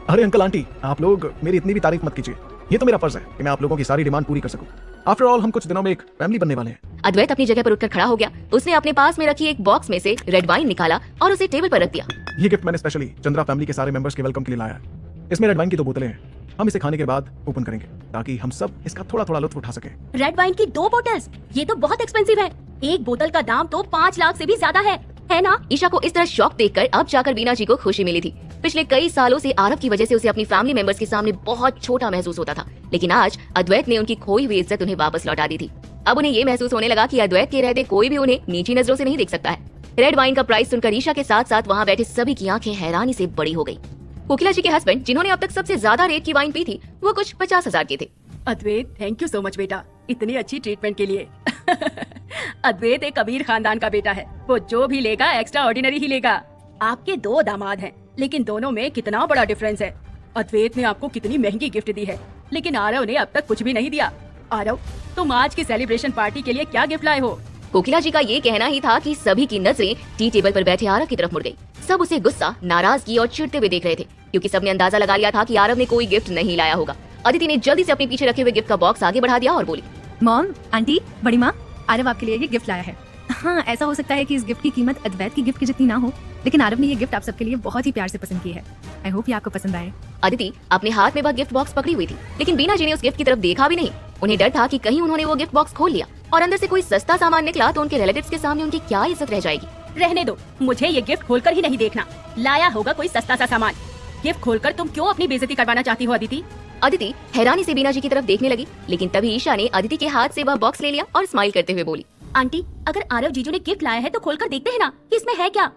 अरे अंकल आंटी, आप लोग मेरी इतनी भी तारीफ मत कीजिए, ये तो मेरा फर्ज है कि मैं आप लोगों की सारी डिमांड पूरी कर सकूं। आफ्टर ऑल हम कुछ दिनों में एक फैमिली बनने वाले हैं।
अद्वैत अपनी जगह पर उठकर खड़ा हो गया। उसने अपने पास में रखी एक बॉक्स में से रेड वाइन निकाला और उसे टेबल पर रख दिया।
ये गिफ्ट मैंने स्पेशली चंद्रा फैमिली के सारे मेंबर्स के वेलकम के लिए लाया है। इसमें रेड वाइन की 2 बोतलें हैं। हम इसे खाने के बाद ओपन करेंगे ताकि हम सब इसका थोड़ा थोड़ा लुत्फ उठा सके।
रेड वाइन की 2 बोतल्स, ये तो बहुत एक्सपेंसिव है। एक बोतल का दाम तो 5 लाख से भी ज्यादा है ना?
ईशा को इस तरह शॉक देखकर अब जाकर बीना जी को खुशी मिली थी। पिछले कई सालों से आरव की वजह से उसे अपनी फैमिली मेंबर्स के सामने बहुत छोटा महसूस होता था, लेकिन आज अद्वैत ने उनकी खोई हुई इज्जत उन्हें वापस लौटा दी थी। अब उन्हें ये महसूस होने लगा कि अद्वैत के रहते कोई भी उन्हें नीची नजरों से नहीं देख सकता है। रेड वाइन का प्राइस सुनकर ईशा के साथ साथ वहाँ बैठे सभी की आंखें हैरानी से बड़ी हो गई। कोकिला जी के हस्बैंड, जिन्होंने अब तक सबसे ज्यादा रेट की वाइन पी थी, वो कुछ 50,000 के थे।
अद्वैत, थैंक यू सो मच बेटा, इतनी अच्छी ट्रीटमेंट के लिए। अद्वैत एक अमीर खानदान का बेटा है, वो जो भी लेगा एक्स्ट्रा ऑर्डिनरी ही लेगा। आपके 2 दामाद हैं, लेकिन दोनों में कितना बड़ा डिफरेंस है। अद्वैत ने आपको कितनी महंगी गिफ्ट दी है, लेकिन आरव ने अब तक कुछ भी नहीं दिया। आरव, तुम आज की सेलिब्रेशन पार्टी के लिए क्या गिफ्ट लाए हो?
कोकिला जी का ये कहना ही था कि सभी की नजरें टी टेबल पर बैठे आरव की तरफ मुड़ गई। सब उसे गुस्सा, नाराजगी और चिढ़ते हुए देख रहे थे क्योंकि सबने अंदाजा लगा लिया था कि आरव ने कोई गिफ्ट नहीं लाया होगा। अदिति ने जल्दी से अपने पीछे रखे हुए गिफ्ट का बॉक्स आगे बढ़ा दिया और बोली,
मॉम, आंटी, बड़ी माँ, आरव आपके लिए ये गिफ्ट लाया है। हाँ, ऐसा हो सकता है कि इस गिफ्ट की कीमत अद्वैत की गिफ्ट की जितनी ना हो, लेकिन आरव ने ये गिफ्ट आप सबके लिए बहुत ही प्यार से पसंद की है। आई होप ये आपको पसंद आए।
अदिति अपने हाथ में वह गिफ्ट बॉक्स पकड़ी हुई थी, लेकिन बीना जी ने उस गिफ्ट की तरफ देखा भी नहीं। उन्हें डर था कि कहीं उन्होंने वो गिफ्ट बॉक्स खोल लिया और अंदर से कोई सस्ता सामान निकला तो उनके रिलेटिव्स के सामने उनकी क्या इज्जत रह जाएगी।
रहने दो, मुझे ये गिफ्ट खोलकर ही नहीं देखना। लाया होगा कोई सस्ता सा सामान। गिफ्ट खोलकर तुम क्यों अपनी बेइज्जती करवाना चाहती हो अदिति?
अदिति हैरानी से बीना जी की तरफ देखने लगी, लेकिन तभी ईशा ने अदिति के हाथ से वह बॉक्स ले लिया और स्माइल करते हुए बोली,
आंटी, अगर आरव जीजू ने गिफ्ट लाया है तो खोलकर देखते हैं ना कि इसमें है क्या।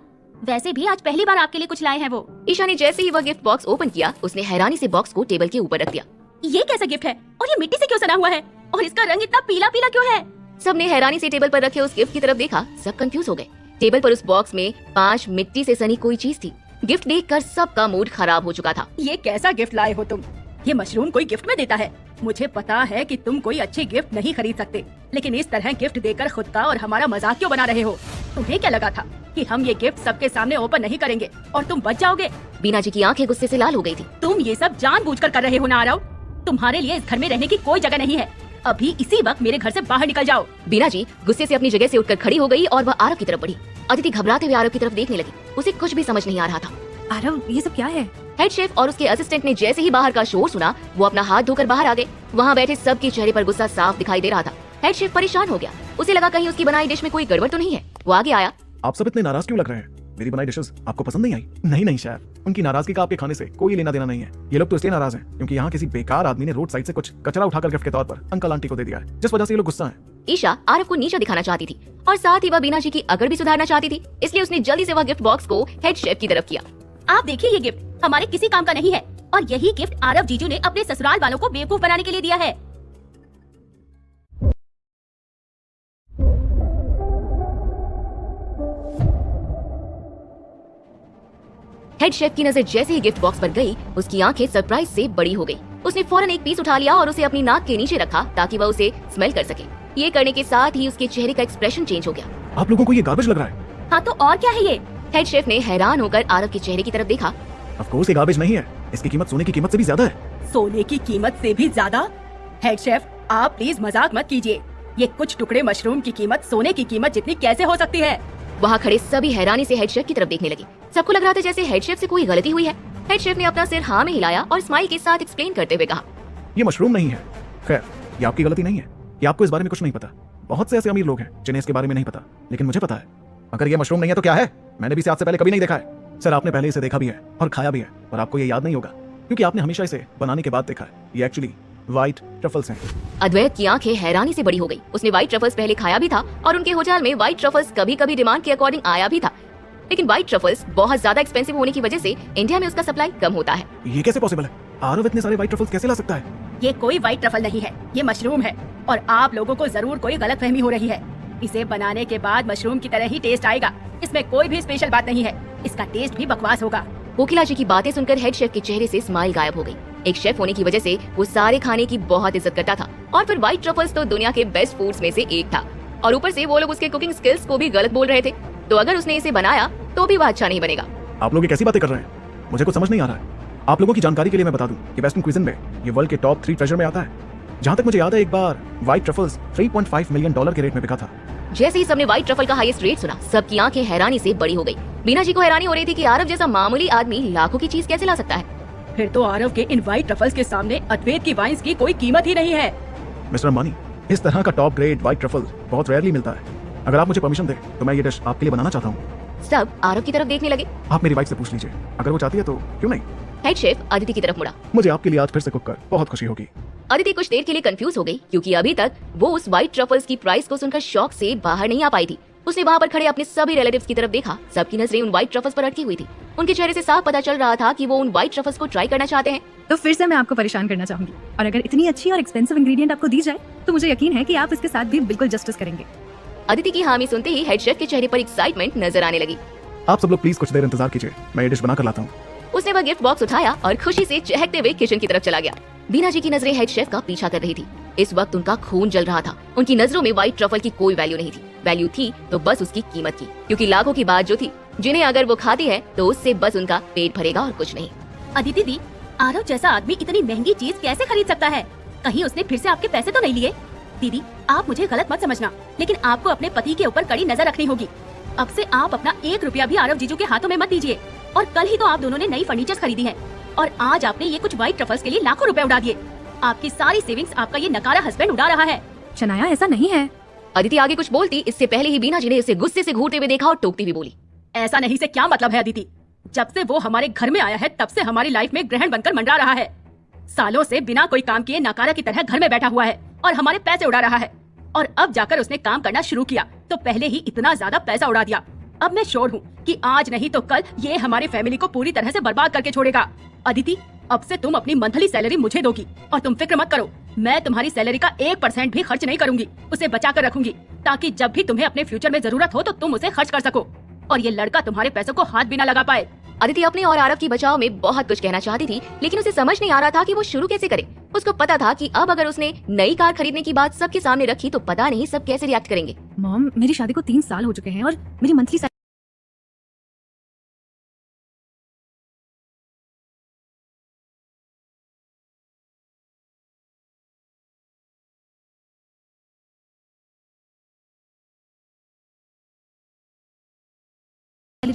वैसे भी आज पहली बार आपके लिए कुछ लाए हैं वो।
ईशा ने जैसे ही वह गिफ्ट बॉक्स ओपन किया, उसने हैरानी से बॉक्स को टेबल के ऊपर रख दिया।
ये कैसा गिफ्ट है और ये मिट्टी से क्यों सना हुआ है और इसका रंग इतना पीला पीला क्यों है?
सबने हैरानी से टेबल पर रखे उस गिफ्ट की तरफ देखा। सब कंफ्यूज हो गए। टेबल पर उस बॉक्स में 5 मिट्टी से सनी कोई चीज थी। गिफ्ट देखकर सबका मूड खराब हो चुका था।
ये कैसा गिफ्ट लाए हो तुम? ये मशरूम कोई गिफ्ट में देता है? मुझे पता है कि तुम कोई अच्छी गिफ्ट नहीं खरीद सकते, लेकिन इस तरह गिफ्ट देकर खुद का और हमारा मजाक क्यों बना रहे हो? तुम्हें क्या लगा था कि हम ये गिफ्ट सबके सामने ओपन नहीं करेंगे और तुम बच जाओगे?
बीना जी की आंखें गुस्से से लाल हो गई थी।
तुम ये सब जानबूझकर कर रहे हो ना आरव? तुम्हारे लिए इस घर में रहने की कोई जगह नहीं है। अभी इसी वक्त मेरे घर से बाहर निकल जाओ।
बीना जी गुस्से से अपनी जगह से उठकर खड़ी हो गई और वह आरव की तरफ बढ़ी। अदिति घबराते हुए आरव की तरफ देखने लगी। उसे कुछ भी समझ नहीं आ रहा था।
आरव, ये सब क्या है?
हेड शेफ और उसके असिस्टेंट ने जैसे ही बाहर का शोर सुना, वो अपना हाथ धोकर बाहर आ गए। वहाँ बैठे सबके चेहरे पर गुस्सा साफ दिखाई दे रहा था। हेड शेफ परेशान हो गया। उसे लगा कहीं उसकी बनाई डिश में कोई गड़बड़ तो नहीं है। वो आगे आया।
आप सब इतने नाराज क्यों लग रहे हैं? मेरी बनाई डिशेस आपको पसंद नहीं आई? नहीं शेफ, उनकी नाराजगी का आपके खाने से कोई लेना देना नहीं है। ये लोग तो इसलिए नाराज हैं क्योंकि यहाँ किसी बेकार आदमी ने रोड साइड से कुछ कचरा उठाकर गिफ्ट के तौर पर अंकल आंटी को दे दिया है, जिस वजह से ये लोग गुस्सा हैं।
ईशा आरव को नीचा दिखाना चाहती थी और साथ ही वह बीना जी की अकड़ भी सुधारना चाहती थी, इसलिए उसने जल्दी से वह गिफ्ट बॉक्स को हेड शेफ की तरफ किया।
आप देखिए, ये गिफ्ट हमारे किसी काम का नहीं है और यही गिफ्ट आरव जीजू ने अपने ससुराल वालों को बेवकूफ बनाने के लिए दिया है।
हेड शेफ की नजर जैसे ही गिफ्ट बॉक्स पर गई, उसकी आंखें सरप्राइज से बड़ी हो गई। उसने फौरन एक पीस उठा लिया और उसे अपनी नाक के नीचे रखा ताकि वह उसे स्मेल कर सके। ये करने के साथ ही उसके चेहरे का एक्सप्रेशन चेंज हो गया।
आप लोगों को ये गार्बेज लग रहा है?
हाँ तो और क्या है ये?
हेड शेफ ने हैरान होकर आरव के चेहरे की तरफ देखा।
ऑफ कोर्स ये गार्बेज नहीं है। इसकी कीमत सोने की कीमत से भी ज्यादा है।
सोने की कीमत से भी ज्यादा? हेड शेफ, आप प्लीज मजाक मत कीजिए। ये कुछ टुकड़े मशरूम की कीमत सोने की कीमत जितनी कैसे हो सकती है?
वहाँ खड़े सभी हैरानी से हेड शेफ की तरफ देखने लगे। सबको लग रहा था जैसे हेड शेफ से कोई गलती हुई है। हेड शेफ ने अपना सिर हाँ में हिलाया और स्माइल के साथ एक्सप्लेन करते हुए कहा,
ये मशरूम नहीं है। खैर, ये आपकी गलती नहीं है। ये आपको इस बारे में कुछ नहीं पता। बहुत से ऐसे अमीर लोग हैं जिन्हें इसके बारे में नहीं पता, लेकिन मुझे पता है। अगर ये मशरूम नहीं है तो क्या है? मैंने भी इसे आज से पहले कभी नहीं देखा है। सर, आपने पहले इसे देखा भी है और खाया भी है, और आपको ये याद नहीं होगा क्योंकि आपने हमेशा इसे बनाने के बाद देखा है। ये एक्चुअली व्हाइट ट्रफल्स हैं।
अद्वैत की आंखें हैरानी से बड़ी हो गई। उसने व्हाइट ट्रफल्स पहले खाया भी था और उनके होटल में व्हाइट ट्रफल्स कभी कभी डिमांड के अकॉर्डिंग आया भी था, लेकिन व्हाइट ट्रफल्स बहुत ज्यादा एक्सपेंसिव होने की वजह से इंडिया में उसका सप्लाई कम होता है।
ये कैसे पॉसिबल है? आरव इतने सारे व्हाइट ट्रफल्स कैसे ला सकता है?
ये कोई व्हाइट ट्रफल नहीं है, ये मशरूम है और आप लोगों को जरूर कोई गलतफहमी हो रही है। इसे बनाने के बाद मशरूम की तरह ही टेस्ट आएगा। इसमें कोई भी स्पेशल बात नहीं है। इसका टेस्ट भी बकवास होगा।
कोकिला जी की बातें सुनकर हेड शेफ के चेहरे से स्माइल गायब हो गई। एक शेफ होने की वजह से वो सारे खाने की बहुत इज्जत करता था और फिर व्हाइट ट्रफल्स तो दुनिया के बेस्ट फूड्स में से एक था और ऊपर से वो लोग उसके कुकिंग स्किल्स को भी गलत बोल रहे थे, तो अगर उसने इसे बनाया तो भी वह अच्छा नहीं बनेगा।
आप लोग ये कैसी बातें कर रहे हैं? मुझे कुछ समझ नहीं आ रहा है। आप लोगों की जानकारी के लिए मैं बता दूं कि वेस्टर्न क्विज़न में ये वर्ल्ड के टॉप 3 ट्रेजर में आता है। जहाँ तक मुझे याद है, एक बार व्हाइट ट्रफल्स $3.5 मिलियन के रेट में बिका था।
जैसे ही सबने व्हाइट ट्रफल का हाईएस्ट रेट सुना, सबकी आंखें हैरानी से बड़ी हो गई। बीना जी को हैरानी हो रही थी कि आरव जैसा मामूली आदमी लाखों की चीज कैसे ला सकता है।
फिर तो आरव के इन व्हाइट ट्रफल्स के सामने अद्वैत की वाइन्स की कोई कीमत ही नहीं है।
मिस्टर अंबानी, इस तरह का टॉप ग्रेड व्हाइट ट्रफल बहुत रेयरली मिलता है। अगर आप मुझे परमिशन दें तो मैं ये डिश आपके लिए बनाना चाहता हूँ।
सब आरव की तरफ देखने लगे।
आप मेरी वाइफ से पूछ लीजिए, अगर वो चाहती है तो क्यों नहीं।
हेड शेफ अदिति की तरफ मुड़ा।
मुझे आपके लिए आज फिर से कुक कर बहुत खुशी होगी।
अदिति कुछ देर के लिए कंफ्यूज हो गई क्योंकि अभी तक वो उस व्हाइट ट्रफल्स की प्राइस को सुनकर शॉक से बाहर नहीं आ पाई थी। उसने वहाँ पर खड़े अपने सभी रिलेटिव्स की तरफ देखा। सबकी नजरें उन व्हाइट ट्रफल्स पर अटकी हुई थी। उनके चेहरे से साफ पता चल रहा था कि वो उन व्हाइट ट्रफल्स को ट्राई करना चाहते हैं।
तो फिर से मैं आपको परेशान करना चाहूंगी, और अगर इतनी अच्छी और एक्सपेंसिव इंग्रेडिएंट आपको दी जाए तो मुझे यकीन है कि आप इसके साथ भी बिल्कुल जस्टिस करेंगे।
अदिति की हामी सुनते ही हेड शेफ के चेहरे पर एक्साइटमेंट नजर आने लगी।
आप सब लोग प्लीज कुछ देर इंतजार कीजिए, मैं ये डिश बना कर लाता हूँ।
उसने वह गिफ्ट बॉक्स उठाया और खुशी से चहकते हुए किचन की तरफ चला गया। बीना जी की नजरें हेड शेफ का पीछा कर रही थी। इस वक्त उनका खून जल रहा था। उनकी नजरों में व्हाइट ट्रफल की कोई वैल्यू नहीं थी। वैल्यू थी तो बस उसकी कीमत की, क्योंकि लाखों की बात जो थी जिन्हें अगर वो खाती है तो उससे बस उनका पेट भरेगा और कुछ नहीं।
अदिति दी, आरव जैसा आदमी इतनी महंगी चीज कैसे खरीद सकता है? कहीं उसने फिर से आपके पैसे तो नहीं लिए? दीदी, आप मुझे गलत मत समझना, लेकिन आपको अपने पति के ऊपर कड़ी नजर रखनी होगी। अब से आप अपना 1 रुपया भी आरव जीजू के हाथों में मत दीजिए। और कल ही तो आप दोनों ने नई फर्नीचर खरीदी है और आज आपने ये कुछ व्हाइट ट्रफल्स के लिए लाखों रुपए उड़ा दिए। आपकी सारी सेविंग्स आपका ये नकारा हस्बैंड उड़ा रहा है।
शनाया, ऐसा नहीं है।
अदिति आगे कुछ बोलती, इससे पहले ही बीना जी ने उसे गुस्से से घूरते हुए देखा और टोकती हुई बोली,
ऐसा नहीं से क्या मतलब है अदिति? जब से वो हमारे घर में आया है तब से हमारी लाइफ में ग्रहण बनकर मंडरा रहा है। सालों से बिना कोई काम किए नकारा की तरह घर में बैठा हुआ है और हमारे पैसे उड़ा रहा है। और अब जाकर उसने काम करना शुरू किया तो पहले ही इतना ज्यादा पैसा उड़ा दिया। अब मैं श्योर हूँ कि आज नहीं तो कल ये हमारी फैमिली को पूरी तरह से बर्बाद करके छोड़ेगा। अदिति, अब से तुम अपनी मंथली सैलरी मुझे दोगी और तुम फिक्र मत करो, मैं तुम्हारी सैलरी का 1% भी खर्च नहीं करूंगी, उसे बचा कर रखूंगी ताकि जब भी तुम्हें अपने फ्यूचर में जरूरत हो तो तुम उसे खर्च कर सको और ये लड़का तुम्हारे पैसों को हाथ भी न लगा पाए।
अदिति अपने और आरव की बचाव में बहुत कुछ कहना चाहती थी, लेकिन उसे समझ नहीं आ रहा था कि वो शुरू कैसे करे। उसको पता था कि अब अगर उसने नई कार खरीदने की बात सबके सामने रखी तो पता नहीं सब कैसे रिएक्ट करेंगे।
मॉम, मेरी शादी को 3 साल हो चुके हैं और मेरी मंथली सैलरी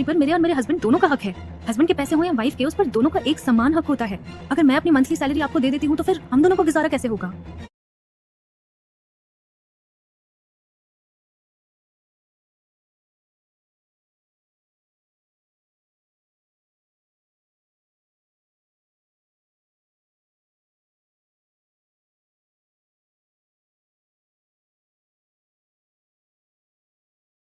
पर मेरे और मेरे हस्बैंड दोनों का हक है। हस्बैंड के पैसे हो या वाइफ के, उस पर दोनों का एक समान हक होता है। अगर मैं अपनी मंथली सैलरी आपको दे देती हूँ तो फिर हम दोनों को गुजारा कैसे होगा?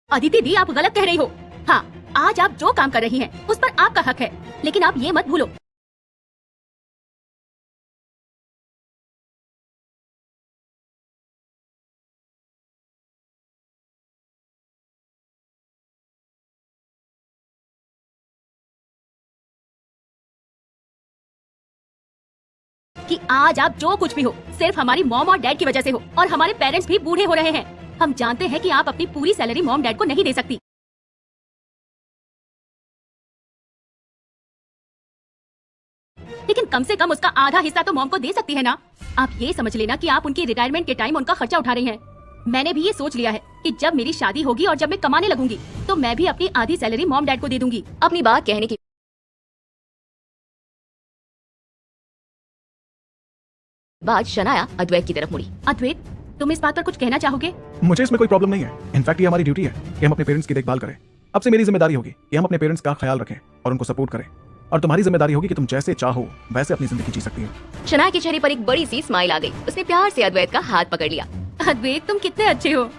अदिति दी, आप गलत कह रही हो। हाँ, आज आप जो काम कर रही हैं, उस पर आपका हक है, लेकिन आप ये मत भूलो कि आज आप जो कुछ भी हो सिर्फ हमारी मॉम और डैड की वजह से हो और हमारे पेरेंट्स भी बूढ़े हो रहे हैं। हम जानते हैं कि आप अपनी पूरी सैलरी मॉम डैड को नहीं दे सकती, लेकिन कम से कम उसका आधा हिस्सा तो मॉम को दे सकती है ना। आप ये समझ लेना कि आप उनकी रिटायरमेंट के टाइम उनका खर्चा उठा रही हैं। मैंने भी ये सोच लिया है कि जब मेरी शादी होगी और जब मैं कमाने लगूंगी तो मैं भी अपनी आधी सैलरी मॉम डैड को दे दूंगी।
अपनी बात कहने की बाद शनाया अद्वैत की तरफ मुड़ी।
अद्वैत, तुम इस बात पर कुछ कहना चाहोगे?
मुझे इसमें कोई प्रॉब्लम नहीं है। इनफैक्ट ये हमारी ड्यूटी है कि हम अपने पेरेंट्स की देखभाल करें। अब से मेरी जिम्मेदारी होगी कि हम अपने पेरेंट्स का ख्याल रखें और उनको सपोर्ट करें, और तुम्हारी जिम्मेदारी होगी कि तुम जैसे चाहो वैसे अपनी जिंदगी जी सकती हो।
शनाया के चेहरे पर एक बड़ी सी स्माइल आ गई। उसने प्यार से अद्वैत का हाथ पकड़ लिया।
अद्वैत, तुम कितने अच्छे हो।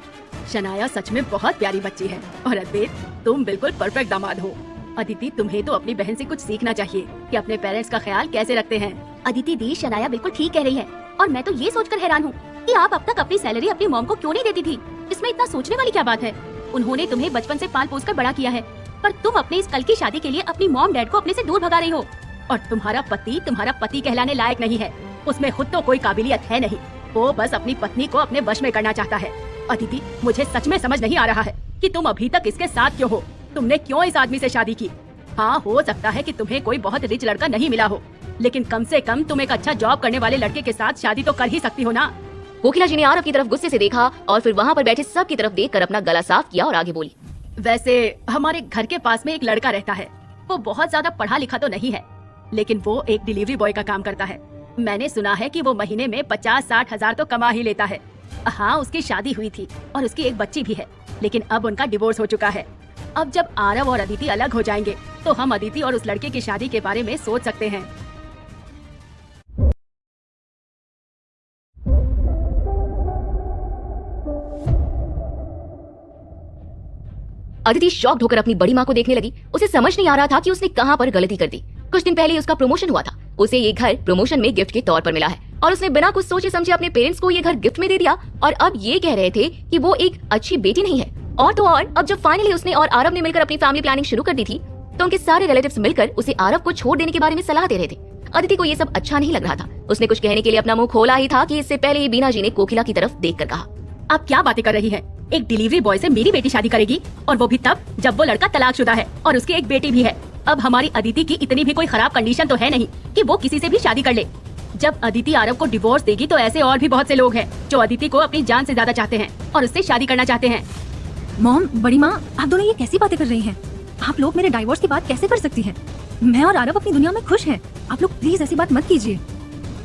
शनाया सच में बहुत प्यारी बच्ची है और अद्वैत, तुम बिल्कुल परफेक्ट दामाद हो। अदिति, तुम्हें तो अपनी बहन से कुछ सीखना चाहिए कि अपने पेरेंट्स का ख्याल कैसे रखते हैं। अदिति दी, शनाया बिल्कुल ठीक कह रही है और मैं तो ये सोचकर हैरान हूँ कि आप अब तक अपनी सैलरी अपनी मॉम को क्यों नहीं देती थी। इसमें इतना सोचने वाली क्या बात है? उन्होंने तुम्हें बचपन से पाल पोस कर बड़ा किया है, पर तुम अपने इस कल की शादी के लिए अपनी मॉम डैड को अपने से दूर भगा रही हो। और तुम्हारा पति कहलाने लायक नहीं है। उसमें खुद तो कोई काबिलियत है नहीं, वो बस अपनी पत्नी को अपने वश में करना चाहता है। अदिति, मुझे सच में समझ नहीं आ रहा है कि तुम अभी तक इसके साथ क्यों हो। तुमने क्यों इस आदमी से शादी की? हाँ, हो सकता है कि तुम्हें कोई बहुत रिच लड़का नहीं मिला हो, लेकिन कम से कम तुम एक अच्छा जॉब करने वाले लड़के के साथ शादी तो कर ही सकती हो ना।
कोकिला जी ने आरव की तरफ गुस्से से देखा और फिर वहाँ पर बैठे सब की तरफ देखकर अपना गला साफ किया और आगे बोली।
वैसे हमारे घर के पास में एक लड़का रहता है। वो बहुत ज्यादा पढ़ा लिखा तो नहीं है, लेकिन वो एक डिलीवरी बॉय का काम करता है। मैंने सुना है कि वो महीने में 50-60 हजार तो कमा ही लेता है। हाँ, उसकी शादी हुई थी और उसकी एक बच्ची भी है, लेकिन अब उनका डिवोर्स हो चुका है। अब जब आरव और अदिति अलग हो जाएंगे तो हम अदिति और उस लड़के की शादी के बारे में सोच सकते हैं।
अदिति शॉक्ड होकर अपनी बड़ी माँ को देखने लगी। उसे समझ नहीं आ रहा था कि उसने कहाँ पर गलती कर दी। कुछ दिन पहले उसका प्रमोशन हुआ था। उसे ये घर प्रमोशन में गिफ्ट के तौर पर मिला है और उसने बिना कुछ सोचे समझे अपने पेरेंट्स को ये घर गिफ्ट में दे दिया और अब ये कह रहे थे कि वो एक अच्छी बेटी नहीं है। और तो और अब जब फाइनली उसने और आरव ने मिलकर अपनी फैमिली प्लानिंग शुरू कर दी थी तो उनके सारे रिलेटिव्स मिलकर उसे आरव को छोड़ देने के बारे में सलाह दे रहे थे। अदिति को ये सब अच्छा नहीं लग रहा था। उसने कुछ कहने के लिए अपना मुंह खोला ही था कि इससे पहले ही बीना जी ने कोकिला की तरफ देखकर कहा,
आप क्या बातें कर रही हैं? एक डिलीवरी बॉय से मेरी बेटी शादी करेगी, और वो भी तब जब वो लड़का तलाकशुदा है और उसकी एक बेटी भी है। अब हमारी अदिति की इतनी भी कोई खराब कंडीशन तो है नहीं कि वो किसी से भी शादी कर ले। जब अदिति आरव को डिवोर्स देगी तो ऐसे और भी बहुत से लोग हैं जो अदिति को अपनी जान से ज्यादा चाहते हैं और उससे शादी करना चाहते हैं।
मॉम, बड़ी माँ, आप दोनों ये कैसी बातें कर रही हैं? आप लोग मेरे डाइवोर्स की बात कैसे कर सकती हैं? मैं और आरव अपनी दुनिया में खुश हैं। आप लोग प्लीज ऐसी बात मत कीजिए।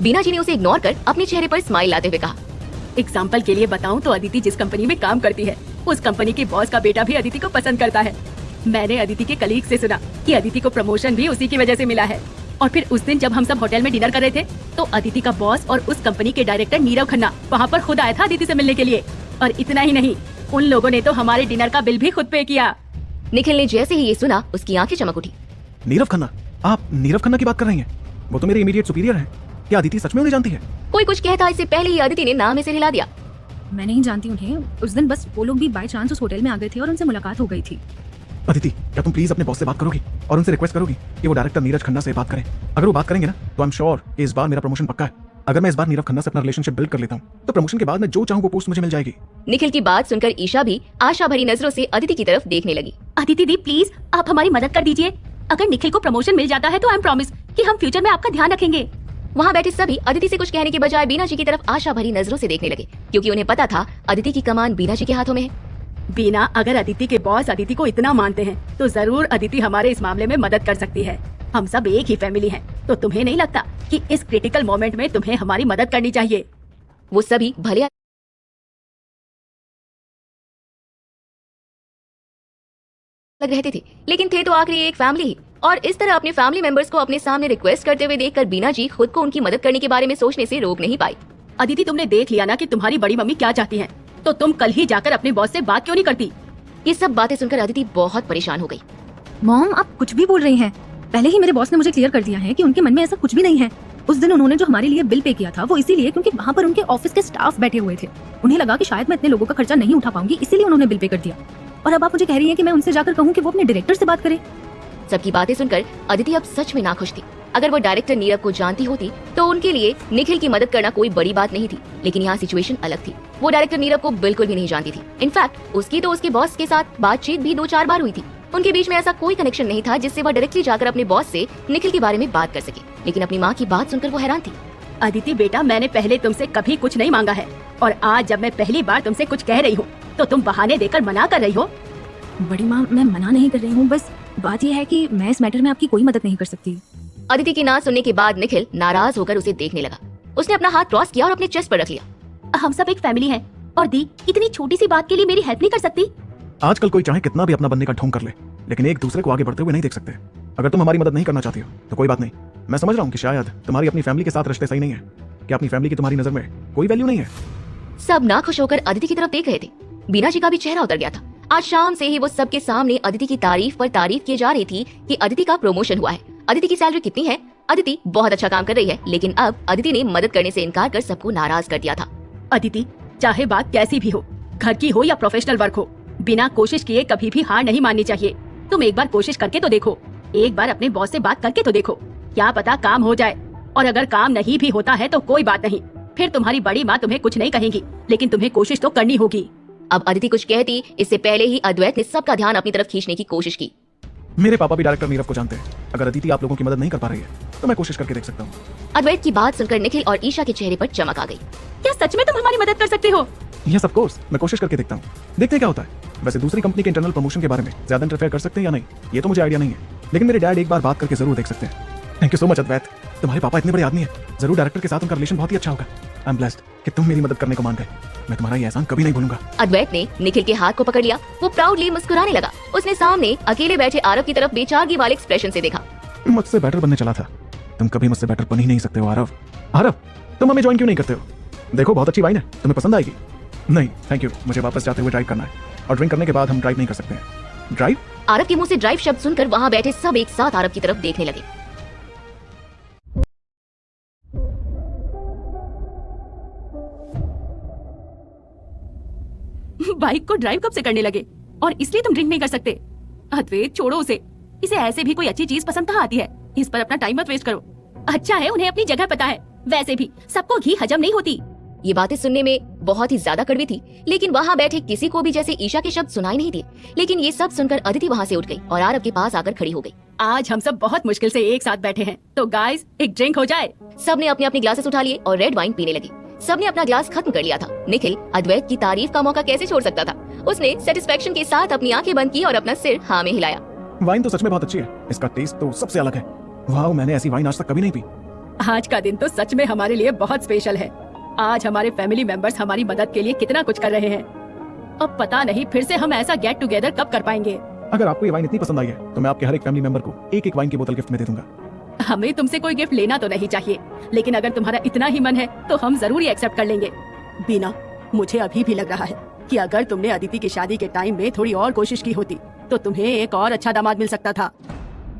बीना जी ने उसे इग्नोर कर अपने चेहरे पर स्माइल लाते हुए कहा,
एग्जाम्पल के लिए बताऊं तो अदिति जिस कंपनी में काम करती है उस कंपनी के बॉस का बेटा भी अदिति को पसंद करता है। मैंने अदिति के कलीग से सुना कि अदिति को प्रमोशन भी उसी की वजह से मिला है। और फिर उस दिन जब हम सब होटल में डिनर कर रहे थे तो अदिति का बॉस और उस कंपनी के डायरेक्टर नीरव खन्ना वहाँ पर खुद आया था अदिति से मिलने के लिए। और इतना ही नहीं, उन लोगों ने तो हमारे डिनर का बिल भी खुद पे किया।
निखिल ने जैसे ही ये सुना उसकी आंखें चमक उठी।
नीरव खन्ना? आप नीरव खन्ना की बात कर रही हैं? वो तो मेरे इमीडिएट सुपीरियर हैं। क्या अदिति सच में उन्हें जानती है?
कोई कुछ कहता इससे पहले ही अदिति ने नाम में से हिला दिया।
मैं नहीं जानती उन्हें। उस दिन बस वो लोग भी बाय चांस उस होटल में आ गए थे और उनसे मुलाकात हो गई थी।
अदिति, क्या तुम प्लीज अपने बॉस से बात करोगी और उनसे रिक्वेस्ट करोगी कि वो डायरेक्टर नीरज खन्ना से बात करें? अगर वो बात करेंगे ना तो आई एम श्योर कि इस बार मेरा प्रमोशन पक्का है। अगर मैं इस बार नीरव खन्ना से अपना रिलेशनशिप बिल्ड कर लेता हूँ तो प्रमोशन के बाद मैं जो चाहूँ वो पोस्ट मुझे मिल जाएगी।
निखिल की बात सुनकर ईशा भी आशा भरी नजरों से अदिति की तरफ देखने लगी।
अदिति दी, प्लीज आप हमारी मदद कर दीजिए। अगर निखिल को प्रमोशन मिल जाता है तो आई एम प्रॉमिस कि हम फ्यूचर में आपका ध्यान रखेंगे।
वहाँ बैठे सभी अदिति से कुछ कहने के बजाय बीना जी की तरफ आशा भरी नजरों से देखने लगे, क्योंकि उन्हें पता था अदिति की कमान बीना जी के हाथों में है।
बीना, अगर अदिति के बॉस अदिति को इतना मानते हैं तो जरूर अदिति हमारे इस मामले में मदद कर सकती है। हम सब एक ही फैमिली हैं, तो तुम्हें नहीं लगता कि इस क्रिटिकल मोमेंट में तुम्हें हमारी मदद करनी चाहिए?
वो सभी भले लग रहते थे लेकिन थे तो आखिरी एक फैमिली ही। और इस तरह अपने फैमिली मेंबर्स को अपने सामने रिक्वेस्ट करते हुए देखकर बीना जी खुद को उनकी मदद करने के बारे में सोचने से रोक नहीं पाई।
अदिति, तुमने देख लिया ना कि तुम्हारी बड़ी मम्मी क्या चाहती हैं, तो तुम कल ही जाकर अपने बॉस से बात क्यों नहीं करती?
ये सब बातें सुनकर अदिति बहुत परेशान हो गई।
मॉम, आप कुछ भी बोल रही हैं। पहले ही मेरे बॉस ने मुझे क्लियर कर दिया है कि उनके मन में ऐसा कुछ भी नहीं है। उस दिन उन्होंने जो हमारे लिए बिल पे किया था वो इसीलिए क्योंकि वहाँ पर उनके ऑफिस के स्टाफ बैठे हुए थे। उन्हें लगा कि शायद मैं इतने लोगों का खर्चा नहीं उठा पाऊंगी, इसीलिए उन्होंने बिल पे कर दिया। और अब आप मुझे कह रही हैं कि मैं उनसे जाकर कहूँ कि वो अपने डायरेक्टर से बात करे?
सबकी बातें सुनकर अदिति अब सच में नाखुश थी। अगर वो डायरेक्टर नीरव को जानती होती तो उनके लिए निखिल की मदद करना कोई बड़ी बात नहीं थी, लेकिन यहाँ सिचुएशन अलग थी। वो डायरेक्टर नीरव को बिल्कुल भी नहीं जानती थी। इनफैक्ट उसकी तो उसके बॉस के साथ बातचीत भी 2-4 बार हुई थी। उनके बीच में ऐसा कोई कनेक्शन नहीं था जिससे वह डायरेक्टली जाकर अपने बॉस से निखिल के बारे में बात कर सके। लेकिन अपनी माँ की बात सुनकर वो हैरान थी।
अदिति बेटा, मैंने पहले तुमसे कभी कुछ नहीं मांगा है, और आज जब मैं पहली बार तुमसे कुछ कह रही हूँ तो तुम बहाने देकर मना कर रही हो।
बड़ी माँ, मैं मना नहीं कर रही हूँ, बस बात यह है कि मैं इस मैटर में आपकी कोई मदद नहीं कर सकती।
अदिति की ना सुनने के बाद निखिल नाराज होकर उसे देखने लगा। उसने अपना हाथ क्रॉस किया और अपने चेस्ट पर रख लिया।
हम सब एक फैमिली हैं, और दी इतनी छोटी सी बात के लिए मेरी हेल्प नहीं कर सकती?
आजकल कोई चाहे कितना भी अपना बनने का ढोंग कर ले, लेकिन एक दूसरे को आगे बढ़ते हुए नहीं देख सकते। अगर तुम हमारी मदद नहीं करना चाहती हो तो कोई बात नहीं। मैं समझ रहा हूँ कि शायद तुम्हारी अपनी फैमिली के साथ रिश्ते सही नहीं है, कि अपनी फैमिली की तुम्हारी नजर में कोई वैल्यू नहीं है।
सब नाखुश होकर अदिति की तरफ देख रहे थे। बीना जी का भी चेहरा उतर गया था। आज शाम से ही वो सबके सामने अदिति की तारीफ पर तारीफ किए जा रही थी कि अदिति का प्रमोशन हुआ है, अदिति की सैलरी कितनी है, अदिति बहुत अच्छा काम कर रही है। लेकिन अब अदिति ने मदद करने से इनकार कर सबको नाराज कर दिया था।
अदिति, चाहे बात कैसी भी हो, घर की हो या प्रोफेशनल वर्क हो, बिना कोशिश किए कभी भी हार नहीं माननी चाहिए। तुम एक बार कोशिश करके तो देखो, एक बार अपने बॉस से बात करके तो देखो, क्या पता काम हो जाए। और अगर काम नहीं भी होता है तो कोई बात नहीं, फिर तुम्हारी बड़ी माँ तुम्हें कुछ नहीं कहेंगी, लेकिन तुम्हें कोशिश तो करनी होगी।
अब अदिति कुछ कहती इससे पहले ही अद्वैत ने सबका ध्यान अपनी तरफ खींचने की कोशिश की।
मेरे पापा भी डायरेक्टर नीरव को जानते हैं। अगर अदिति आप लोगों की मदद नहीं कर पा रही है तो मैं कोशिश करके देख सकता हूँ।
अद्वैत की बात सुनकर निखिल और ईशा के चेहरे पर चमक आ गई।
क्या सच में तुम हमारी मदद कर सकते हो?
यस ऑफ कोर्स, मैं कोशिश करके देखता हूँ, देखते हैं क्या होता है। वैसे दूसरी कंपनी के इंटरनल प्रमोशन के बारे में ज्यादा इंटरफेयर कर सकते हैं या नहीं ये तो मुझे आइडिया नहीं है, लेकिन मेरे डैड एक बार बात करके जरूर देख सकते हैं। थैंक यू सो मच अद्वैत, तुम्हारे पापा इतने बड़े आदमी हैं, जरूर डायरेक्टर के साथ उनका रिलेशन बहुत ही अच्छा होगा। आई एम ब्लेस्ड कि तुम मेरी मदद करने को मान गए। मैं तुम्हारा ये एहसान कभी नहीं भूलूंगा।
अद्वैत ने निखिल के हाथ को पकड़ लिया। वो प्राउडली मुस्कुराने लगा। उसने सामने अकेले बैठे आरव की तरफ बेचारगी वाले एक्सप्रेशन से देखा।
मुझसे बेटर बनने चला था, तुम कभी मुझसे बेटर बन ही नहीं सकते हो आरव। आरव, तुम हमें ज्वाइन क्यों नहीं करते हो? देखो बहुत अच्छी वाइन है, तुम्हें पसंद आएगी। नहीं थैंक यू, मुझे वापस जाते हुए ड्राइव करना है, और ड्रिंक करने के बाद हम ड्राइव नहीं कर सकते हैं। ड्राइव?
आरव के मुंह से ड्राइव शब्द सुनकर वहाँ बैठे सब एक साथ आरव की तरफ देखने लगे।
बाइक को ड्राइव कब से करने लगे, और इसलिए तुम ड्रिंक नहीं कर सकते? अद्वैत, छोड़ो उसे, इसे ऐसे भी कोई अच्छी चीज पसंद कहाँ आती है। इस पर अपना टाइम मत वेस्ट करो। अच्छा है उन्हें अपनी जगह पता है, वैसे भी सबको घी हजम नहीं होती।
ये बातें सुनने में बहुत ही ज्यादा कड़वी थी, लेकिन वहाँ बैठे किसी को भी जैसे ईशा के शब्द सुनाई नहीं दिए। लेकिन ये सब सुनकर अदिति वहाँ से उठ गई और आरव के पास आकर खड़ी हो गई।
आज हम सब बहुत मुश्किल से एक साथ बैठे हैं, तो गाइस एक ड्रिंक हो जाए।
सबने अपने अपने ग्लासेस उठा लिए और रेड वाइन पीने लगे। सबने अपना ग्लास खत्म कर लिया था। निखिल अद्वैत की तारीफ का मौका कैसे छोड़ सकता था। उसने सेटिस्फेक्शन के साथ अपनी आंखें बंद की और अपना सिर हाँ में हिलाया।
वाइन तो सच में बहुत अच्छी है, इसका टेस्ट तो सबसे अलग है। वाह, मैंने ऐसी वाइन आज तक कभी नहीं पी।
आज का दिन तो सच में हमारे लिए बहुत स्पेशल है। आज हमारे फैमिली मेंबर्स हमारी मदद के लिए कितना कुछ कर रहे हैं। अब पता नहीं फिर से हम ऐसा गेट टुगेदर कब कर पाएंगे।
अगर आपको ये वाइन इतनी पसंद आई है तो मैं आपके हर एक फैमिली मेंबर को एक एक वाइन की बोतल गिफ्ट में दे दूंगा।
हमें तुमसे कोई गिफ्ट लेना तो नहीं चाहिए, लेकिन अगर तुम्हारा इतना ही मन है तो हम जरूर ही एक्सेप्ट कर लेंगे। बीना, मुझे अभी भी लग रहा है कि अगर तुमने अदिति की शादी के टाइम में थोड़ी और कोशिश की होती तो तुम्हें एक और अच्छा दामाद मिल सकता था।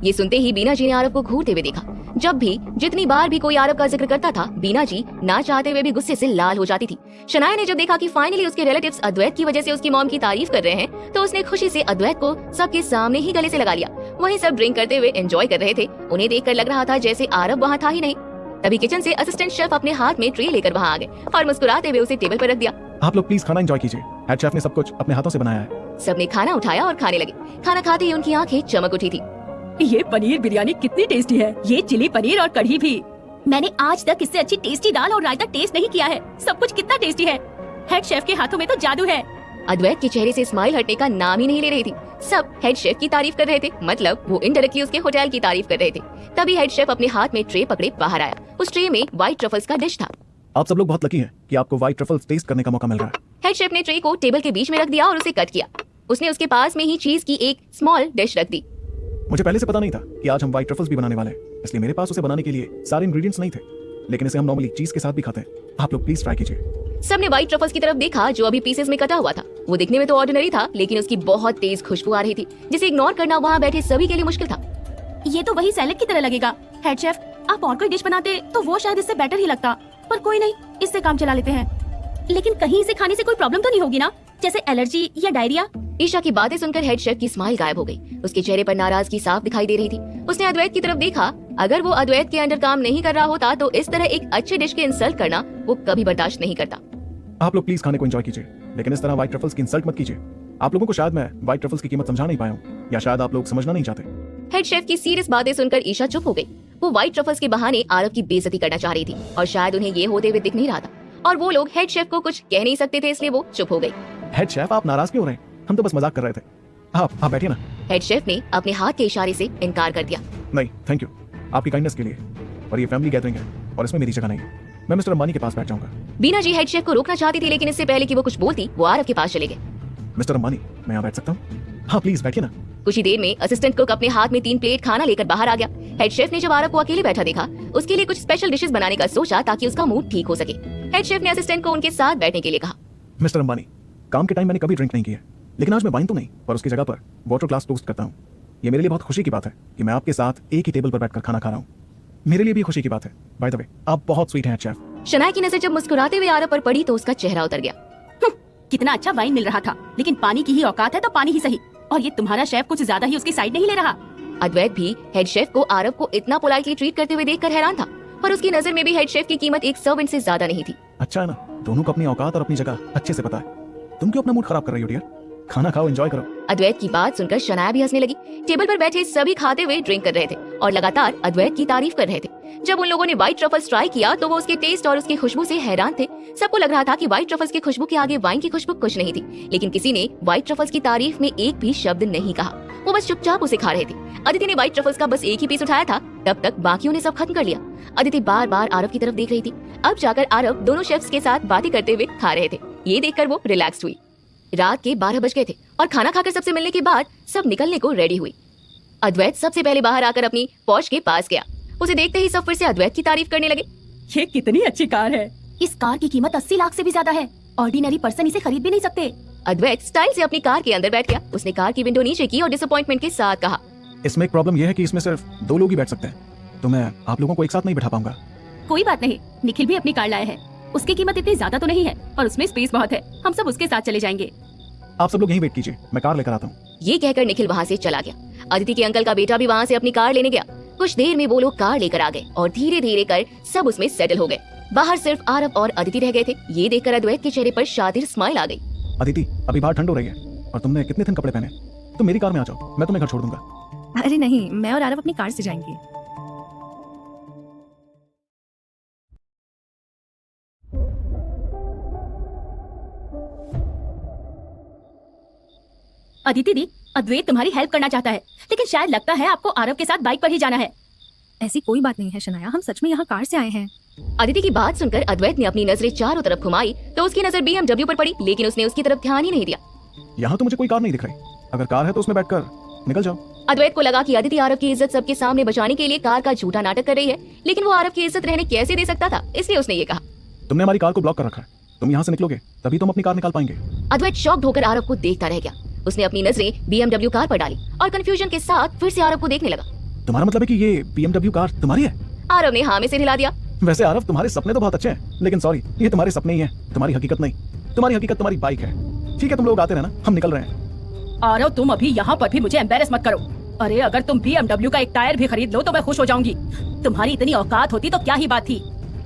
ये सुनते ही बीना जी ने आरव को घूरते हुए देखा। जब भी जितनी बार भी कोई आरव का जिक्र करता था, बीना जी ना चाहते हुए भी गुस्से से लाल हो जाती थी। शनाया ने जब देखा कि फाइनली उसके रिलेटिव्स अद्वैत की वजह से उसकी मॉम की तारीफ कर रहे हैं, तो उसने खुशी से अद्वैत को सबके सामने ही गले से लगा लिया। वहीं सब ड्रिंक करते हुए एंजॉय कर रहे थे। उन्हें देखकर लग रहा था जैसे आरव वहाँ था ही नहीं। तभी किचन से असिस्टेंट शेफ अपने हाथ में ट्रे लेकर वहाँ आ गए और मुस्कुराते हुए उसे टेबल पर रख दिया।
आप लोग प्लीज खाना एंजॉय कीजिए, हेड शेफ ने सब कुछ अपने हाथों से बनाया है।
सबने खाना उठाया और खाने लगे। खाना खाते ही उनकी आंखें चमक उठी थी।
ये पनीर बिरयानी कितनी टेस्टी है, ये चिली पनीर और कढ़ी भी। मैंने आज तक इससे अच्छी टेस्टी दाल और रायता टेस्ट नहीं किया है। सब कुछ कितना टेस्टी है। हेड शेफ के हाथों में तो जादू है।
अद्वैत के चेहरे से स्माइल हटने का नाम ही नहीं ले रही थी। सब हेड शेफ की तारीफ कर रहे थे, मतलब वो इनडायरेक्टली उसके होटल की तारीफ कर रहे थे। तभी हेड शेफ अपने हाथ में ट्रे पकड़े बाहर आया। उस ट्रे में व्हाइट ट्रफल्स का डिश था।
आप सब लोग बहुत लकी हैं कि आपको व्हाइट ट्रफल्स टेस्ट करने का मौका मिल रहा है।
हेड शेफ ने ट्रे को टेबल के बीच में रख दिया और उसे कट किया। उसने उसके पास में ही चीज की एक स्मॉल डिश रख दी।
मुझे पहले से पता नहीं था कि आज हम व्हाइट ट्रफल्स भी बनाने वाले हैं, इसलिए मेरे पास उसे बनाने के लिए सारे इंग्रेडिएंट्स नहीं थे। लेकिन इसे हम नॉर्मली चीज के साथ भी खाते हैं। आप लोग प्लीज ट्राई कीजिए।
सबने व्हाइट ट्रफल्स की तरफ देखा जो अभी पीसेस में कटा हुआ था। वो दिखने में तो ऑर्डिनरी था, लेकिन उसकी बहुत तेज खुशबू आ रही थी, जिसे इग्नोर करना वहाँ बैठे सभी के लिए मुश्किल था।
ये तो वही सैलेड की तरह लगेगा। हेड शेफ, आप और कोई डिश बनाते तो वो शायद इससे बेटर ही लगता, पर कोई नहीं, इससे काम चला लेते हैं। लेकिन कहीं इसे खाने से कोई प्रॉब्लम तो नहीं होगी ना, जैसे एलर्जी या डायरिया?
ईशा की बातें सुनकर हेड शेफ की स्माइल गायब हो गई। उसके चेहरे पर नाराजगी साफ दिखाई दे रही थी। उसने अद्वैत की तरफ देखा। अगर वो अद्वैत के अंडर काम नहीं कर रहा होता तो इस तरह एक अच्छे डिश के इंसल्ट करना वो कभी बर्दाश्त नहीं करता।
आप लोग प्लीज खाने को एंजॉय कीजिए, लेकिन इस तरह व्हाइट ट्रफल्स की इंसल्ट मत कीजिए। आप लोगों को शायद मैं व्हाइट ट्रफल्स की कीमत समझा नहीं पाया हूँ, या शायद आप लोग समझना नहीं चाहते।
हेड शेफ की सीरियस बातें सुनकर ईशा चुप हो गई। वो व्हाइट ट्रफल्स के बहाने आरव की बेइज्जती करना चाह रही थी और शायद उन्हें ये होते हुए दिख नहीं रहा था, और वो लोग हेड शेफ को कुछ कह नहीं सकते थे, इसलिए वो चुप हो गई।
हेड शेफ, आप नाराज क्यों हो रहे हैं? हम तो बस मजाक कर रहे थे। आप बैठिए ना।
हेड शेफ ने अपने हाथ के इशारे से इनकार कर दिया।
नहीं, थैंक यू आपकी काइंडनेस के लिए, और ये फैमिली गैदरिंग है और इसमें मेरी जगह नहीं। मैं मिस्टर अंबानी के पास बैठ जाऊंगा।
बीना जी हेड शेफ को रोकना चाहती थी, लेकिन इससे पहले कि वो कुछ बोलती वो आरव के पास चले गए।
मिस्टर अंबानी, मैं यहाँ बैठ सकता हूँ? हाँ प्लीज बैठिए ना।
कुछ ही देर में असिस्टेंट कुक अपने हाथ में 3 प्लेट खाना लेकर बाहर आ गया। हेड शेफ ने जब आरव को अकेले बैठा देखा, उसके लिए कुछ स्पेशल डिशेस बनाने का सोचा ताकि उसका मूड ठीक हो सके। हेड शेफ ने असिस्टेंट को उनके साथ बैठने के लिए कहा।
मिस्टर अंबानी, काम के टाइम मैंने कभी ड्रिंक नहीं किया, लेकिन आज मैं वाइन तो नहीं, पर उसकी जगह पर वाटर ग्लास टोस्ट करता हूँ। ये मेरे लिए बहुत खुशी की बात है कि मैं आपके साथ एक ही टेबल पर बैठकर खाना खा रहा हूँ। मेरे लिए भी खुशी की बात है। बाय द वे, आप बहुत स्वीट हैं शेफ।
शनाया की नजर जब मुस्कुराते हुए आरव पर पड़ी तो उसका चेहरा उतर गया।
कितना अच्छा वाइन मिल रहा था, लेकिन पानी की ही औकात है तो पानी ही सही। और ये तुम्हारा शेफ कुछ ज्यादा ही उसकी साइड नहीं ले रहा।
अद्वैत भी हेड शेफ को आरव को इतना पोलाइटली ट्रीट करते हुए देखकर हैरान था, पर उसकी नजर में भी हेड शेफ की कीमत एक सर्वेंट से ज्यादा नहीं थी।
अच्छा है ना, दोनों को अपनी औकात और अपनी जगह अच्छे से पता है। तुम क्यों अपना मूड खराब कर रही हो डियर? खाना खाओ, एंजॉय करो।
अद्वैत की बात सुनकर शनाया भी हंसने लगी। टेबल पर बैठे सभी खाते हुए ड्रिंक कर रहे थे और लगातार अद्वैत की तारीफ कर रहे थे। जब उन लोगों ने व्हाइट ट्रफल्स ट्राई किया तो वो उसके टेस्ट और उसकी खुशबू से हैरान थे। सबको लग रहा था कि व्हाइट ट्रफल्स की खुशबू के आगे वाइन की खुशबू कुछ नहीं थी, लेकिन किसी ने व्हाइट ट्रफल्स की तारीफ में एक भी शब्द नहीं कहा। वो बस चुपचाप उसे खा रहे थे। अदिति ने व्हाइट ट्रफल्स का बस एक ही पीस उठाया था, तब तक बाकियों ने सब खत्म कर लिया। अदिति बार बार आरव की तरफ देख रही थी। अब जाकर आरव दोनों शेफ्स के साथ बातें करते हुए खा रहे थे। ये देखकर वो रिलैक्स्ड हुई। रात के 12 बज गए थे और खाना खाकर सबसे मिलने के बाद सब निकलने को रेडी हुई। अद्वैत सबसे पहले बाहर आकर अपनी पॉश के पास गया। उसे देखते ही सब फिर से अद्वैत की तारीफ करने लगे।
ये कितनी अच्छी कार है। इस कार की कीमत 80 लाख से भी ज्यादा है। ऑर्डिनरी पर्सन इसे खरीद भी नहीं सकते।
अद्वैत स्टाइल से अपनी कार के अंदर बैठ गया। उसने कार की विंडो नीचे की और डिसअपॉइंटमेंट के साथ कहा,
इसमें एक प्रॉब्लम यह है कि इसमें सिर्फ 2 लोग ही बैठ सकते हैं, तो मैं आप लोगों को एक साथ नहीं बैठा पाऊंगा।
कोई बात नहीं, निखिल भी अपनी कार लाया है। उसकी कीमत इतनी ज्यादा तो नहीं है, पर उसमें स्पेस बहुत है। हम सब उसके साथ चले जाएंगे।
आप सब लोग यहीं वेट कीजिए, मैं कार लेकर आता हूँ।
ये कहकर निखिल वहाँ से चला गया। अदिति के अंकल का बेटा भी वहाँ से अपनी कार लेने गया। कुछ देर में वो लोग कार लेकर आ गए और धीरे धीरे कर सब उसमें सेटल हो गए। बाहर सिर्फ आरव और अदिति रह गए थे। ये देखकर अद्वैत के चेहरे पर शातिर स्माइल आ गई।
अदिति, अभी बाहर ठंड हो रही है और तुमने कितने थिन कपड़े पहने। तुम मेरी कार में आ जाओ, मैं तुम्हें घर छोड़ दूंगा।
अरे नहीं, मैं और आरव अपनी कार से जाएंगे।
अदिति दी, अद्वैत तुम्हारी हेल्प करना चाहता है, लेकिन शायद लगता है आपको आरव के साथ बाइक पर ही जाना है।
ऐसी कोई बात नहीं है शनाया, हम सच में यहाँ कार से आए हैं।
अदिति की बात सुनकर अद्वैत ने अपनी नजरें चारों तरफ घुमाई तो उसकी नजर BMW पर पड़ी, लेकिन उसने उसकी तरफ ध्यान ही नहीं दिया।
यहाँ तो मुझे कोई कार नहीं दिख रही। अगर कार है तो उसमें बैठकर निकल जाओ।
अद्वैत को लगा कि अदिति आरव की इज्जत सबके सामने बचाने के लिए कार का झूठा नाटक कर रही है, लेकिन वो आरव की इज्जत रहने कैसे दे सकता था, इसलिए उसने ये कहा।
तुमने हमारी कार को ब्लॉक कर रखा है, तुम यहाँ से निकलोगे तभी तुम अपनी कार निकाल पाएंगे।
अद्वैत शॉक्ड होकर आरव को देखता रह गया। उसने अपनी नजरें BMW कार पर डाली और कंफ्यूजन के साथ फिर से आरव को देखने लगा।
तुम्हारा मतलब है कि ये BMW कार तुम्हारी है?
आरव ने हाँ में सिर हिला दिया।
वैसे आरव, तुम्हारे सपने तो बहुत अच्छे हैं, लेकिन सॉरी, ये तुम्हारे सपने ही हैं, तुम्हारी हकीकत नहीं। तुम्हारी हकीकत तुम्हारी बाइक है। ठीक है, तुम लोग आते रहना, हम निकल रहे हैं।
आरव, तुम अभी यहाँ पर भी मुझे एम्बेरस मत करो। अरे अगर तुम BMW का एक टायर भी खरीद लो तो मैं खुश हो जाऊंगी। तुम्हारी इतनी औकात होती तो क्या ही बात थी।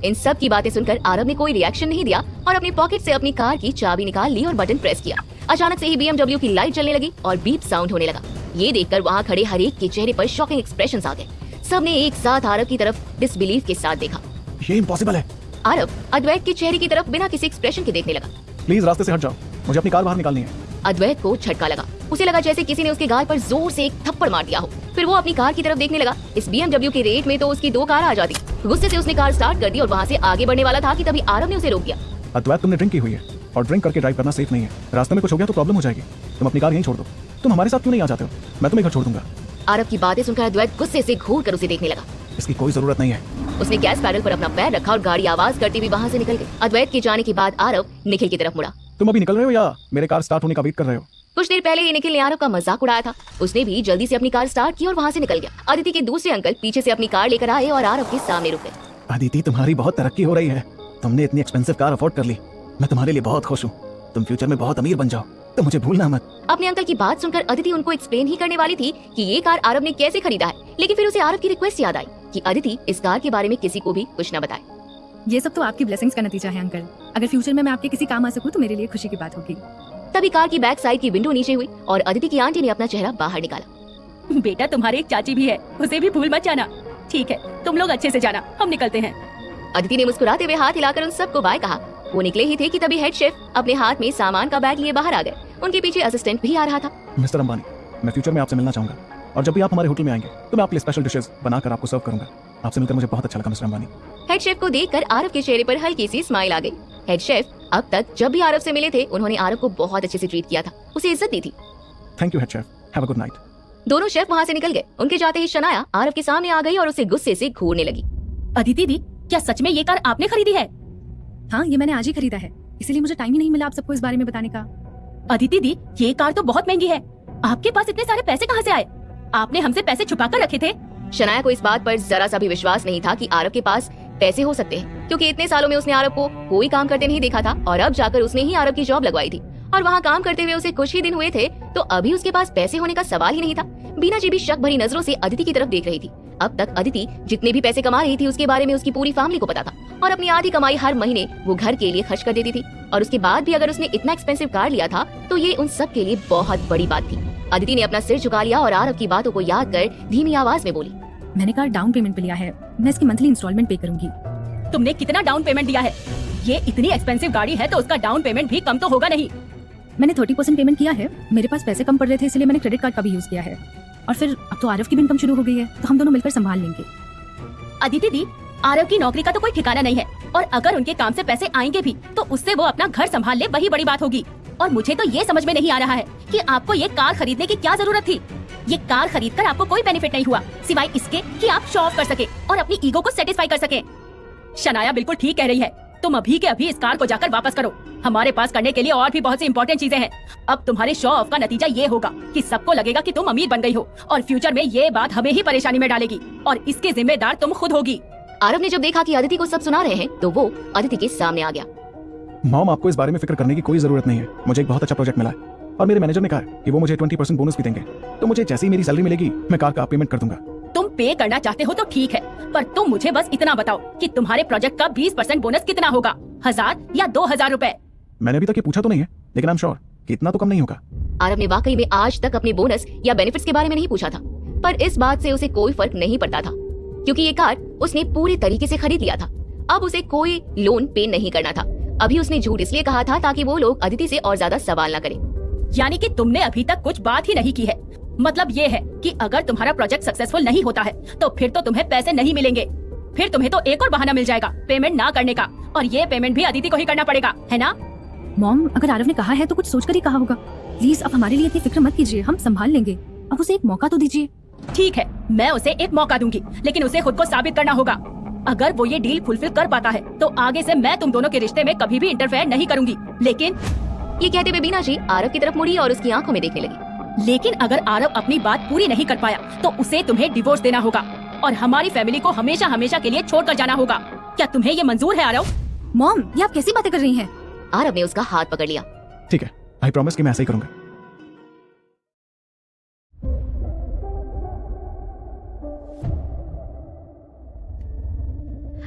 इन सब की बातें सुनकर आरव ने कोई रिएक्शन नहीं दिया और अपनी पॉकेट से अपनी कार की चाबी निकाल ली और बटन प्रेस किया। अचानक से ही BMW की लाइट जलने लगी और बीप साउंड होने लगा। ये देखकर वहाँ खड़े हर एक के चेहरे पर शॉकिंग एक्सप्रेशंस आ गए। सबने एक साथ आरव की तरफ डिसबिलीफ के साथ देखा।
ये इम्पॉसिबल है।
आरव अद्वैत के चेहरे की तरफ बिना किसी एक्सप्रेशन के देखने लगा।
प्लीज रास्ते से हट जाओ, मुझे अपनी कार बाहर निकालनी है।
अद्वैत को झटका लगा। उसे लगा जैसे किसी ने उसके गाल पर जोर से एक थप्पड़ मार दिया हो। फिर वो अपनी कार की तरफ देखने लगा। इस BMW के रेट में तो उसकी 2 कार आ जाती। गुस्से से उसने कार स्टार्ट कर दी और वहाँ से आगे बढ़ने वाला था कि तभी आरव ने उसे रोक दिया।
अद्वैत, तुमने ड्रिंक की हुई है और ड्रिंक करके ड्राइव करना सेफ नहीं है। रास्ते में कुछ हो गया तो प्रॉब्लम हो जाएगी। तुम अपनी कार यहीं छोड़ दो। तुम हमारे साथ क्यों नहीं आ जाते हो? मैं तुम्हें घर छोड़ दूंगा।
आरव की बातें सुनकर अद्वैत गुस्से से घूर कर उसे देखने लगा।
इसकी कोई जरूरत नहीं है।
उसने गैस पैडल पर अपना पैर रखा और गाड़ी आवाज करती हुई वहाँ से निकल गई। अद्वैत के जाने के बाद आरव निखिल की तरफ मुड़ा।
तुम अभी निकल रहे हो या मेरे कार स्टार्ट होने का वेट कर रहे हो?
कुछ देर पहले ही निखिल ने आरव का मजाक उड़ाया था। उसने भी जल्दी से अपनी कार स्टार्ट की और वहाँ से निकल गया। अदिति के दूसरे अंकल पीछे से अपनी कार लेकर आए और आरव के सामने रुके।
अदिति, तुम्हारी बहुत तरक्की हो रही है। तुमने इतनी एक्सपेंसिव कार अफोर्ड कर ली। मैं तुम्हारे लिए बहुत खुश हूँ। तुम फ्यूचर में बहुत अमीर बन जाओ, तो मुझे भूलना मत।
अपने अंकल की बात सुनकर अदिति उनको एक्सप्लेन ही करने वाली थी कि ये कार आरव ने कैसे खरीदा है, लेकिन फिर उसे आरव की रिक्वेस्ट याद आई कि अदिति इस कार के बारे में किसी को भी कुछ न बताए।
ये सब तो आपकी ब्लेसिंग्स का नतीजा है अंकल। अगर फ्यूचर में मैं आपके किसी काम आ सकूं तो मेरे लिए खुशी की बात होगी।
तभी कार की बैक साइड की विंडो नीचे हुई और अदिति की आंटी ने अपना चेहरा बाहर निकाला।
बेटा, तुम्हारी एक चाची भी है, उसे भी भूल मत जाना। ठीक है, तुम लोग अच्छे से जाना, हम निकलते हैं।
अदिति ने मुस्कुराते हुए हाथ हिलाकर उन सबको बाय कहा। वो निकले ही थे कि तभी हेड शेफ अपने हाथ में सामान का बैग लिए बाहर आ गए। उनके पीछे असिस्टेंट भी आ रहा था।
मिस्टर अंबानी, मैं फ्यूचर में आपसे मिलना चाहूंगा और जब भी आप हमारे होटल में आएंगे तो मैं आपके लिए स्पेशल डिशेस बनाकर आपको सर्व करूंगा। आपसे मिलकर मुझे बहुत अच्छा लगा मिस्टर अंबानी।
हेड शेफ को देखकर आरव के चेहरे पर हल्की सी स्माइल आ गई। हेड शेफ अब तक जब भी आरव से मिले थे उन्होंने आरव को बहुत अच्छे से ट्रीट किया था, उसे इज्जत दी थी।
Thank you head chef, have a good night.
दोनों शेफ वहाँ से निकल गए। उनके जाते ही शनाया आरव के सामने आ गई और उसे गुस्से से घूरने लगी।
अदिति दी, क्या सच में ये कार आपने खरीदी है?
हाँ, ये मैंने आज ही खरीदा है, इसीलिए मुझे टाइम ही नहीं मिला आप सबको इस बारे में बताने का।
अदिति दी, ये कार तो बहुत महंगी है। आपके पास इतने सारे पैसे कहाँ से आए? आपने हमसे पैसे छुपा कर रखे थे।
शनाया को इस बात पर जरा सा भी विश्वास नहीं था कि आरव के पास पैसे हो सकते हैं, क्योंकि इतने सालों में उसने आरव को कोई काम करते नहीं देखा था और अब जाकर उसने ही आरव की जॉब लगवाई थी और वहाँ काम करते हुए उसे कुछ ही दिन हुए थे, तो अभी उसके पास पैसे होने का सवाल ही नहीं था। बीना जी भी शक भरी नजरों से अदिति की तरफ देख रही थी। अब तक अदिति जितने भी पैसे कमा रही थी उसके बारे में उसकी पूरी फैमिली को पता था और अपनी आधी कमाई हर महीने वो घर के लिए खर्च कर देती थी। और उसके बाद भी अगर उसने इतना एक्सपेंसिव कार लिया था तो ये उन सब के लिए बहुत बड़ी बात थी। अदिति ने अपना सिर झुका लिया और आरव की बातों को याद कर धीमी आवाज में बोली,
मैंने कार डाउन पेमेंट पे लिया है, मैं इसकी मंथली इंस्टॉलमेंट पे करूंगी।
तुमने कितना डाउन पेमेंट दिया है? ये इतनी एक्सपेंसिव गाड़ी है तो उसका डाउन पेमेंट भी कम तो होगा नहीं।
मैंने 30% पेमेंट किया है। मेरे पास पैसे कम पड़ रहे थे इसलिए मैंने क्रेडिट कार्ड का भी यूज किया है। और फिर अब तो आरव की भी इनकम शुरू हो गई है तो हम दोनों मिलकर संभाल लेंगे।
अदिति दी, आरव की नौकरी का तो कोई ठिकाना नहीं है और अगर उनके काम से पैसे आएंगे भी तो उससे वो अपना घर संभाल ले, वही बड़ी बात होगी। और मुझे तो ये समझ में नहीं आ रहा है कि आपको ये कार खरीदने की क्या जरूरत थी। ये कार खरीदकर आपको कोई बेनिफिट नहीं हुआ सिवाय इसके कि आप शो ऑफ कर सके और अपनी ईगो को सेटिस्फाई कर सके। शनाया बिल्कुल ठीक कह रही है। तुम अभी के अभी इस कार को जाकर वापस करो। हमारे पास करने के लिए और भी बहुत सी इंपॉर्टेंट चीजें हैं। अब तुम्हारे शो ऑफ का नतीजा ये होगा कि सबको लगेगा कि तुम अमीर बन गई हो और फ्यूचर में ये बात हमें ही परेशानी में डालेगी और इसकी जिम्मेदार तुम खुद होगी।
आरव ने जब देखा कि अदिति को सब सुना रहे हैं तो वो अदिति के सामने आ गया।
मॉम, आपको इस बारे में फिक्र करने की कोई जरूरत नहीं है। मुझे एक बहुत अच्छा प्रोजेक्ट मिला है और मेरे मैनेजर ने कहा है कि वो मुझे 20% बोनस भी देंगे, तो मुझे जैसे ही मेरी सैलरी मिलेगी मैं कार का पेमेंट कर दूंगा।
तुम पे करना चाहते हो तो ठीक है, पर तुम मुझे बस इतना बताओ कि तुम्हारे प्रोजेक्ट का 20% बोनस कितना होगा, 1000 या 2000 रुपए?
मैंने अभी तक ये पूछा तो नहीं है, लेकिन आई एम श्योर कि इतना तो कम नहीं होगा।
आरव ने वाकई में आज तक अपने बोनस या बेनिफिट्स के बारे में नहीं पूछा था, पर इस बात से उसे कोई फर्क नहीं पड़ता था, क्योंकि ये कार उसने पूरे तरीके से खरीद लिया था। अब उसे कोई लोन पे नहीं करना था। अभी उसने झूठ इसलिए कहा था ताकि वो लोग अदिति से और ज्यादा सवाल न करें।
यानी कि तुमने अभी तक कुछ बात ही नहीं की है। मतलब ये है कि अगर तुम्हारा प्रोजेक्ट सक्सेसफुल नहीं होता है तो फिर तो तुम्हें पैसे नहीं मिलेंगे। फिर तुम्हें तो एक और बहाना मिल जाएगा पेमेंट ना करने का, और ये पेमेंट भी अदिति को ही करना पड़ेगा, है ना?
मॉम, अगर आरव ने कहा है तो कुछ सोचकर ही कहा होगा। प्लीज अब हमारे लिए इतनी फिक्र मत कीजिए, हम संभाल लेंगे। अब उसे एक मौका तो दीजिए।
ठीक है, मैं उसे एक मौका दूंगी, लेकिन उसे खुद को साबित करना होगा। अगर वो ये डील फुलफिल कर पाता है तो आगे से मैं तुम दोनों के रिश्ते में कभी भी इंटरफेयर नहीं करूंगी। लेकिन
ये कहते हुए बीना जी आरव की तरफ मुड़ी और उसकी आंखों में देखने लगी।
अगर आरव अपनी बात पूरी नहीं कर पाया तो उसे तुम्हें डिवोर्स देना होगा और हमारी फैमिली को हमेशा हमेशा के लिए छोड़कर जाना होगा। क्या तुम्हें ये मंजूर है आरव?
मॉम, ये आप कैसी बातें कर रही हैं?
आरव ने उसका हाथ पकड़ लिया।
ठीक है, आई प्रॉमिस कि मैं ऐसा ही करूंगा।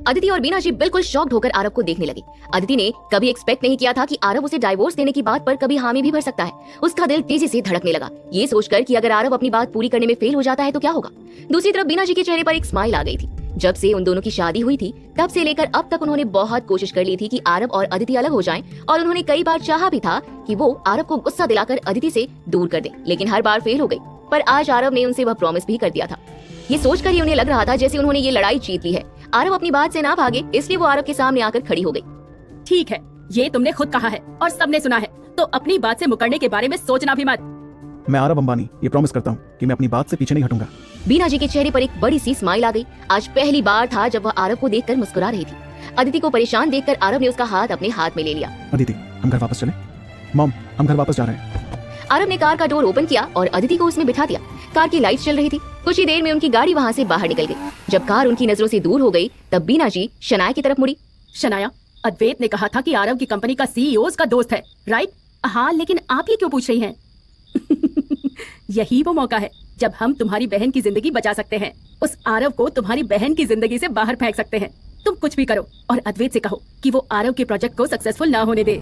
अदिति और बीना जी बिल्कुल शॉक्ड होकर आरव को देखने लगी। अदिति ने कभी एक्सपेक्ट नहीं किया था कि आरव उसे डाइवोर्स देने की बात पर कभी हामी भी भर सकता है। उसका दिल तेजी से धड़कने लगा, ये सोचकर कि अगर आरव अपनी बात पूरी करने में फेल हो जाता है तो क्या होगा। दूसरी तरफ बीना जी के चेहरे पर एक स्माइल आ गई थी। जब से उन दोनों की शादी हुई थी तब से लेकर अब तक उन्होंने बहुत कोशिश कर ली थी कि आरव और अदिति अलग हो जाएं, और उन्होंने कई बार चाहा भी था कि वो आरव को गुस्सा दिलाकर अदिति से दूर कर दे, लेकिन हर बार फेल हो गई। पर आज आरव ने उनसे वह प्रॉमिस भी कर दिया था। ये सोचकर ही उन्हें लग रहा था जैसे उन्होंने ये लड़ाई जीत ली है। आरव अपनी बात से ना भागे, इसलिए वो आरव के सामने आकर खड़ी हो गई।
ठीक है, ये तुमने खुद कहा है और सबने सुना है, तो अपनी बात से मुकरने के बारे में सोचना भी मत।
मैं आरव अंबानी ये प्रॉमिस करता हूँ कि मैं अपनी बात से पीछे नहीं हटूंगा।
बीना जी के चेहरे पर एक बड़ी सी स्माइल आ गई। आज पहली बार था जब वह आरव को देखकर मुस्कुरा रही थी। अदिति को परेशान देखकर आरव ने उसका हाथ अपने हाथ में ले लिया।
अदिति, हम घर वापस चलें? मॉम, हम घर वापस जा रहे हैं।
आरव ने कार का डोर ओपन किया और अदिति को उसमें बिठा दिया। कार की लाइट चल रही थी। कुछ ही देर में उनकी गाड़ी वहाँ से बाहर निकल गई। जब कार उनकी नजरों से दूर हो गई तब बीना जी शनाया की तरफ मुड़ी।
शनाया, अद्वैत ने कहा था कि आरव की कंपनी का सीईओ उसका दोस्त है, राइट? हाँ, लेकिन आप ये क्यों पूछ रही हैं? यही वो मौका है जब हम तुम्हारी बहन की जिंदगी बचा सकते हैं। उस आरव को तुम्हारी बहन की जिंदगी से बाहर फेंक सकते हैं। तुम कुछ भी करो और अद्वैत से कहो कि वो आरव के प्रोजेक्ट को सक्सेसफुल ना होने दे।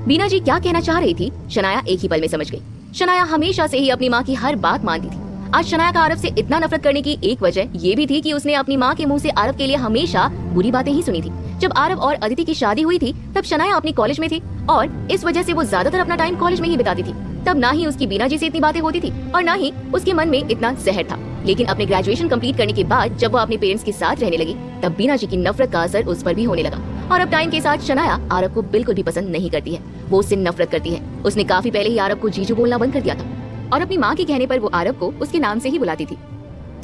बीना जी क्या कहना चाह रही थी शनाया एक ही पल में समझ गई। शनाया हमेशा से ही अपनी माँ की हर बात मानती थी। आज शनाया का आरव से इतना नफरत करने की एक वजह ये भी थी कि उसने अपनी माँ के मुंह से आरव के लिए हमेशा बुरी बातें ही सुनी थी। जब आरव और अदिति की शादी हुई थी तब शनाया अपनी कॉलेज में थी और इस वजह से वो ज्यादातर अपना टाइम कॉलेज में ही बिताती थी। तब ना ही उसकी बीना जी से इतनी बातें होती थी और ना ही उसके मन में इतना जहर था। लेकिन अपने ग्रेजुएशन कंप्लीट करने के बाद जब वो अपने पेरेंट्स के साथ रहने लगी तब बीना जी की नफरत का असर उस पर भी होने लगा। और अब टाइम के साथ शनाया आरव को बिल्कुल भी पसंद नहीं करती है, वो उससे नफरत करती है। उसने काफी पहले ही आरव को जीजू बोलना बंद कर दिया था और अपनी माँ के कहने पर वो आरव को उसके नाम से ही बुलाती थी।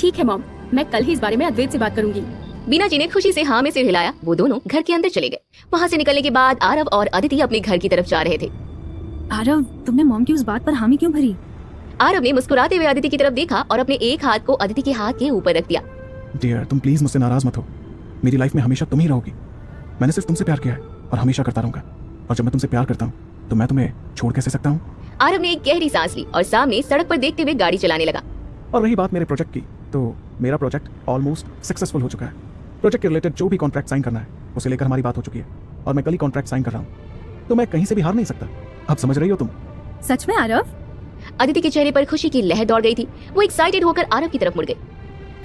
ठीक है मॉम, मैं कल ही इस बारे में अद्वैत से बात करूंगी।
बीना जी ने खुशी से हाँ में सिर हिलाया। वो दोनों घर के अंदर चले गए। वहाँ से निकलने के बाद आरव और अदिति अपने घर की तरफ जा रहे थे।
आरव, तुमने मॉम की उस बात पर हामी क्यों भरी?
आरव ने मुस्कुराते हुए अदिति की तरफ देखा और अपने एक हाथ को अदिति के हाथ के ऊपर रख दिया।
डियर, तुम प्लीज मुझसे नाराज मत हो। मेरी लाइफ में हमेशा तुम ही रहोगी। मैंने सिर्फ तुमसे प्यार किया है और हमेशा करता रहूंगा। और जब मैं तुमसे प्यार करता हूँ तो मैं तुम्हें छोड़ कैसे सकता हूँ?
आरव ने एक गहरी सांस ली और सामने सड़क पर देखते हुए गाड़ी चलाने लगा।
और रही बात मेरे प्रोजेक्ट की, तो मेरा प्रोजेक्ट ऑलमोस्ट सक्सेसफुल हो चुका है। प्रोजेक्ट के रिलेटेड जो भी कॉन्ट्रैक्ट साइन करना है उसे लेकर हमारी बात हो चुकी है और मैं कल ही कॉन्ट्रैक्ट साइन कर रहा हूँ, तो मैं कहीं से भी हार नहीं सकता। अब समझ रही हो तुम?
सच में आरव?
अदिति के चेहरे पर खुशी की लहर दौड़ गई थी। वो एक्साइटेड होकर आरव की तरफ मुड़ गई।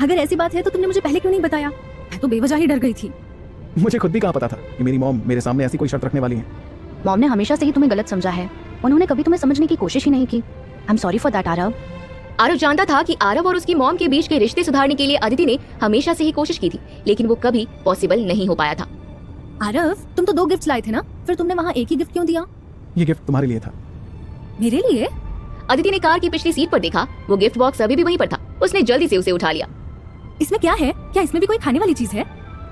अगर ऐसी बात है तो तुमने मुझे पहले क्यों नहीं बताया? मैं तो बेवजह ही डर गई थी।
मुझे खुद भी कहाँ पता था कि मेरी मॉम मेरे सामने ऐसी कोई शर्त रखने वाली है।
मॉम ने हमेशा से ही तुम्हें गलत समझा है। उन्होंने कभी तुम्हें समझने की कोशिश ही नहीं की। I am sorry for that Aarav.
Aarav जानता था कि आरव और उसकी मॉम के बीच के रिश्ते सुधारने के लिए अदिति ने हमेशा से ही कोशिश की थी, लेकिन वो कभी पॉसिबल नहीं हो पाया था।
आरव, तुम तो 2 गिफ्ट लाए थे ना, फिर तुमने वहाँ एक ही गिफ्ट क्यों दिया?
ये गिफ्ट तुम्हारे लिए था।
मेरे लिए?
अदिति ने कार की पिछली सीट पर देखा। वो गिफ्ट बॉक्स अभी भी वहीं पर था। उसने जल्दी से उसे उठा लिया।
इसमें क्या है? क्या इसमें भी कोई खाने वाली चीज है?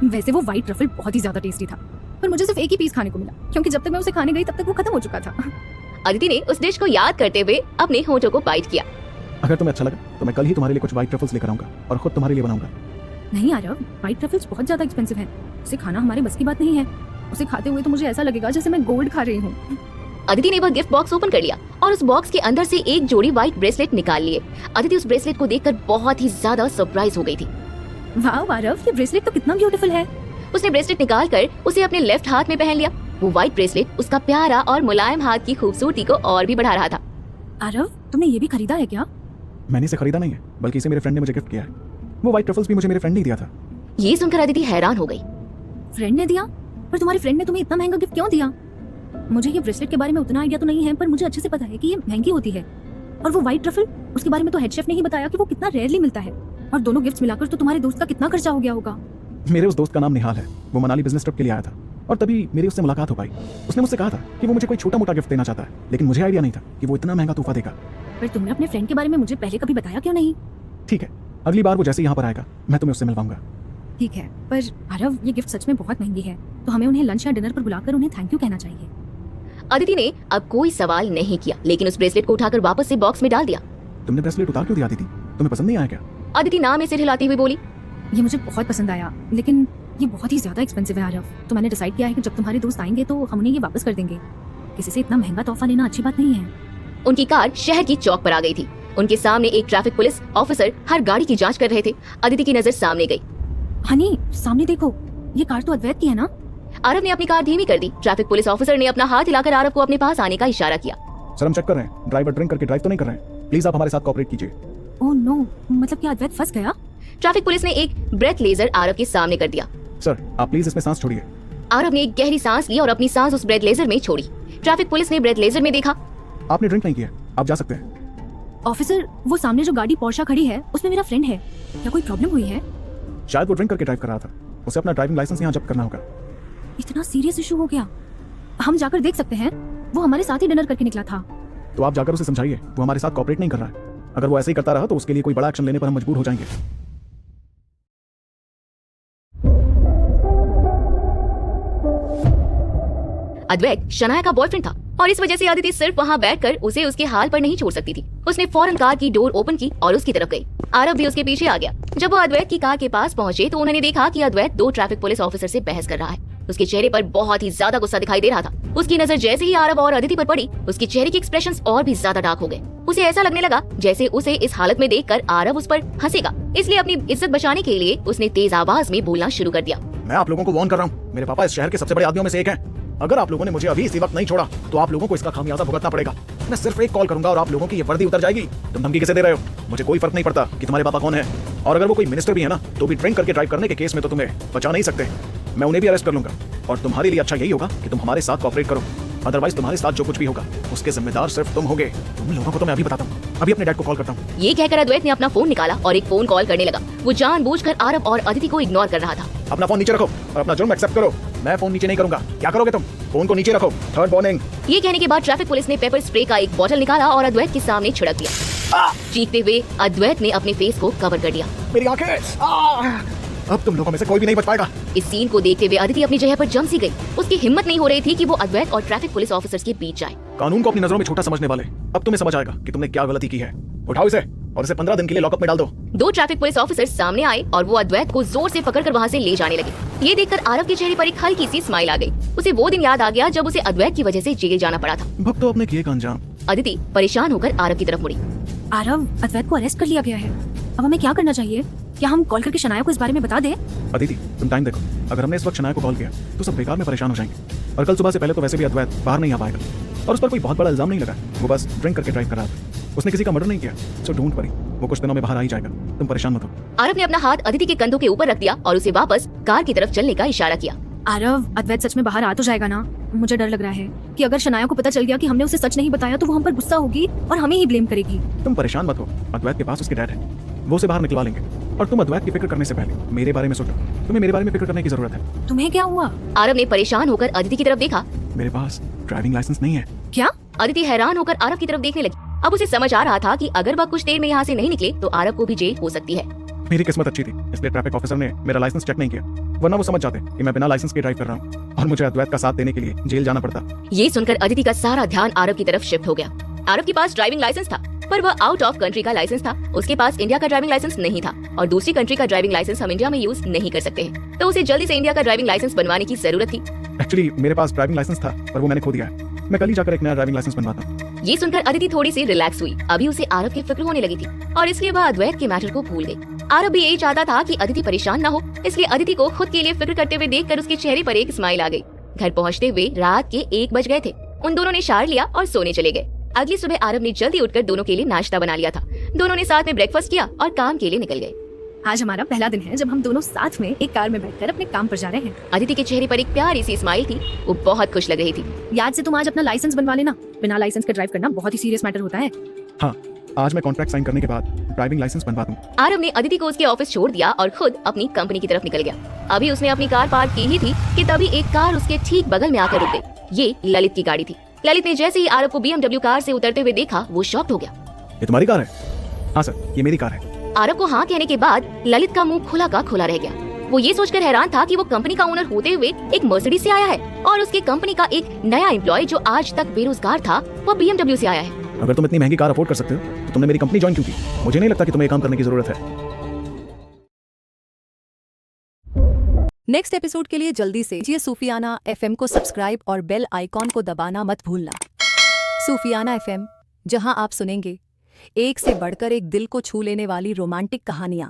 वैसे वो व्हाइट ट्रफल बहुत ही ज्यादा टेस्टी था, पर मुझे सिर्फ एक ही पीस खाने को मिला क्योंकि जब तक मैं उसे खाने गई तब तक वो खत्म हो चुका था।
अदिति ने उस डिश को याद करते हुए अपने होठों को बाइट किया।
अगर तुम्हें अच्छा लगा तो मैं कल ही तुम्हारे लिए कुछ व्हाइट ट्रफल्स लेकर आऊंगा और खुद तुम्हारे लिए बनाऊंगा।
नहीं आरव, व्हाइट ट्रफल्स बहुत ज्यादा एक्सपेंसिव हैं। उसे खाना हमारे बस की बात नहीं है। उसे खाते हुए तो मुझे ऐसा लगेगा जैसे मैं गोल्ड खा रही हूँ।
अदिति ने वह गिफ्ट बॉक्स ओपन कर लिया और उस बॉक्स के अंदर से एक जोड़ी व्हाइट ब्रेसलेट निकाल लिए। अदिति उस ब्रेसलेट को देखकर बहुत ही ज्यादा सरप्राइज हो गई थी।
वाह आरव, ये ब्रेसलेट तो कितना ब्यूटीफुल है।
उसने ब्रेसलेट निकालकर उसे अपने लेफ्ट हाथ में पहन लिया। वो व्हाइट ब्रेसलेट उसका प्यारा और मुलायम हाथ की खूबसूरती को और भी बढ़ा रहा था।
आरव, तुमने ये भी खरीदा है क्या?
मैंने इसे खरीदा नहीं है, बल्कि इसे मेरे फ्रेंड ने मुझे गिफ्ट किया है। वो व्हाइट ट्रफल्स भी मुझे मेरे फ्रेंड ने दिया था।
ये सुनकर अदिति हैरान हो गई।
फ्रेंड ने दिया? पर तुम्हारे फ्रेंड ने तुम्हें इतना महंगा गिफ्ट क्यों दिया? मुझे ये ब्रेसलेट के बारे में उतना आइडिया तो नहीं है, पर मुझे अच्छे से पता है कि ये महंगी होती है। और वो व्हाइट ट्रफल, उसके बारे में तो हेड शेफ ने ही बताया कि वो कितना रेयरली मिलता है। और दोनों गिफ्ट्स मिलाकर तो तुम्हारे दोस्त का कितना खर्चा हो गया होगा।
मेरे उस दोस्त का नाम निहाल है। वो मनाली बिजनेस ट्रिप के लिए आया था और तभी मेरी उससे मुलाकात हो पाई। उसने मुझसे कहा था कि वो मुझे कोई छोटा मोटा गिफ्ट देना चाहता है, लेकिन मुझे आइडिया नहीं था कि वो इतना महंगा तोहफा देगा।
पर तुमने अपने फ्रेंड के बारे में मुझे पहले कभी बताया क्यों नहीं?
ठीक है, अगली बार वो जैसे यहाँ पर आएगा मैं तुम्हें उससे मिलवाऊंगा।
ठीक है, पर आरव, ये गिफ्ट सच में बहुत महंगी है, तो हमें उन्हें लंच या डिनर पर बुलाकर उन्हें थैंक यू कहना चाहिए।
अदिति ने अब कोई सवाल नहीं किया, लेकिन उस ब्रेसलेट को उठाकर वापस से बॉक्स में डाल दिया।
तुमने ब्रेसलेट उतार क्यों दिया दीदी? तुम्हें पसंद नहीं आया क्या?
अदिति नाम में सिर हिलाती हुई बोली।
ये मुझे बहुत पसंद आया, लेकिन ये बहुत ही ज्यादा एक्सपेंसिव है आरव। तो मैंने डिसाइड किया है कि जब तुम्हारे दोस्त आएंगे तो हम उन्हें ये वापस कर देंगे। किसी से इतना महंगा तोहफा लेना अच्छी बात नहीं है।
उनकी कार शहर की चौक पर आ गई थी। उनके सामने एक ट्रैफिक पुलिस ऑफिसर हर गाड़ी की जांच कर रहे थे। अदिति की नजर सामने गई।
हनी, सामने देखो, ये कार तो अद्वैत की है ना?
आरव ने अपनी कार धीमी कर दी। ट्रैफिक पुलिस ऑफिसर ने अपना हाथ हिलाकर आरव को अपने पास आने का इशारा किया।
सर, हम चेक कर रहे हैं, ड्राइवर ड्रिंक करके ड्राइव तो नहीं कर रहे हैं। प्लीज आप हमारे साथ कोऑपरेट कीजिए।
ओह नो, मतलब क्या अद्वैत फंस गया?
ट्रैफिक पुलिस ने एक ब्रेथ लेजर आरव के सामने कर दिया।
सर, आप प्लीज इसमें सांस छोड़िए।
आरव ने एक गहरी सांस ली और अपनी सांस उस ब्रेथ लेजर में छोड़ी। ट्रैफिक पुलिस ने ब्रेथ लेजर में देखा।
आपने ड्रिंक नहीं किया, आप जा सकते हैं।
ऑफिसर, वो सामने जो गाड़ी पोर्शा खड़ी है उसमें मेरा फ्रेंड है। क्या कोई प्रॉब्लम हुई है?
शायद वो ड्रिंक करके ड्राइव कर रहा था। उसे अपना ड्राइविंग लाइसेंस यहाँ जब्त करना होगा।
इतना सीरियस इशू हो गया? हम जाकर देख सकते हैं। वो हमारे साथ ही डिनर करके निकला था।
तो आप जाकर उसे समझाइए, वो हमारे साथ कोऑपरेट नहीं कर रहा है। अगर वो ऐसे ही करता रहा तो उसके लिए कोई बड़ा एक्शन लेने पर हम मजबूर हो जाएंगे।
अद्वैत शनाया का बॉयफ्रेंड था और इस वजह से अदिति सिर्फ वहाँ बैठकर उसे उसके हाल पर नहीं छोड़ सकती थी। उसने फौरन कार की डोर ओपन की और उसकी तरफ गई। आरव भी उसके पीछे आ गया। जब वो अद्वैत की कार के पास पहुंचे तो उन्होंने देखा कि अद्वैत दो ट्रैफिक पुलिस ऑफिसर से बहस कर रहा है। उसके चेहरे पर बहुत ही ज्यादा गुस्सा दिखाई दे रहा था। उसकी नजर जैसे ही आरव और अदिति पर पड़ी, उसके चेहरे के एक्सप्रेशंस और भी ज्यादा डार्क हो गए। उसे ऐसा लगने लगा जैसे उसे इस हालत में देखकर आरव उस पर हंसेगा। इसलिए अपनी इज्जत बचाने के लिए उसने तेज आवाज में बोलना शुरू कर दिया।
मैं आप लोगों को वार्न कर रहा हूँ, मेरे पापा इस शहर के सबसे बड़े आदमियों में से एक हैं। अगर आप लोगों ने मुझे अभी इसी वक्त नहीं छोड़ा तो आप लोगों को इसका खामियाजा भुगतना पड़ेगा। मैं सिर्फ एक कॉल करूंगा और आप लोगों की ये वर्दी उतर जाएगी। तुम धमकी किसे दे रहे हो? मुझे कोई फर्क नहीं पड़ता कि तुम्हारे पापा कौन है, और अगर वो कोई मिनिस्टर भी है ना तो भी ड्रिंक करके ड्राइव करने के केस में तो तुम्हें बचा नहीं सकते। मैं उन्हें भी अरेस्ट कर लूंगा और तुम्हारे लिए अच्छा यही होगा कि तुम हमारे साथ कोऑपरेट करो। अदरवाइज तुम्हारे साथ जो कुछ भी होगा उसके जिम्मेदार सिर्फ तुम होगे। तुम लोगों को तो मैं अभी बताता हूँ। अभी अपने डैड को कॉल करता हूँ।
ये कहकर अद्वैत ने अपना फोन निकाला और एक फोन कॉल करने लगा। वो जानबूझकर आरव और अदिति को इग्नोर कर रहा था।
अपना फोन नीचे रखो और अपना जुर्म एक्सेप्ट करो। मैं फोन नीचे नहीं करूंगा। क्या करोगे तुम? फोन को नीचे रखो। Third warning.
ये कहने के बाद ट्रैफिक पुलिस ने पेपर स्प्रे का एक बोतल निकाला और अद्वैत के सामने छिड़क दिया। चीखते हुए अद्वैत ने अपने फेस को कवर कर दिया।
मेरी आंखें। अब तुम लोगों में से कोई भी नहीं बच पाएगा।
इस सीन को देखते हुए अदिति अपनी जगह पर जम सी गई। उसकी हिम्मत नहीं हो रही थी कि वो अद्वैत और ट्रैफिक पुलिस ऑफिसर्स के बीच जाए।
कानून को अपनी नजरों में छोटा समझने वाले, अब तुम्हें समझ आएगा कि तुमने क्या गलती की है। उठाओ इसे और इसे 15 दिन के लिए लॉकअप में डाल दो।
दो ट्रैफिक पुलिस ऑफिसर्स सामने आए और वो अद्वैत को जोर से पकड़कर वहाँ से ले जाने लगे। ये देखकर आरव के चेहरे पर एक हल्की सी स्माइल आ गई। उसे वो दिन याद आ गया जब उसे अद्वैत की वजह से जेल जाना पड़ा था।
भक्तों अपने किए का अंजाम।
अदिति परेशान होकर आरव की तरफ मुड़ी।
आरव, अद्वैत को अरेस्ट कर लिया गया है। अब हमें क्या करना चाहिए? क्या हम कॉल करके शनाया को इस बारे में बता दें?
अदिति, तुम टाइम देखो। अगर हमने इस वक्त शनाया को कॉल किया तो सब बेकार में परेशान हो जाएंगे। और कल सुबह से पहले तो वैसे भी अद्वैत बाहर नहीं आ पाएगा और उस पर कोई बहुत बड़ा इल्जाम नहीं लगा। वो बस ड्रिंक करके ड्राइव कर रहा था। उसने किसी का मर्डर नहीं किया। सो डोंट वरी, वो कुछ दिनों में बाहर आ ही जाएगा। तुम परेशान मत हो।
आरव ने अपना हाथ अदिति के कंधों के ऊपर रख दिया और उसे वापस कार की तरफ चलने का इशारा किया।
आरव, अद्वैत सच में बाहर आ तो जाएगा ना? मुझे डर लग रहा है कि अगर शनाया को पता चल गया कि हमने उसे सच नहीं बताया तो वो हम पर गुस्सा होगी और हमें ही ब्लेम करेगी।
तुम परेशान मत हो, अद्वैत के पास उसके डैड है, वो उसे बाहर निकलवा लेंगे। और तुम अद्वैत की फिक्र करने से पहले मेरे बारे में सोचो। तुम्हें मेरे बारे में फिक्र करने की जरूरत है।
तुम्हें क्या हुआ?
आरव ने परेशान होकर अदिति की तरफ देखा।
मेरे पास ड्राइविंग लाइसेंस नहीं है।
क्या?
अदिति हैरान होकर आरव की तरफ देखने लगी। अब उसे समझ आ रहा था कि अगर वह कुछ देर में यहाँ से नहीं निकले तो आरव को भी जेल हो सकती है।
मेरी किस्मत अच्छी थी, इसलिए ट्रैफिक ऑफिसर ने मेरा लाइसेंस चेक नहीं किया, वरना वो समझ जाते कि मैं बिना लाइसेंस के ड्राइव कर रहा हूँ और मुझे अद्वैत का साथ देने के लिए जेल जाना पड़ता।
ये सुनकर अदिति का सारा ध्यान आरव की तरफ शिफ्ट हो गया। आरव के पास ड्राइविंग लाइसेंस था पर वह आउट ऑफ कंट्री का लाइसेंस था। उसके पास इंडिया का ड्राइविंग लाइसेंस नहीं था और दूसरी कंट्री का ड्राइविंग लाइसेंस हम इंडिया में यूज नहीं कर सकते हैं। तो उसे जल्दी से इंडिया का ड्राइविंग लाइसेंस बनवाने की जरूरत थी।
एक्चुअली मेरे पास ड्राइविंग लाइसेंस था पर वो मैंने खो दिया है। मैं कल ही जाकर एक नया ड्राइविंग लाइसेंस बनवाता हूँ।
ये सुनकर अदिति थोड़ी सी रिलैक्स हुई। अभी उसे आरव की फिक्र होने लगी थी और इसलिए वह अद्वैत के मैटर को भूल गई। आरव भी यही चाहता था कि अदिति परेशान ना हो, इसलिए अदिति को खुद के लिए फिक्र करते हुए देखकर उसके चेहरे पर एक स्माइल आ गई। घर पहुंचते हुए रात के 1 बज गए थे। उन दोनों ने शार लिया और सोने चले गए। अगली सुबह आरव ने जल्दी उठकर दोनों के लिए नाश्ता बना लिया था। दोनों ने साथ में ब्रेकफास्ट किया और काम के लिए निकल गए।
आज हमारा पहला दिन है जब हम दोनों साथ में एक कार में बैठकर अपने काम पर जा रहे हैं।
अदिति के चेहरे पर एक प्यारी सी स्माइल थी। वो बहुत खुश लग रही थी।
याद से तुम आज अपना लाइसेंस बनवा लेना। बिना लाइसेंस के ड्राइव करना बहुत ही सीरियस मैटर होता है।
हाँ, आज मैं कॉन्ट्रैक्ट साइन करने के बाद ड्राइविंग लाइसेंस बनवा दूँ।
आरव ने अदिति को उसके ऑफिस छोड़ दिया और खुद अपनी कंपनी की तरफ निकल गया। अभी उसने अपनी कार पार्क की ही थी कि तभी एक कार उसके ठीक बगल में आकर रुक गई। ये ललित की गाड़ी थी। ललित ने जैसे ही आरव को BMW कार से उतरते हुए देखा, वो शॉक्ड हो गया।
ये तुम्हारी कार है? हाँ सर, ये मेरी कार है।
आरव को हाँ कहने के बाद ललित का मुंह खुला का खुला रह गया। वो ये सोचकर हैरान था कि वो कंपनी का ओनर होते हुए एक मर्सिडीज से आया है और उसके कंपनी का एक नया एम्प्लॉय जो आज तक बेरोजगार था, वो BMW से आया है।
अगर तुम इतनी महंगी कार अफोर्ड कर सकते हो तो तुमने मेरी कंपनी ज्वाइन क्यों की? मुझे नहीं लगता कि तुम्हें ये काम करने की जरूरत है।
नेक्स्ट एपिसोड के लिए जल्दी से सूफियाना FM को सब्सक्राइब और बेल आइकॉन को दबाना मत भूलना। सूफियाना FM, जहां आप सुनेंगे एक से बढ़कर एक दिल को छू लेने वाली रोमांटिक कहानियां।